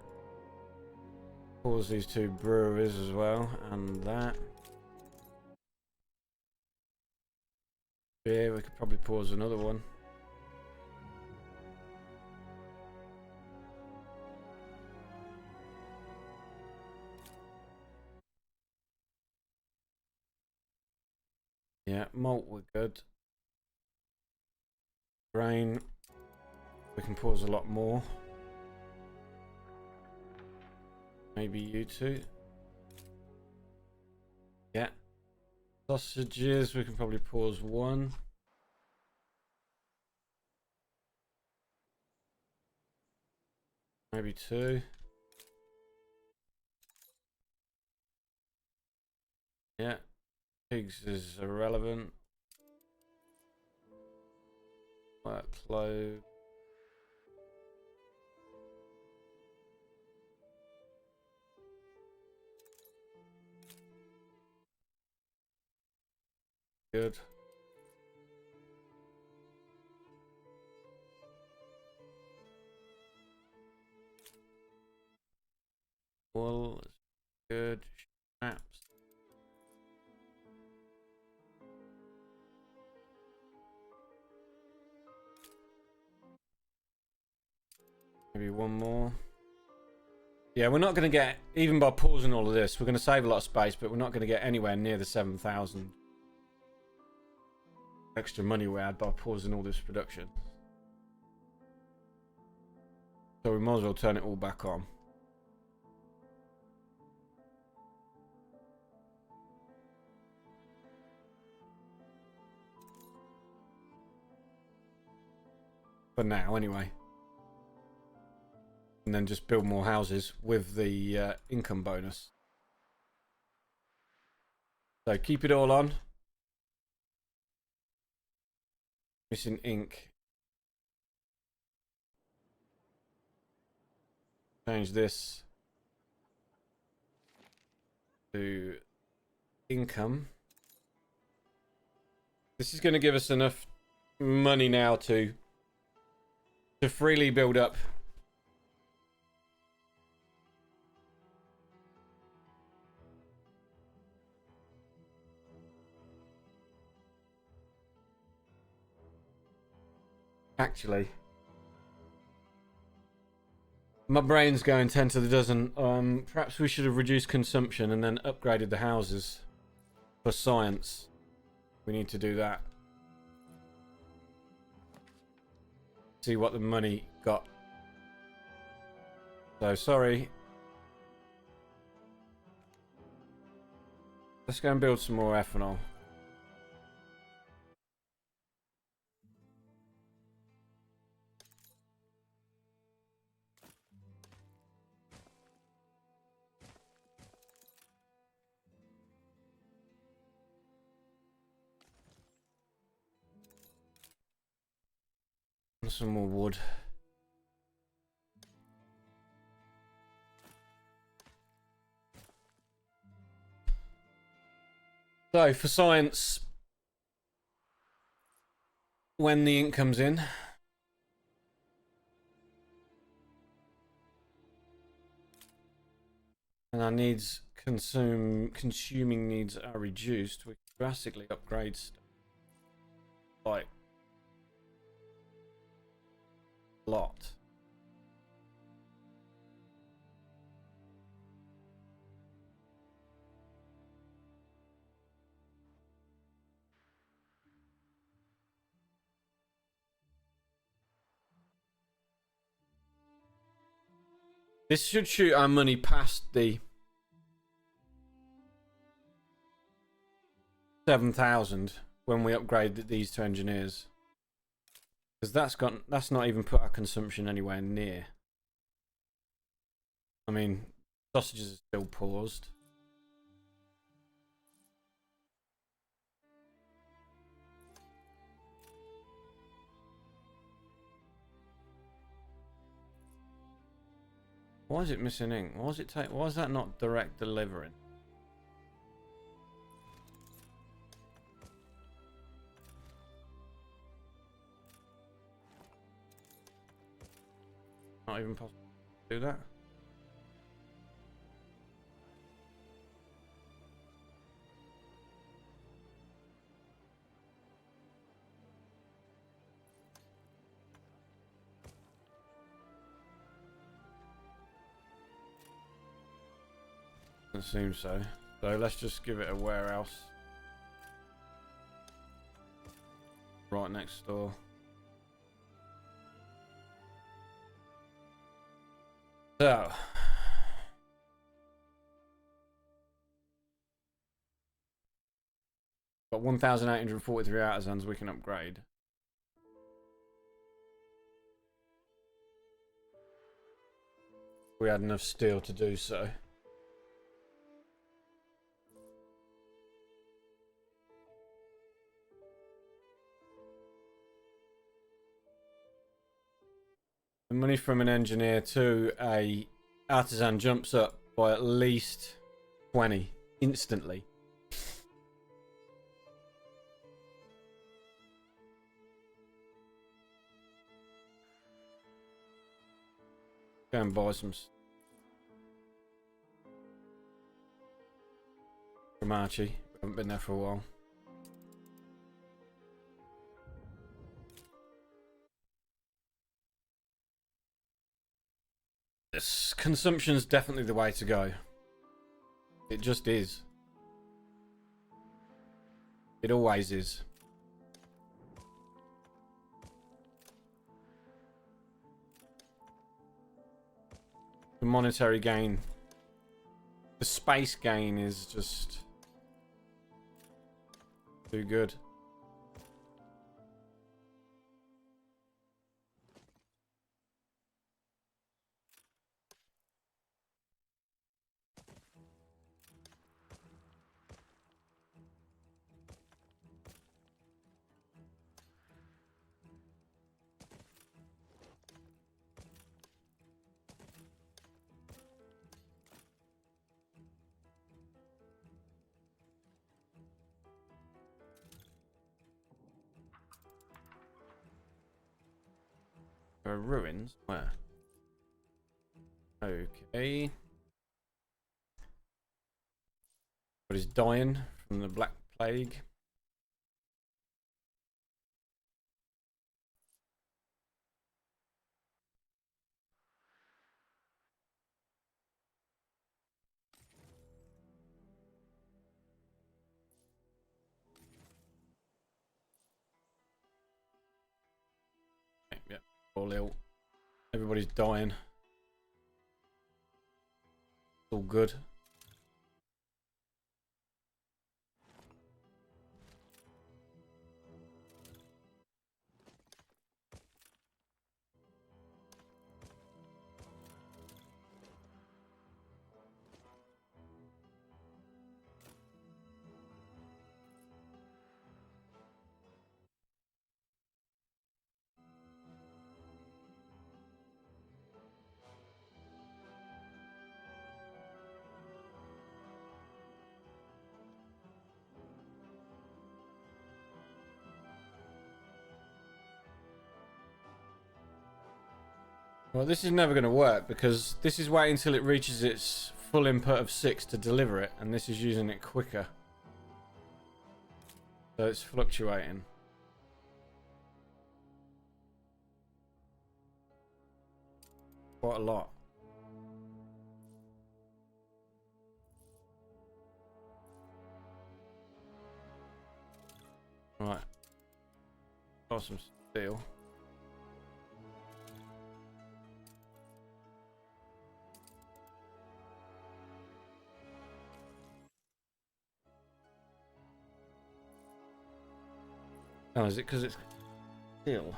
Pause these 2 breweries as well, and that. Beer, we could probably pause another one. Yeah, malt, we're good. Grain, we can pause a lot more. Maybe you two. Yeah. Sausages, we can probably pause 1. Maybe 2. Yeah. Pigs is irrelevant. Workload. Good. Wool is good. Straps. Maybe 1 more. Yeah, we're not going to get, even by pausing all of this, we're going to save a lot of space, but we're not going to get anywhere near the 7,000 extra money we had by pausing all this production. So we might as well turn it all back on. For now, anyway. And then just build more houses with the income bonus. So keep it all on. Missing ink. Change this to income. This is going to give us enough money now to freely build up. Actually, my brain's going 10 to the dozen. Perhaps we should have reduced consumption and then upgraded the houses for science. We need to do that. See what the money got. So, sorry. Let's go and build some more ethanol. Some more wood. So for science, when the ink comes in, and our needs consuming needs are reduced, we can drastically upgrade stuff like a lot. This should shoot our money past the 7,000 when we upgrade these to engineers. Because that's not even put our consumption anywhere near. I mean, sausages are still paused. Why is it missing ink? Why is that not direct delivering? Not even possible to do that. Doesn't seem so. So let's just give it a warehouse right next door. So got 1,843 artisans we can upgrade. We had enough steel to do so. The money from an engineer to a artisan jumps up by at least 20 instantly. Go and buy some from Archie. We haven't been there for a while. This consumption's definitely the way to go. It just is. It always is. The monetary gain, the space gain is just too good. Ruins? Where? Okay. But he's dying from the Black Plague. Yeah, all ill. Everybody's dying. All good. Well, this is never going to work because this is waiting until it reaches its full input of 6 to deliver it, and this is using it quicker. So it's fluctuating. Quite a lot. Right. Got some steel. Oh, is it because it's steel?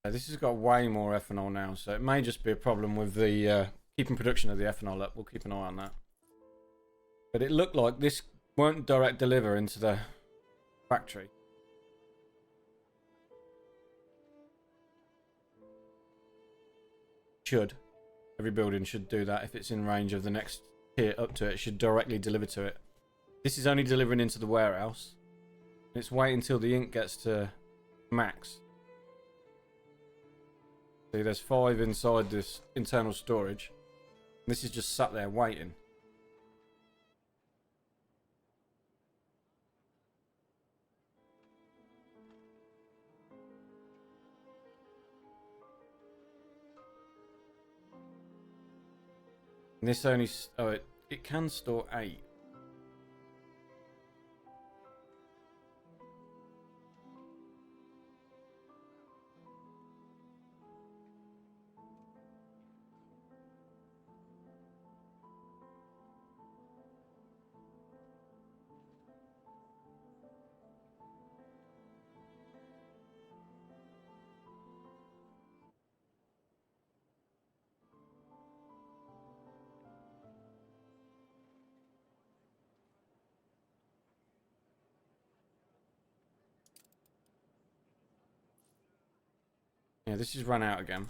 This has got way more ethanol now, so it may just be a problem with the keeping production of the ethanol up. We'll keep an eye on that. But it looked like this won't direct deliver into the factory. Should. Every building should do that if it's in range of the next tier up to it. It should directly deliver to it. This is only delivering into the warehouse. It's waiting until the ink gets to max. See, there's 5 inside this internal storage. This is just sat there waiting. And this only... Oh, it can store 8. Yeah, this is run out again.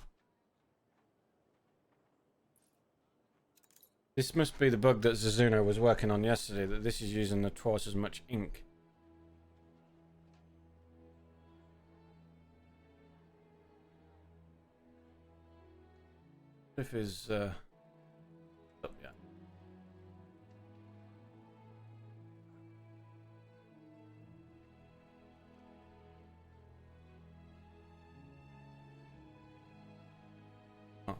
This must be the bug that Zazuno was working on yesterday, that this is using the twice as much ink. If is up yet. Oh.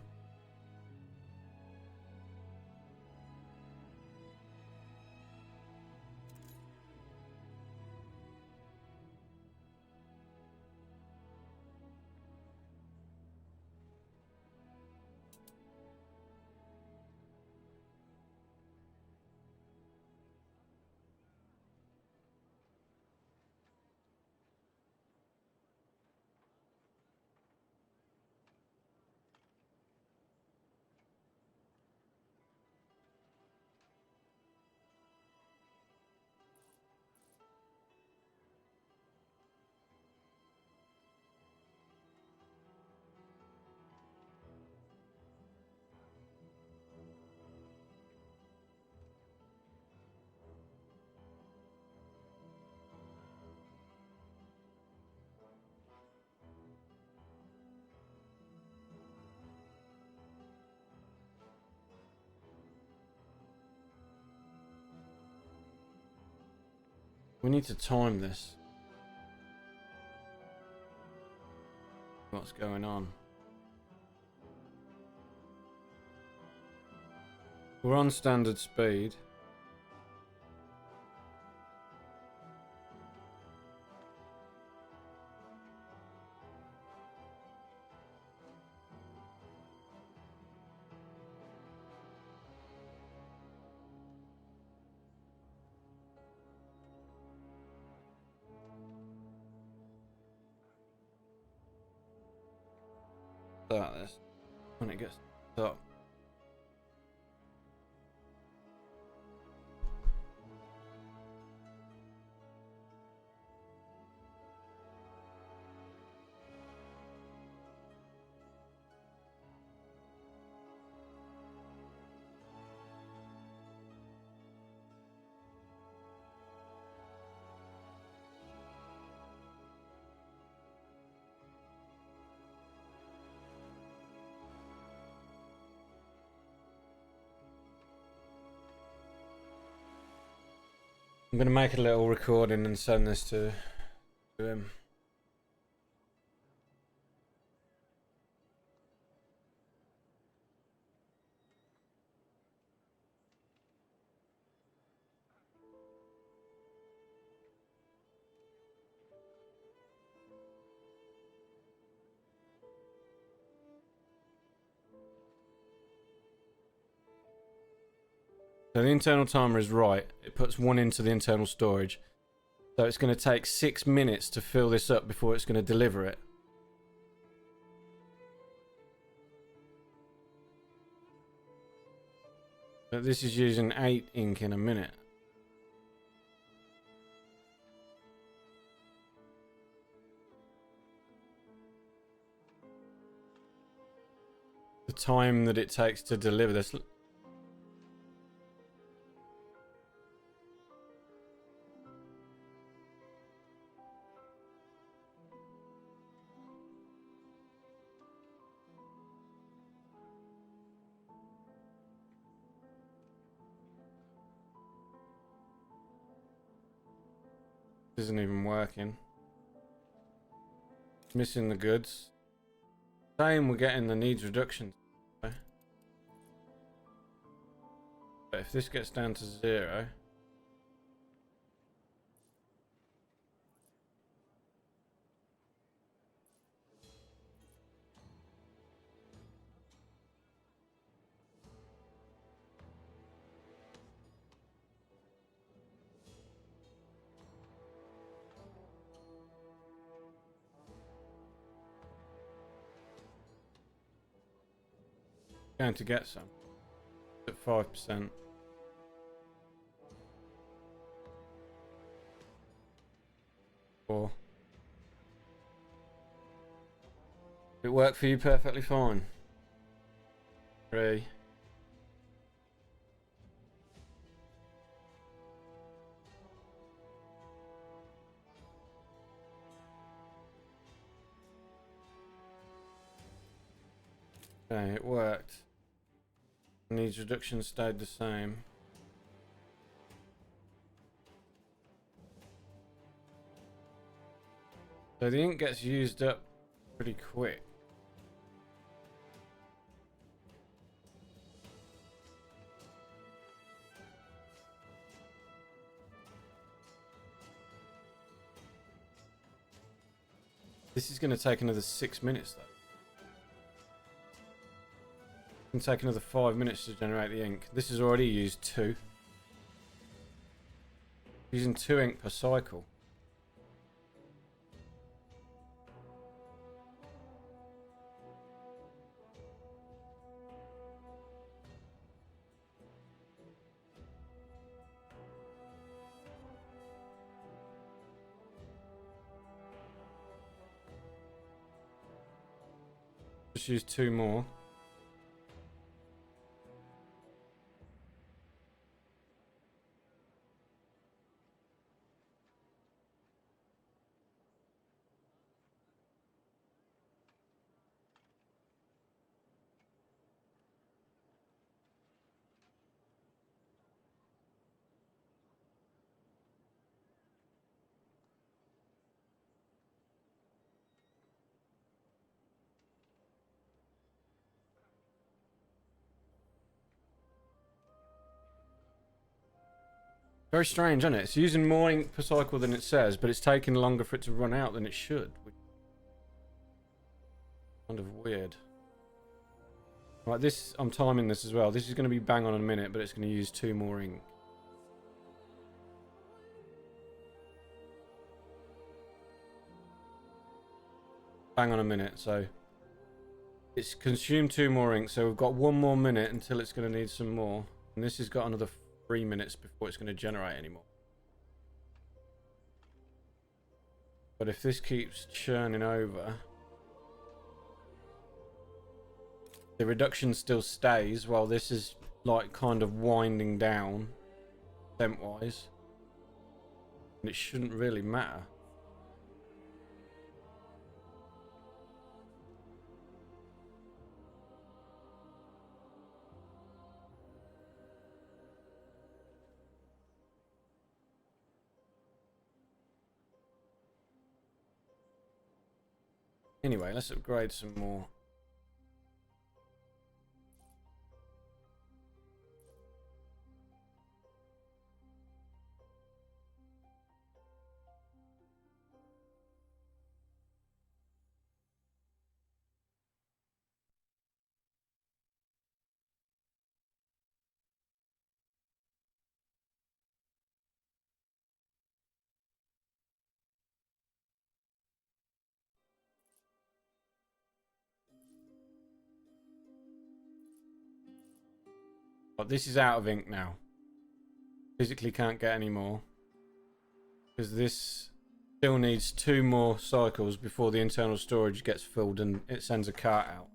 We need to time this. What's going on? We're on standard speed. Start this when it gets up. I'm going to make a little recording and send this to him. So the internal timer is right. It puts 1 into the internal storage. So it's going to take 6 minutes to fill this up before it's going to deliver it. But this is using 8 ink in a minute. The time that it takes to deliver this. Isn't even working. Missing the goods. Same, we're getting the needs reduction. But if this gets down to 0. Going to get some. At 5%. Or it worked for you perfectly fine. 3. Okay, it worked. Needs reduction stayed the same. So the ink gets used up pretty quick. This is going to take another 6 minutes though. It's going to take another 5 minutes to generate the ink. This has already used 2. Using 2 ink per cycle. Just use 2 more. Very strange, isn't it? It's using more ink per cycle than it says, but it's taking longer for it to run out than it should. Kind of weird. Right, this, I'm timing this as well. This is going to be bang on a minute, but it's going to use 2 more ink. Bang on a minute, so it's consumed 2 more ink, so we've got 1 more minute until it's going to need some more. And this has got another 3 minutes before it's going to generate anymore. But if this keeps churning over, the reduction still stays while this is like kind of winding down percent wise. And it shouldn't really matter. Anyway, let's upgrade some more. But this is out of ink now. Physically can't get any more. Because this still needs 2 more cycles before the internal storage gets filled and it sends a cart out.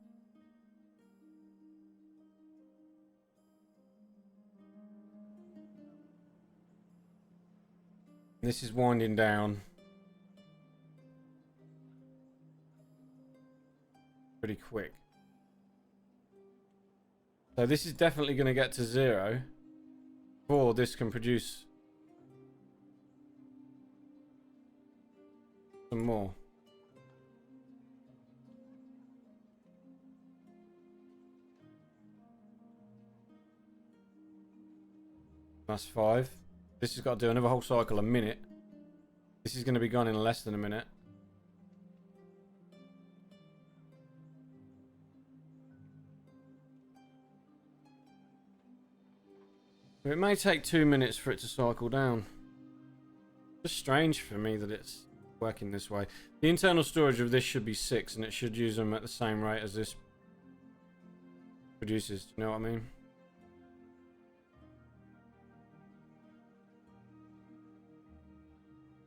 This is winding down pretty quick. So this is definitely going to get to 0 before this can produce some more. That's 5. This has got to do another whole cycle a minute. This is going to be gone in less than a minute. It may take 2 minutes for it to cycle down. It's just strange for me that it's working this way. The internal storage of this should be 6 and it should use them at the same rate as this produces. Do you know what I mean?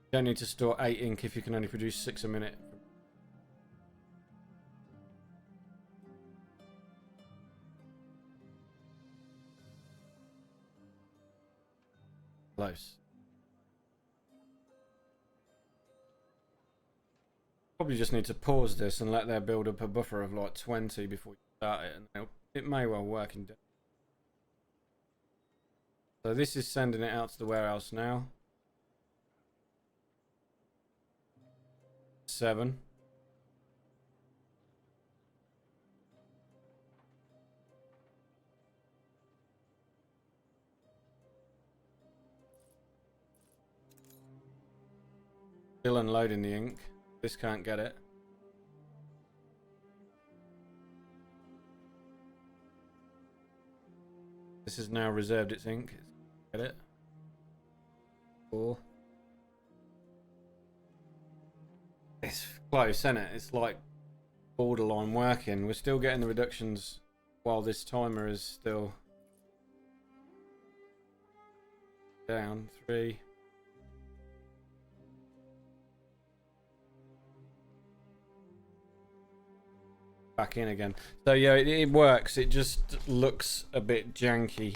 You don't need to store 8 ink if you can only produce 6 a minute. Close. Probably just need to pause this and let there build up a buffer of like 20 before you start it, and it may well work in depth. So this is sending it out to the warehouse now. 7. Still unloading the ink. This can't get it. This has now reserved its ink. Get it? 4. It's close, isn't it? It's like borderline working. We're still getting the reductions while this timer is still down. 3. Back in again. So yeah, it works. It just looks a bit janky.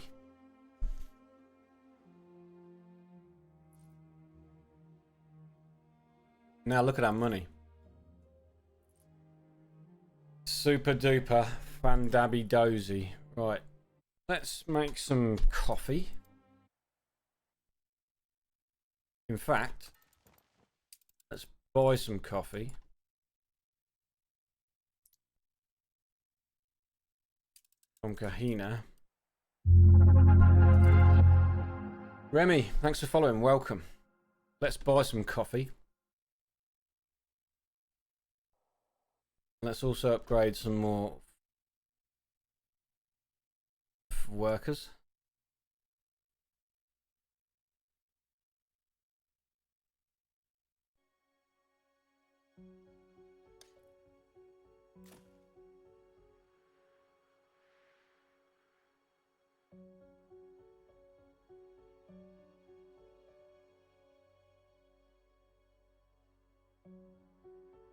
Now look at our money. Super duper fandabby dozy. Right. Let's make some coffee. In fact, let's buy some coffee. From Kahina. Remy, thanks for following. Welcome. Let's buy some coffee. Let's also upgrade some more workers.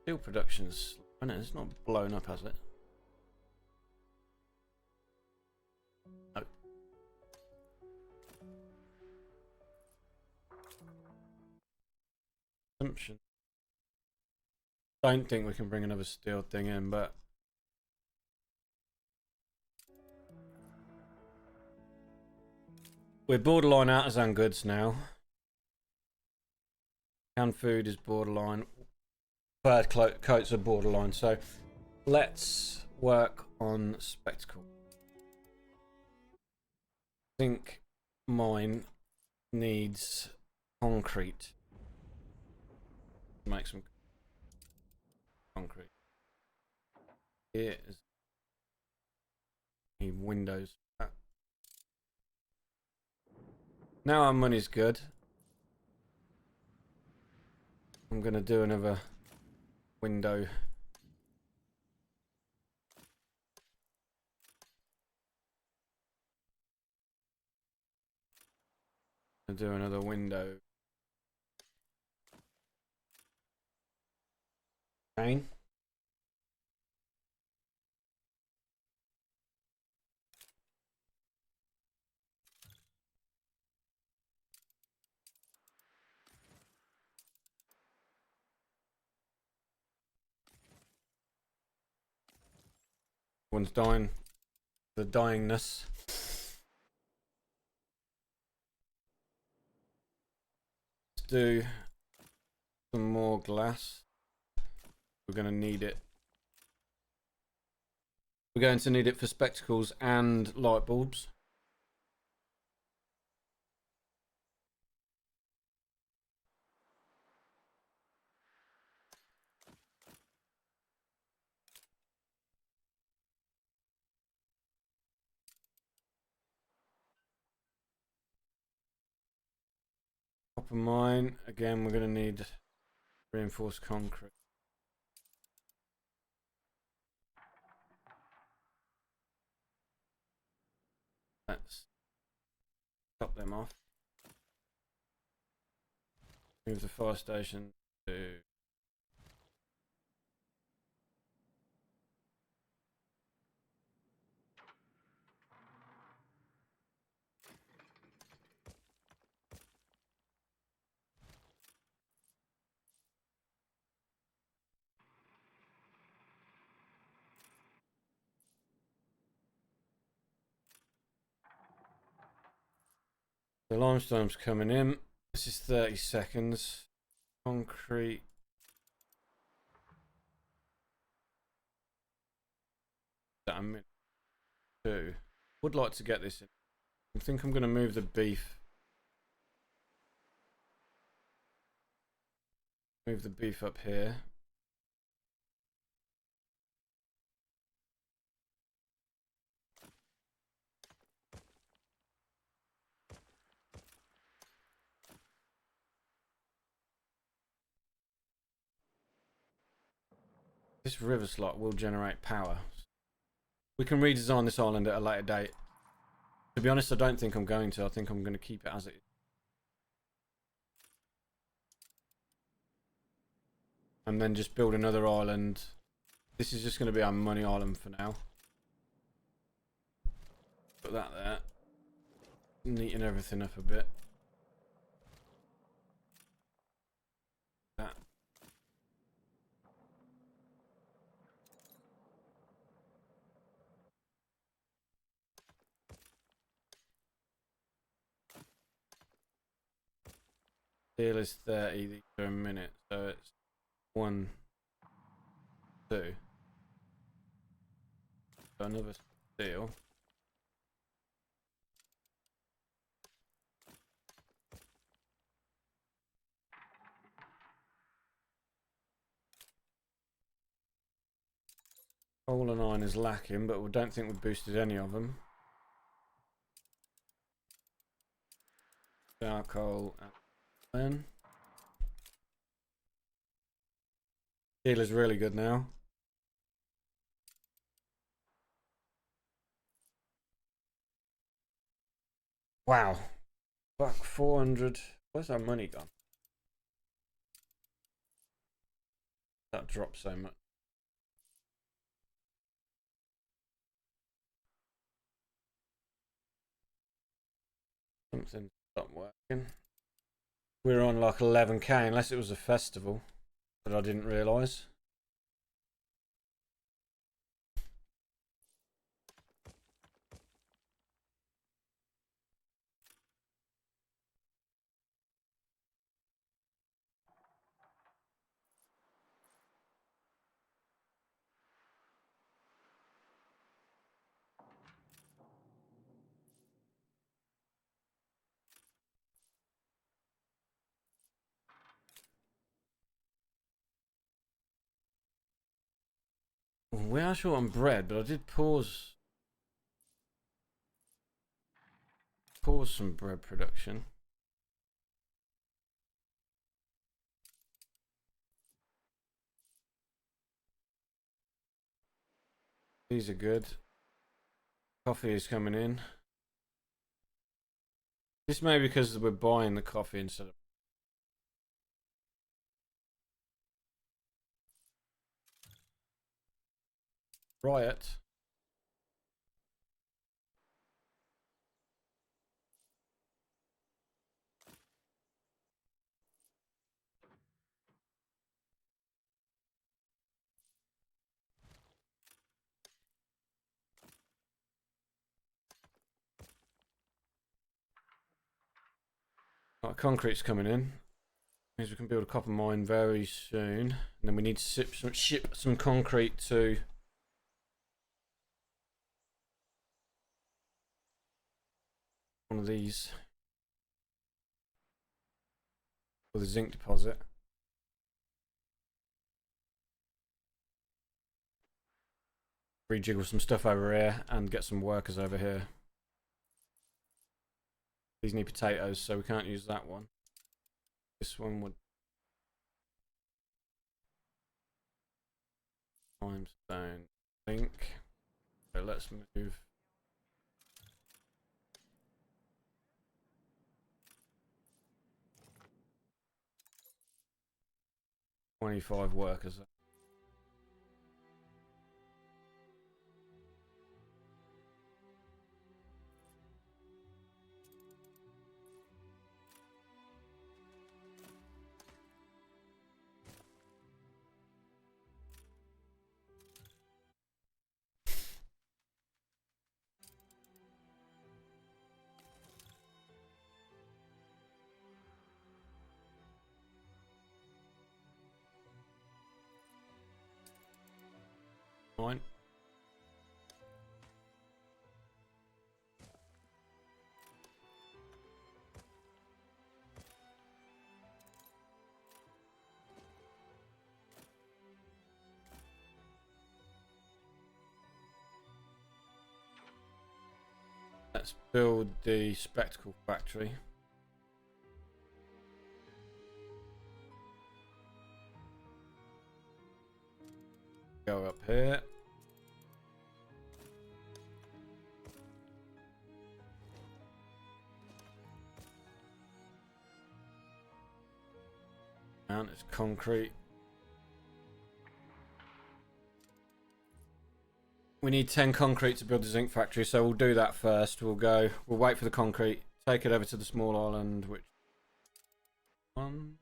Steel production's, I know it's not blown up, has it? No. Assumption. Don't think we can bring another steel thing in, but we're borderline artisan goods now. Canned food is borderline. Bird coats are borderline, so let's work on spectacle. I think mine needs concrete. Make some concrete. Here is windows. Now our money's good. I'm gonna do another window. do another window. Pane. One's dying. The dyingness. Let's do some more glass. We're going to need it. We're going to need it for spectacles and light bulbs. Copper mine. Again, we're going to need reinforced concrete. Let's chop them off. Move the fire station to... The limestone's coming in. This is 30 seconds. Concrete. That I'm in. Two. Would like to get this in. I think I'm going to move the beef. Move the beef up here. This river slot will generate power. We can redesign this island at a later date. To be honest, I don't think I'm going to. I think I'm going to keep it as it is. And then just build another island. This is just going to be our money island for now. Put that there. Neaten everything up a bit. That. Steel is 30, these are a minute, so it's 1, 2. So another steel. Coal and iron is lacking, but we don't think we've boosted any of them. Charcoal and iron. Steel is really good now. Wow. Fuck, 400. Where's our money gone? That dropped so much. Something stopped working. We're on like 11k, unless it was a festival that I didn't realise. We are short on bread, but I did pause some bread production. These are good. Coffee is coming in. This may be because we're buying the coffee instead of Riot. Right, concrete's coming in. Means we can build a copper mine very soon. And then we need to ship some concrete to one of these for the zinc deposit. Rejiggle some stuff over here and get some workers over here. These need potatoes, so we can't use that one. This one would limestone zinc. So let's move. $25 workers. Fine. Let's build the spectacle factory. Go up here. And it's concrete. We need 10 concrete to build the zinc factory, so we'll do that first. We'll wait for the concrete, take it over to the small island, which one?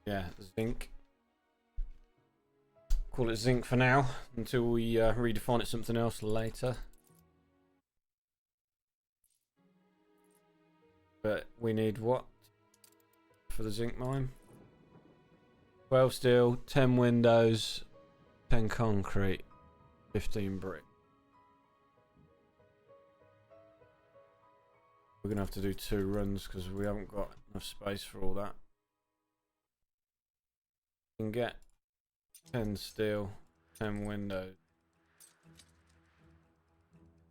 Yeah, zinc. Call it zinc for now, until we redefine it something else later. But we need what for the zinc mine? 12 steel, 10 windows, 10 concrete, 15 brick. We're gonna have to do 2 runs because we haven't got enough space for all that. We can get 10 steel, 10 windows.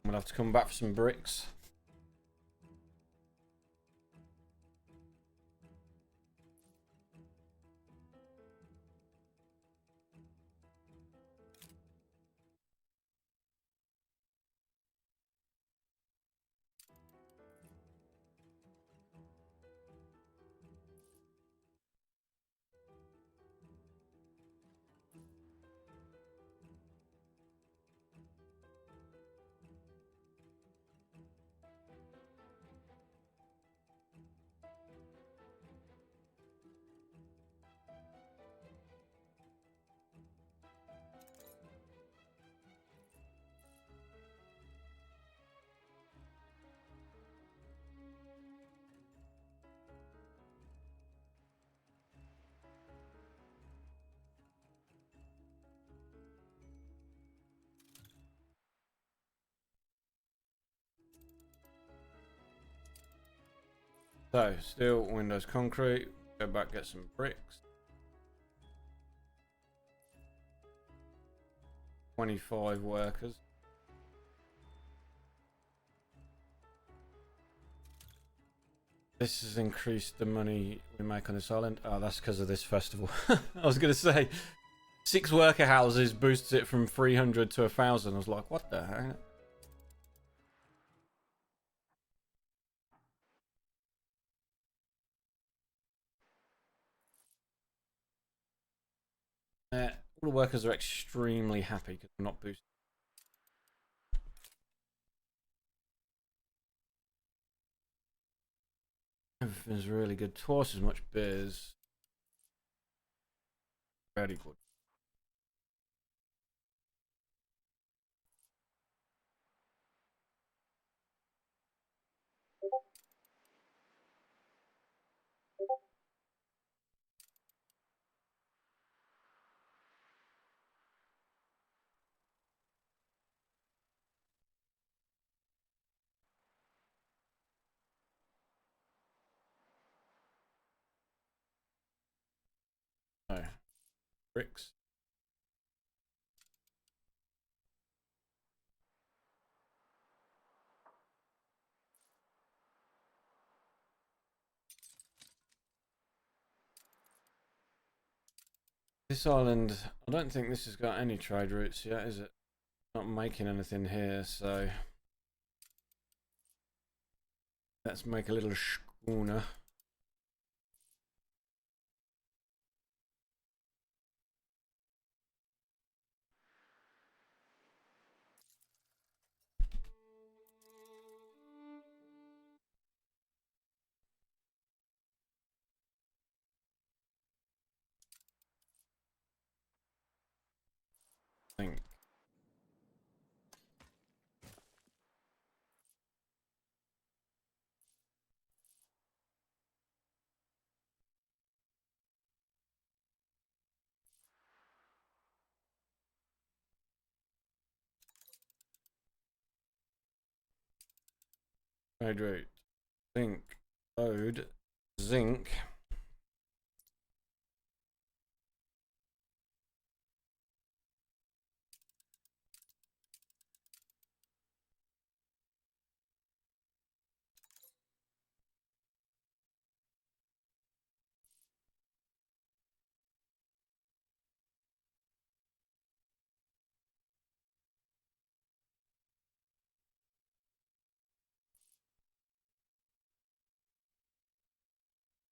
I'm gonna have to come back for some bricks. So, steel, windows, concrete. Go back, get some bricks. 25 workers. This has increased the money we make on this island. Oh, that's because of this festival. I was going to say, 6 worker houses boosts it from 300 to 1,000. I was like, what the heck? All the workers are extremely happy because I'm not boosted. Everything's really good. Twice as much beers. Very good. Oh, bricks. This island, I don't think this has got any trade routes yet, is it? Not making anything here, so let's make a little schooner. I think. Trade route. Zinc. Load. Zinc.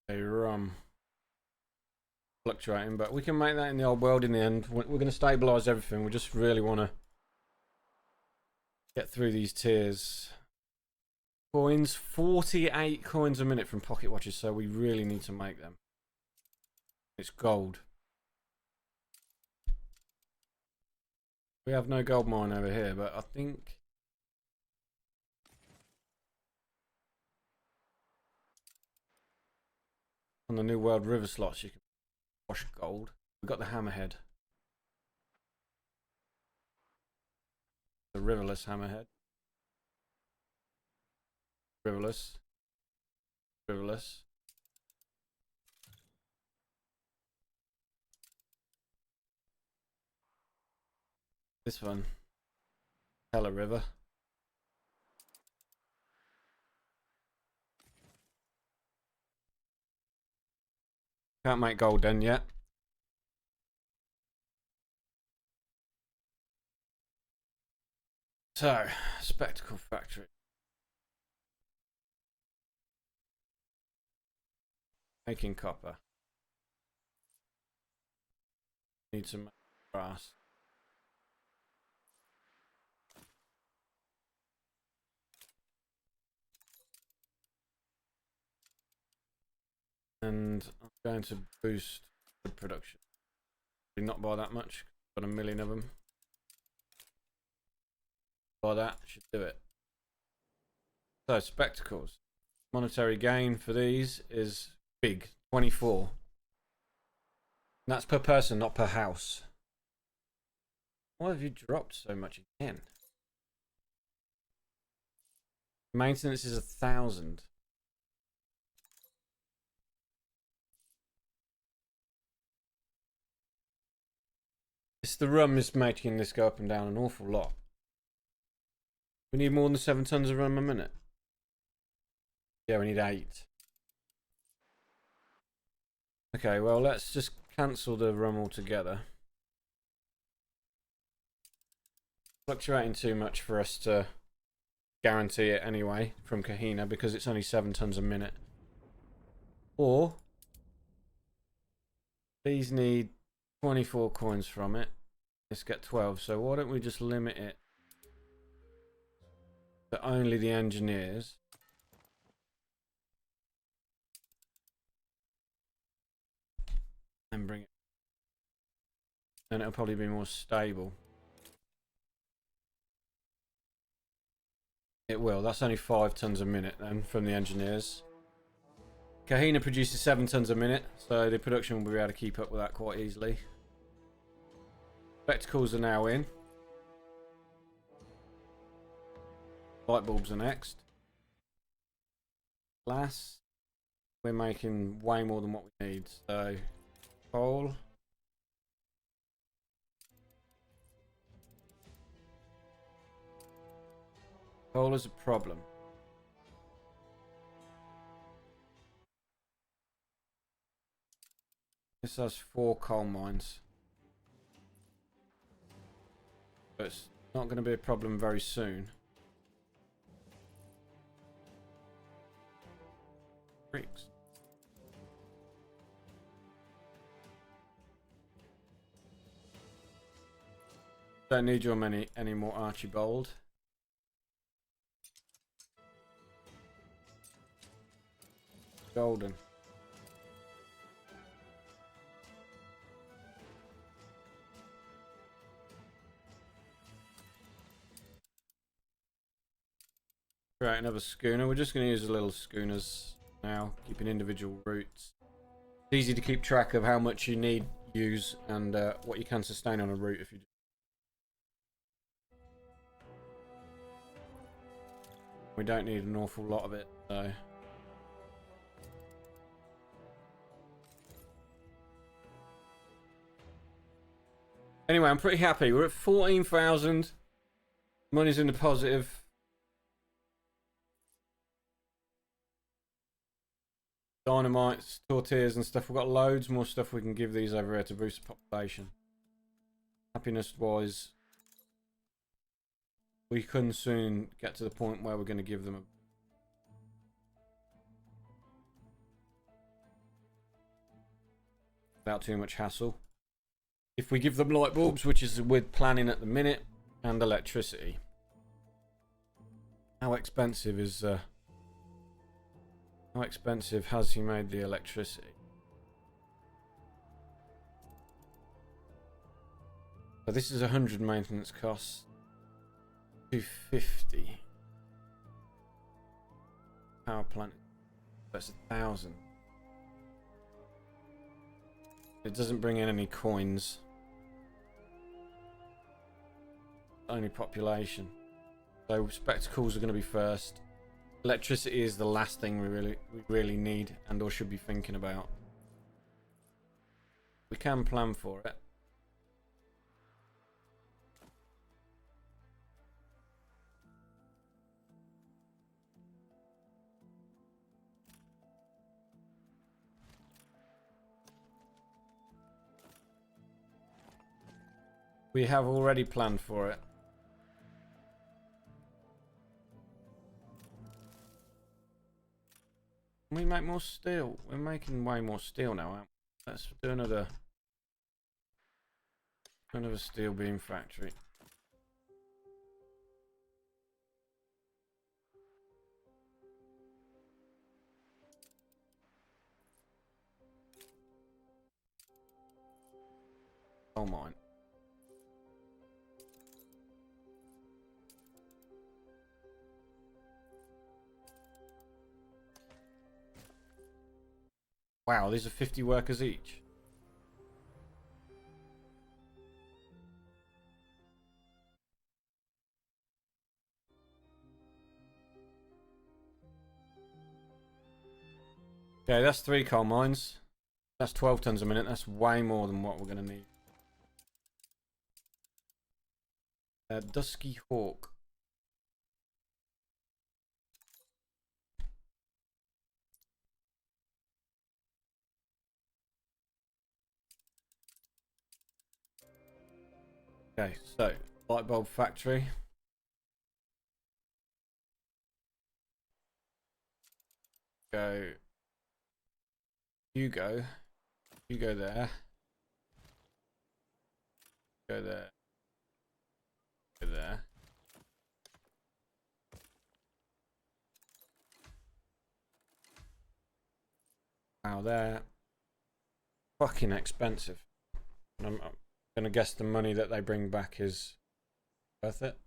A rum. Fluctuating, but we can make that in the old world in the end. We're going to stabilize everything. We just really want to get through these tiers. Coins, 48 coins a minute from pocket watches, so we really need to make them. It's gold. We have no gold mine over here, but I think on the New World River slots you can wash gold. We've got the hammerhead. The riverless hammerhead. Riverless. Riverless. This one. Hella River. Can't make gold then yet. So, Spectacle Factory. Making copper. Need some brass. And I'm going to boost wood production. Not by that much. Got a million of them. By that should do it. So spectacles. Monetary gain for these is big. 24. And that's per person, not per house. Why have you dropped so much again? Maintenance is 1,000. It's the rum is making this go up and down an awful lot. We need more than 7 tons of rum a minute. Yeah, we need 8. Okay, well, let's just cancel the rum altogether. Fluctuating too much for us to guarantee it anyway from Kahina because it's only 7 tons a minute. Or these need 24 coins from it. Let's get 12. So why don't we just limit it to only the engineers? And bring it. Then it'll probably be more stable. It will. That's only 5 tons a minute then from the engineers. Kahina produces 7 tons a minute, so the production will be able to keep up with that quite easily. Spectacles are now in. Light bulbs are next. Glass. We're making way more than what we need. So, coal. Coal is a problem. This has 4 coal mines. But it's not going to be a problem very soon. Bricks. Don't need your many anymore, Archibald. Golden. Right, another schooner. We're just going to use the little schooners now, keeping individual routes. It's easy to keep track of how much you need use and what you can sustain on a route if you do. We don't need an awful lot of it, so. Anyway, I'm pretty happy. We're at 14,000. Money's in the positive. Dynamites, tortillas and stuff. We've got loads more stuff we can give these over here to boost the population. Happiness wise, we can soon get to the point where we're going to give them a without too much hassle. If we give them light bulbs, which is we're planning at the minute, and electricity. How expensive is how expensive has he made the electricity? So this is 100 maintenance costs. 250. Power plant. That's 1,000. It doesn't bring in any coins. Only population. So spectacles are going to be first. Electricity is the last thing we really need and or should be thinking about. We can plan for it. We have already planned for it. Can we make more steel? We're making way more steel now, aren't we? Let's do another steel beam factory. Coal mine. Wow, these are 50 workers each. Okay, that's 3 coal mines. That's 12 tons a minute. That's way more than what we're going to need. Dusky Hawk. Okay, so light bulb factory. Go. You go there. Go there. Go there. Wow, they're fucking expensive. And I'm gonna guess the money that they bring back is worth it.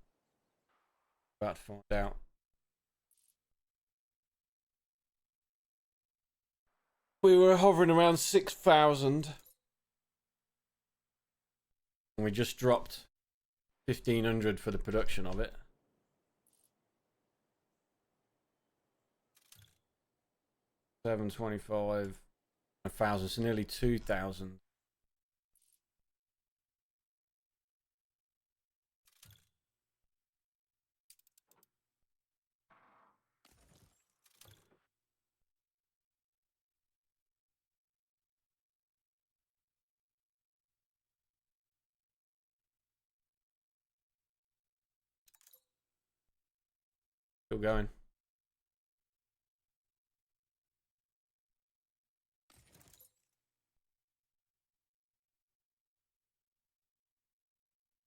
About to find out. We were hovering around 6,000. And we just dropped 1,500 for the production of it. $725, 1,000, so nearly 2,000. Still going.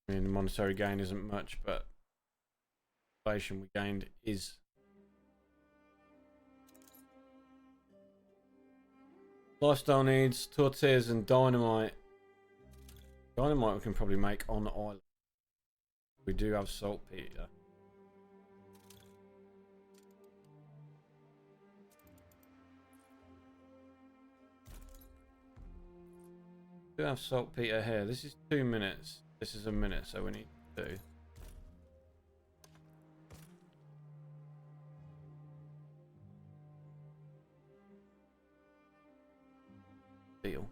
I mean, the monetary gain isn't much, but inflation we gained is. Lifestyle needs tortillas and dynamite. Dynamite we can probably make on the island. We do have saltpeter. We do have saltpeter here. This is 2 minutes. This is a minute, so we need to do. Deal.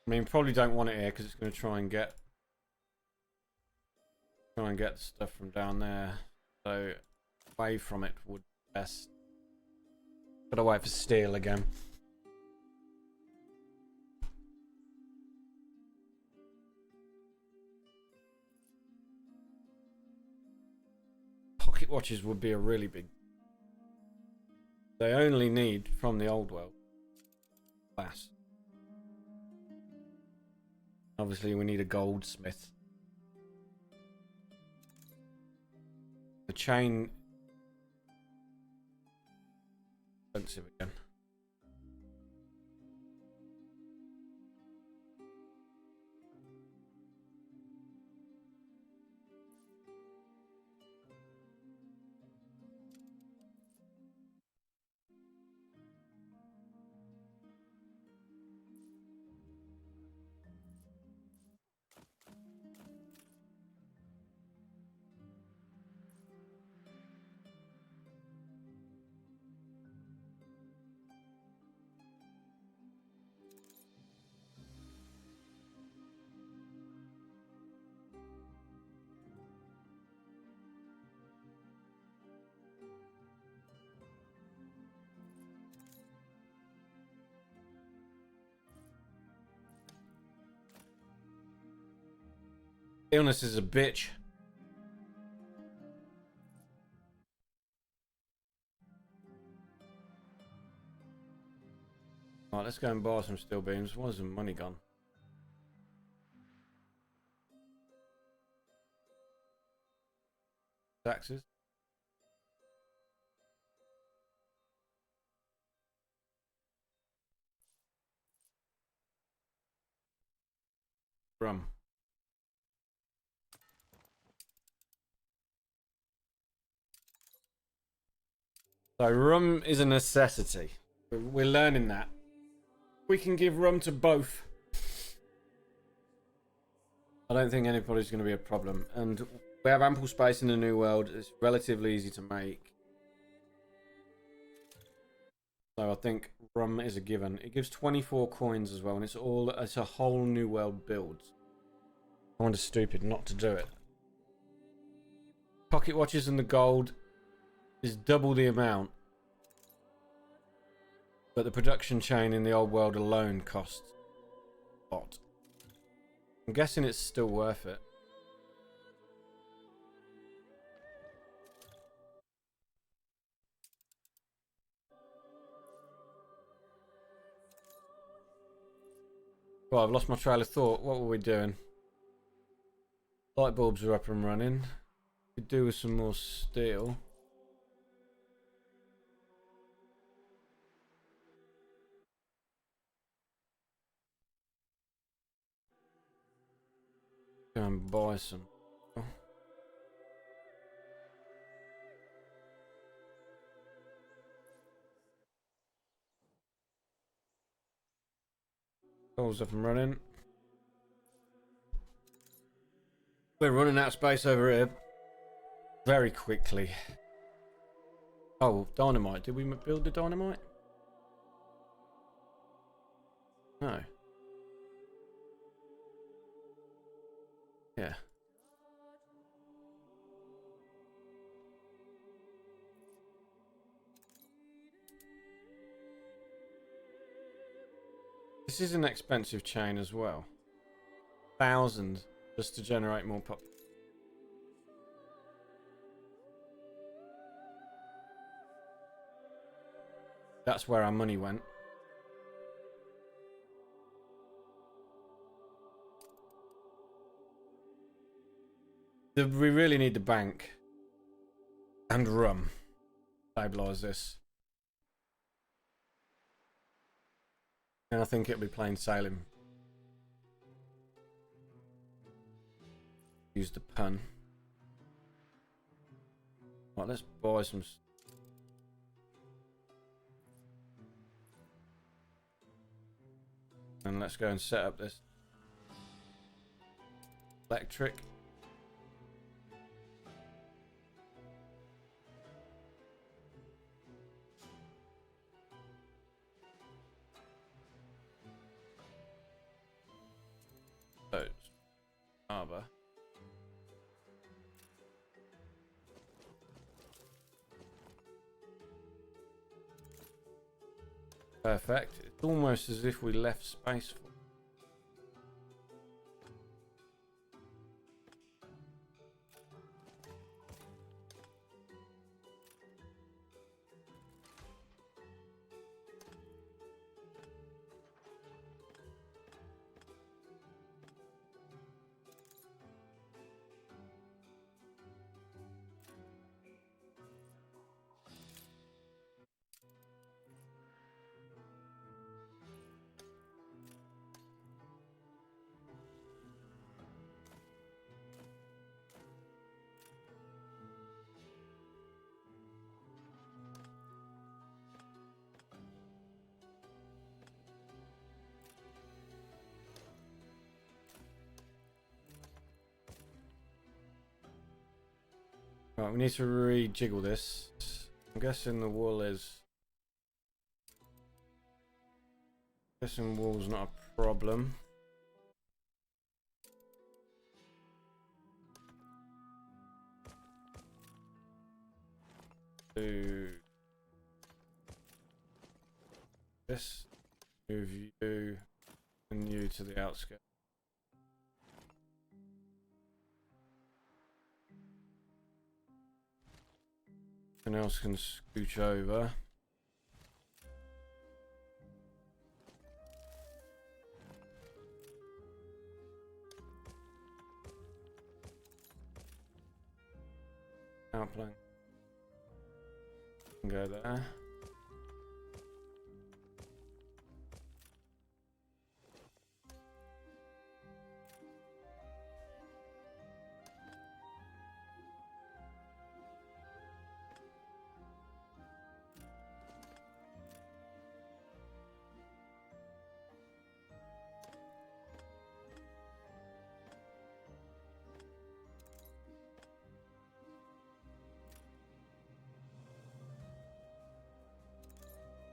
I mean, probably don't want it here because it's going to try and get the stuff from down there. So away from it would be best. But away for steel again. Pocket watches would be a really big. They only need from the old world. Glass. Obviously, we need a goldsmith. The chain. Expensive again. Illness is a bitch. Alright, let's go and buy some steel beams. Where's the money gone? Taxes. Rum. So rum is a necessity. We're learning that. We can give rum to both. I don't think anybody's going to be a problem. And we have ample space in the New World. It's relatively easy to make. So I think rum is a given. It gives 24 coins as well. And it's a whole New World build. I wonder stupid not to do it. Pocket watches and the gold is double the amount. But the production chain in the old world alone costs a lot. I'm guessing it's still worth it. Well, I've lost my trail of thought. What were we doing? Light bulbs are up and running. Could do with some more steel. Go and buy some. All's up and running. We're running out of space over here. Very quickly. Oh, dynamite. Did we build the dynamite? No. Yeah. This is an expensive chain as well. 1,000 just to generate more pop. That's where our money went. We really need the bank. And rum. Stabilise this. And I think it'll be plain sailing. Use the pun. Right, let's buy some. And let's go and set up this electric. So, harbour. Perfect. It's almost as if we left space for. Right, we need to rejiggle this. I'm guessing the wool is. Guessing wool's not a problem. Do this. Move you and you to the outskirts. Anyone else can scooch over. Outplank. Go there.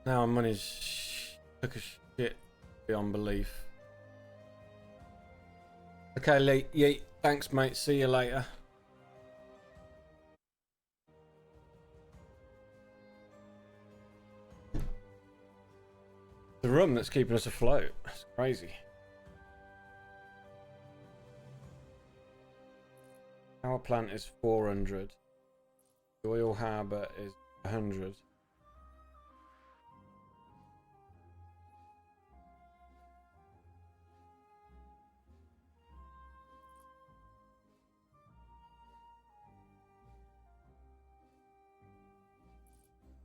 Now our money's took a shit beyond belief. Okay, Lee. Yeah, thanks, mate. See you later. The rum that's keeping us afloat. It's crazy. Power plant is 400. The oil harbour is 100.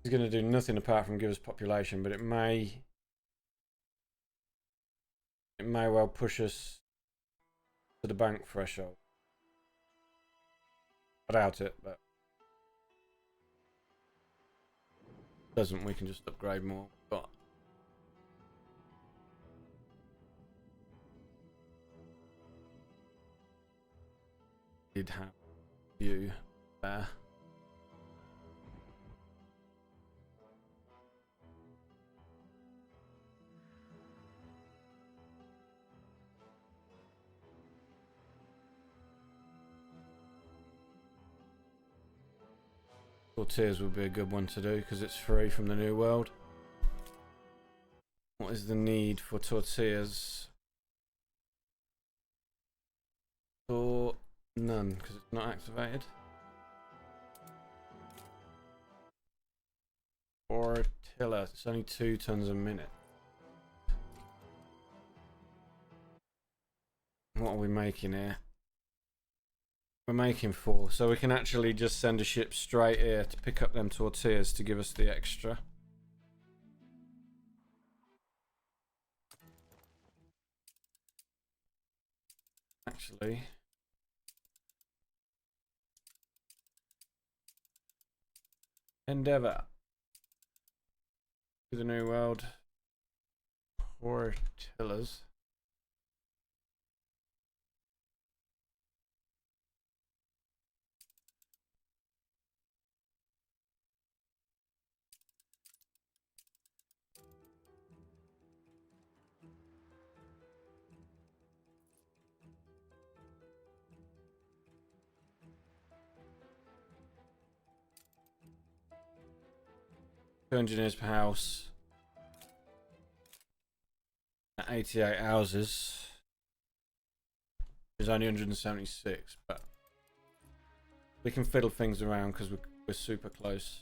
It's going to do nothing apart from give us population, but it may well push us to the bank threshold. I doubt it, but if it doesn't, we can just upgrade more. But did have you there. Tortillas would be a good one to do because it's free from the New World. What is the need for tortillas? Or none because it's not activated. Tortilla, it's only 2 tons a minute. What are we making here? We're making 4, so we can actually just send a ship straight here to pick up them tortillas to give us the extra. Actually, Endeavour to the New World. Tortillas. Engineers per house at 88 houses is only 176, but we can fiddle things around because we're super close.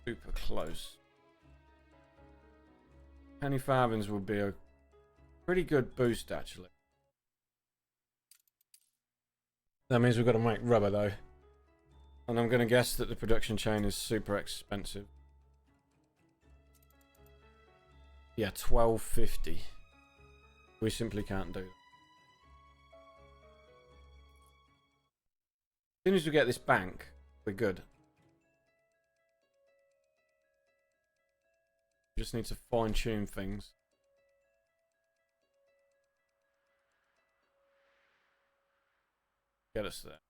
Super close. Penny farthings would be a pretty good boost, actually. That means we've got to make rubber, though. And I'm going to guess that the production chain is super expensive. Yeah, 1250. We simply can't do that. As soon as we get this bank, we're good. We just need to fine-tune things. Get us there.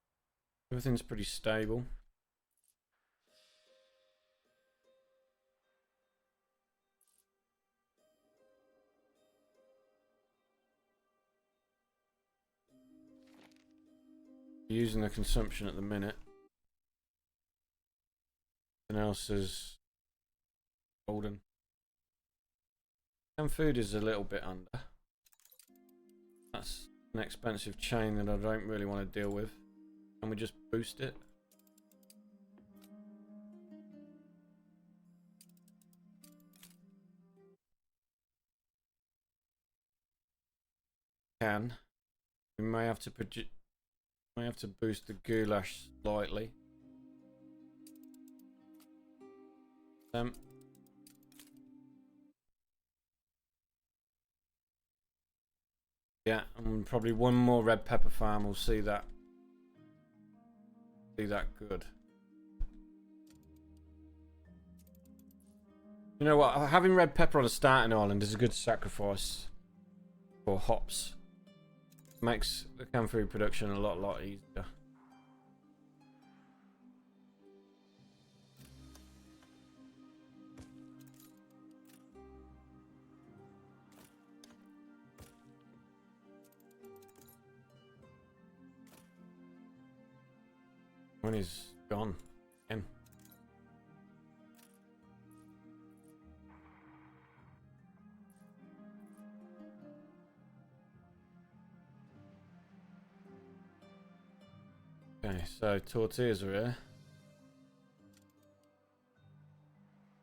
Everything's pretty stable. Using the consumption at the minute. Everything else is golden. And food is a little bit under. That's an expensive chain that I don't really want to deal with. Can we just boost it? Can. We may have to boost the goulash slightly. Yeah, and probably one more red pepper farm will see that good. As You know what? Having red pepper on a starting island is a good sacrifice for hops. Makes the canned food production a lot easier. When he's gone again. Okay, so tortillas are here.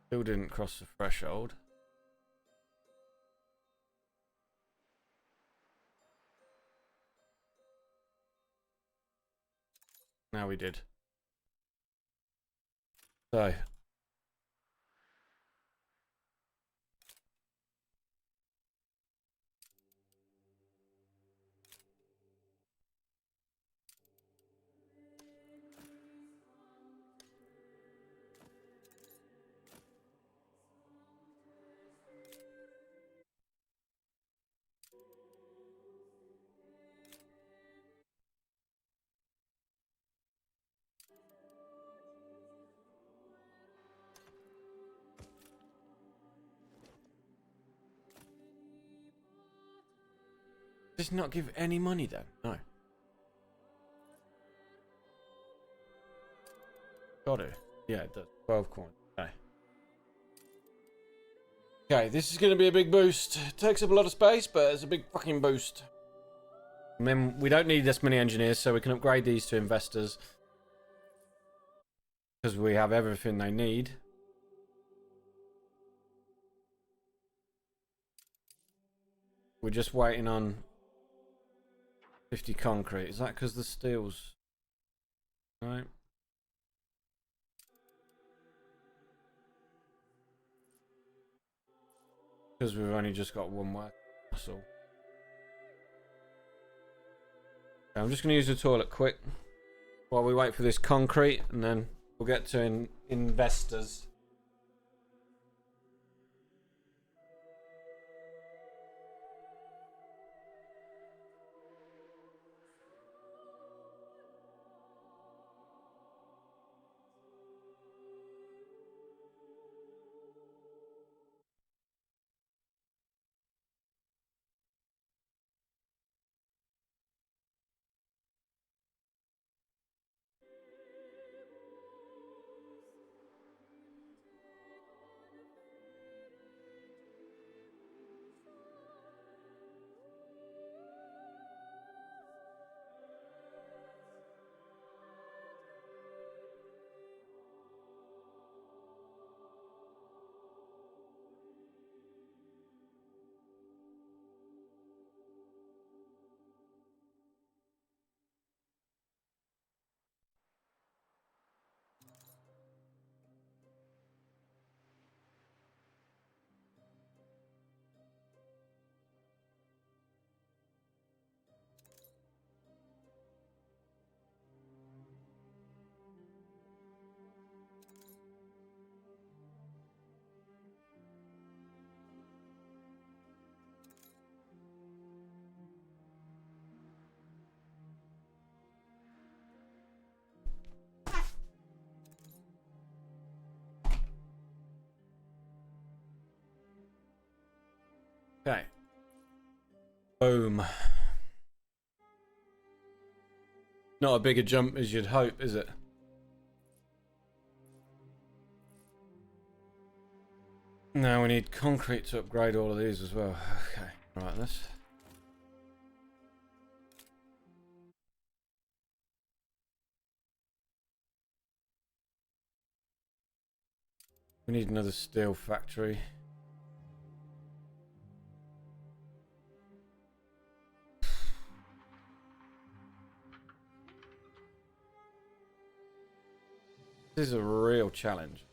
Still didn't cross the threshold. Now we did. So. Does not give any money then? No. Got it. Yeah, it does. 12 coins. Okay. Okay, this is going to be a big boost. It takes up a lot of space, but it's a big fucking boost. And then we don't need this many engineers, so we can upgrade these to investors. Because we have everything they need. We're just waiting on 50 concrete. Is that because the steel's... Right. Because we've only just got one work. That's all. Okay, I'm just going to use the toilet quick while we wait for this concrete, and then we'll get to investors. Okay. Boom. Not a bigger jump as you'd hope, is it? Now we need concrete to upgrade all of these as well. Okay. Right, this. We need another steel factory. This is a real challenge.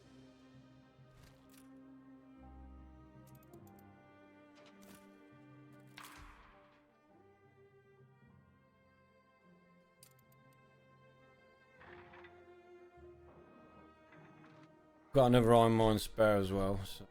Got another iron mine spare as well. So.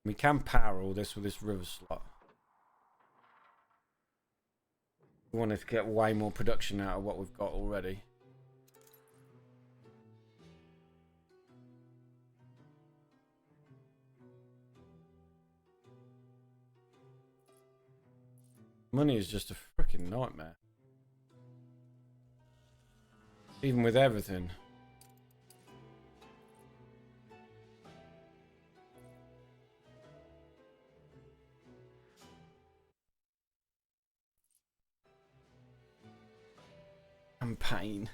We can power all this with this river slot. We wanted to get way more production out of what we've got already. Money is just a freaking nightmare. Even with everything. Champagne.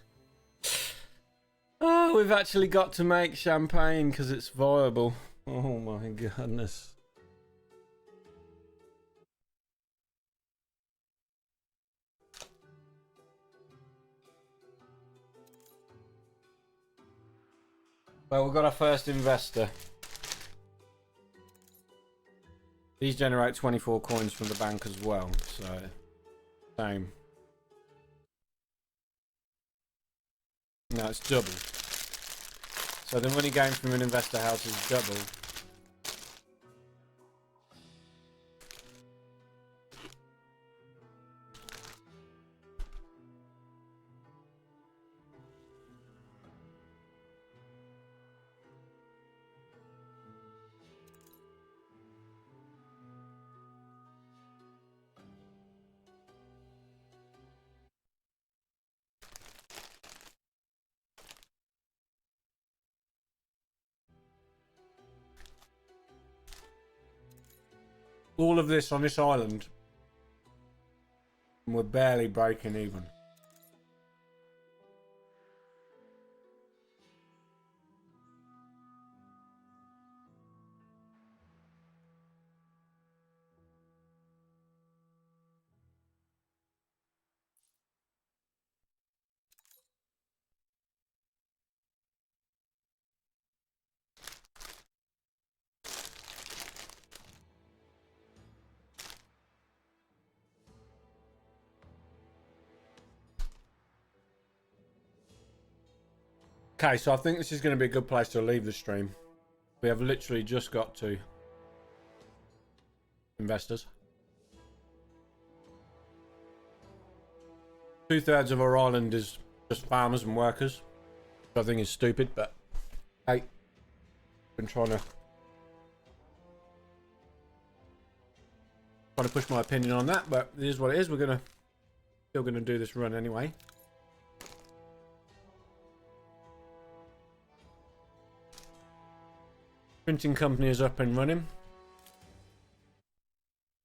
Oh, we've actually got to make champagne because it's viable. Oh my goodness. Well, we've got our first investor. These generate 24 coins from the bank as well, so same. No, it's double. So the money gained from an investor house is double. All of this on this island, and we're barely breaking even. Okay, so I think this is going to be a good place to leave the stream. We have literally just got to investors. 2/3 of our island is just farmers and workers, which I think is stupid, but hey, I've been trying to push my opinion on that, but it is what it is. We're still gonna do this run anyway. Printing company is up and running.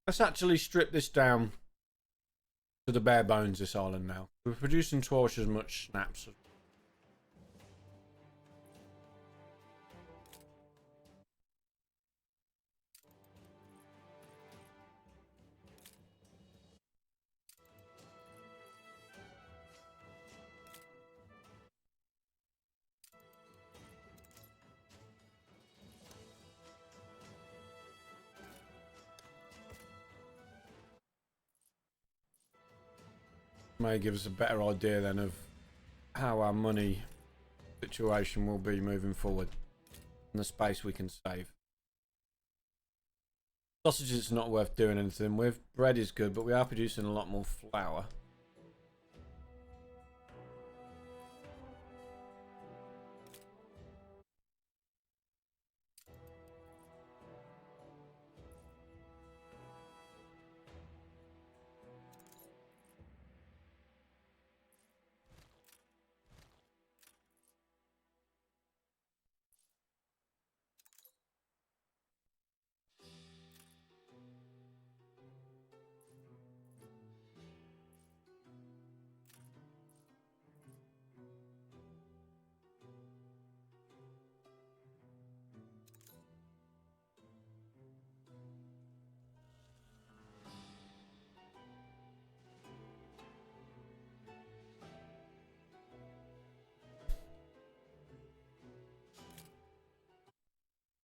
Let's actually strip this down to the bare bones, this island now. We're producing twice as much snaps. May give us a better idea then of how our money situation will be moving forward and the space we can save. Sausage is not worth doing anything with. Bread is good, but we are producing a lot more flour.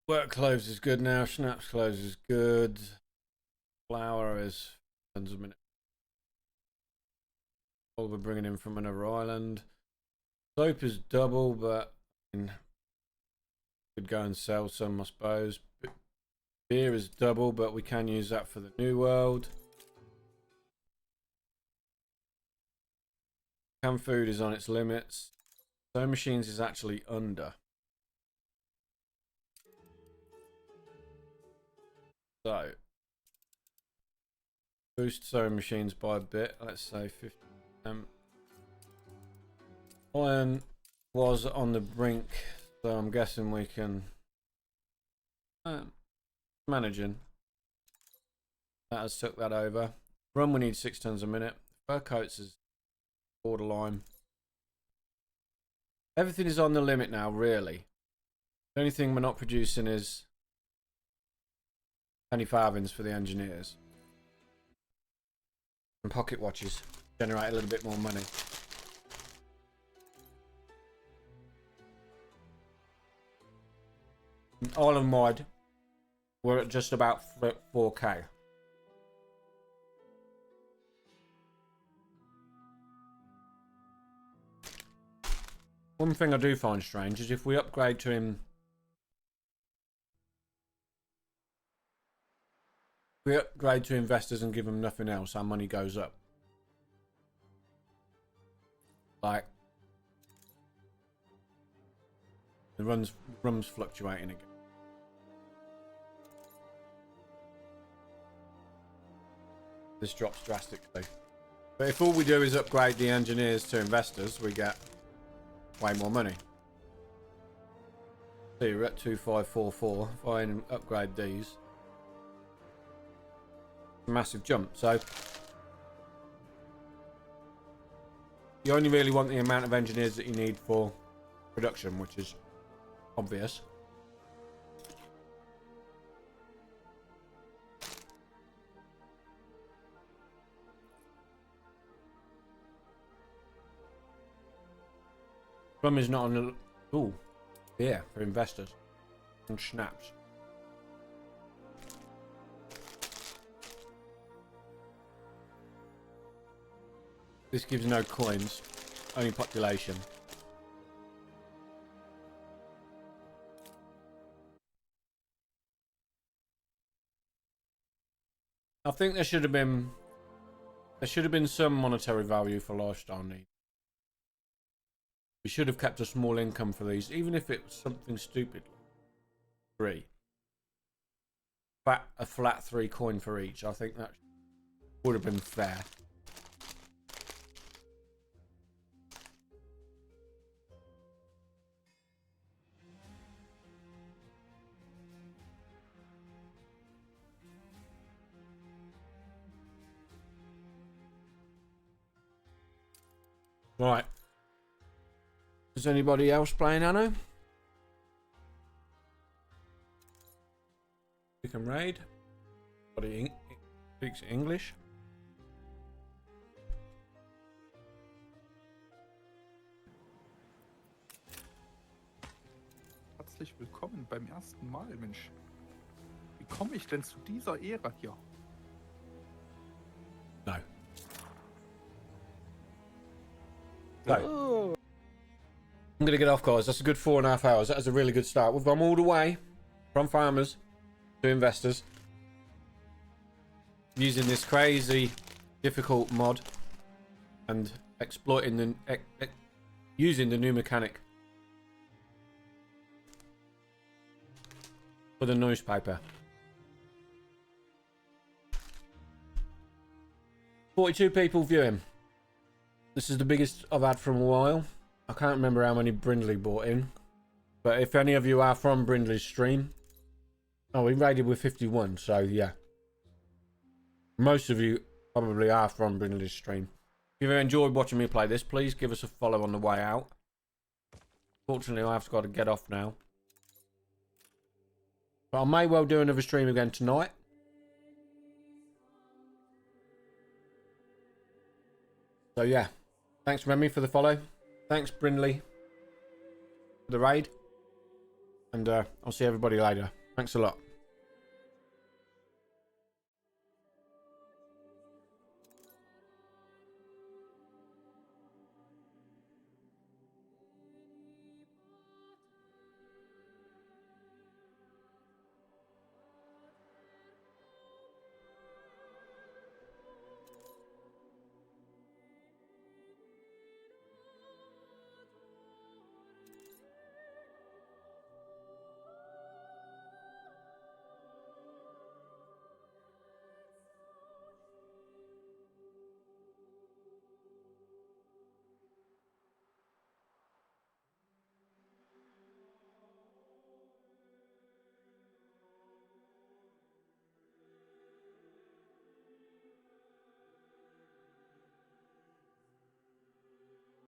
Work clothes is good now. Schnapps clothes is good. Flour is tons of minutes. All we're bringing in from another island. Soap is double, but I mean, could go and sell some, I suppose. Beer is double, but we can use that for the new world. Canned food is on its limits. Sewing machines is actually under. So, boost sewing machines by a bit. Let's say 50%. Iron was on the brink, so I'm guessing we can managing. That has took that over. Rum we need 6 tons a minute. Fur coats is borderline. Everything is on the limit now, really. The only thing we're not producing is penny farthings for the engineers. And pocket watches generate a little bit more money. Island-wide, we're at just about 4K. One thing I do find strange is if we upgrade to him... If we upgrade to investors and give them nothing else, our money goes up. Like... The rum's fluctuating again. This drops drastically. But if all we do is upgrade the engineers to investors, we get way more money. So you're at 2544. If I upgrade these, massive jump. So you only really want the amount of engineers that you need for production, which is obvious. Rum is not on the... Ooh, beer for investors. And schnapps. This gives no coins, only population. I think there should have been some monetary value for lifestyle needs. We should have kept a small income for these, even if it was something stupid. 3. A flat 3 coin for each. I think that would have been fair. Right. Is anybody else playing Anno? You can raid. Anybody speaks English? Herzlich willkommen beim ersten Mal, Mensch. Wie komme ich denn zu dieser Ehre hier? No. Oh. I'm going to get off, guys. That's a good 4.5 hours. That was a really good start. We've gone all the way from farmers to investors using this crazy difficult mod and exploiting the using the new mechanic for the newspaper. 42 people viewing. This is the biggest I've had for a while. I can't remember how many Brindley bought in. But if any of you are from Brindley's stream... Oh, we raided with 51, so yeah. Most of you probably are from Brindley's stream. If you've enjoyed watching me play this, please give us a follow on the way out. Fortunately, I've got to get off now. But I may well do another stream again tonight. So yeah. Thanks, Remy, for the follow. Thanks, Brindley, for the raid. And I'll see everybody later. Thanks a lot.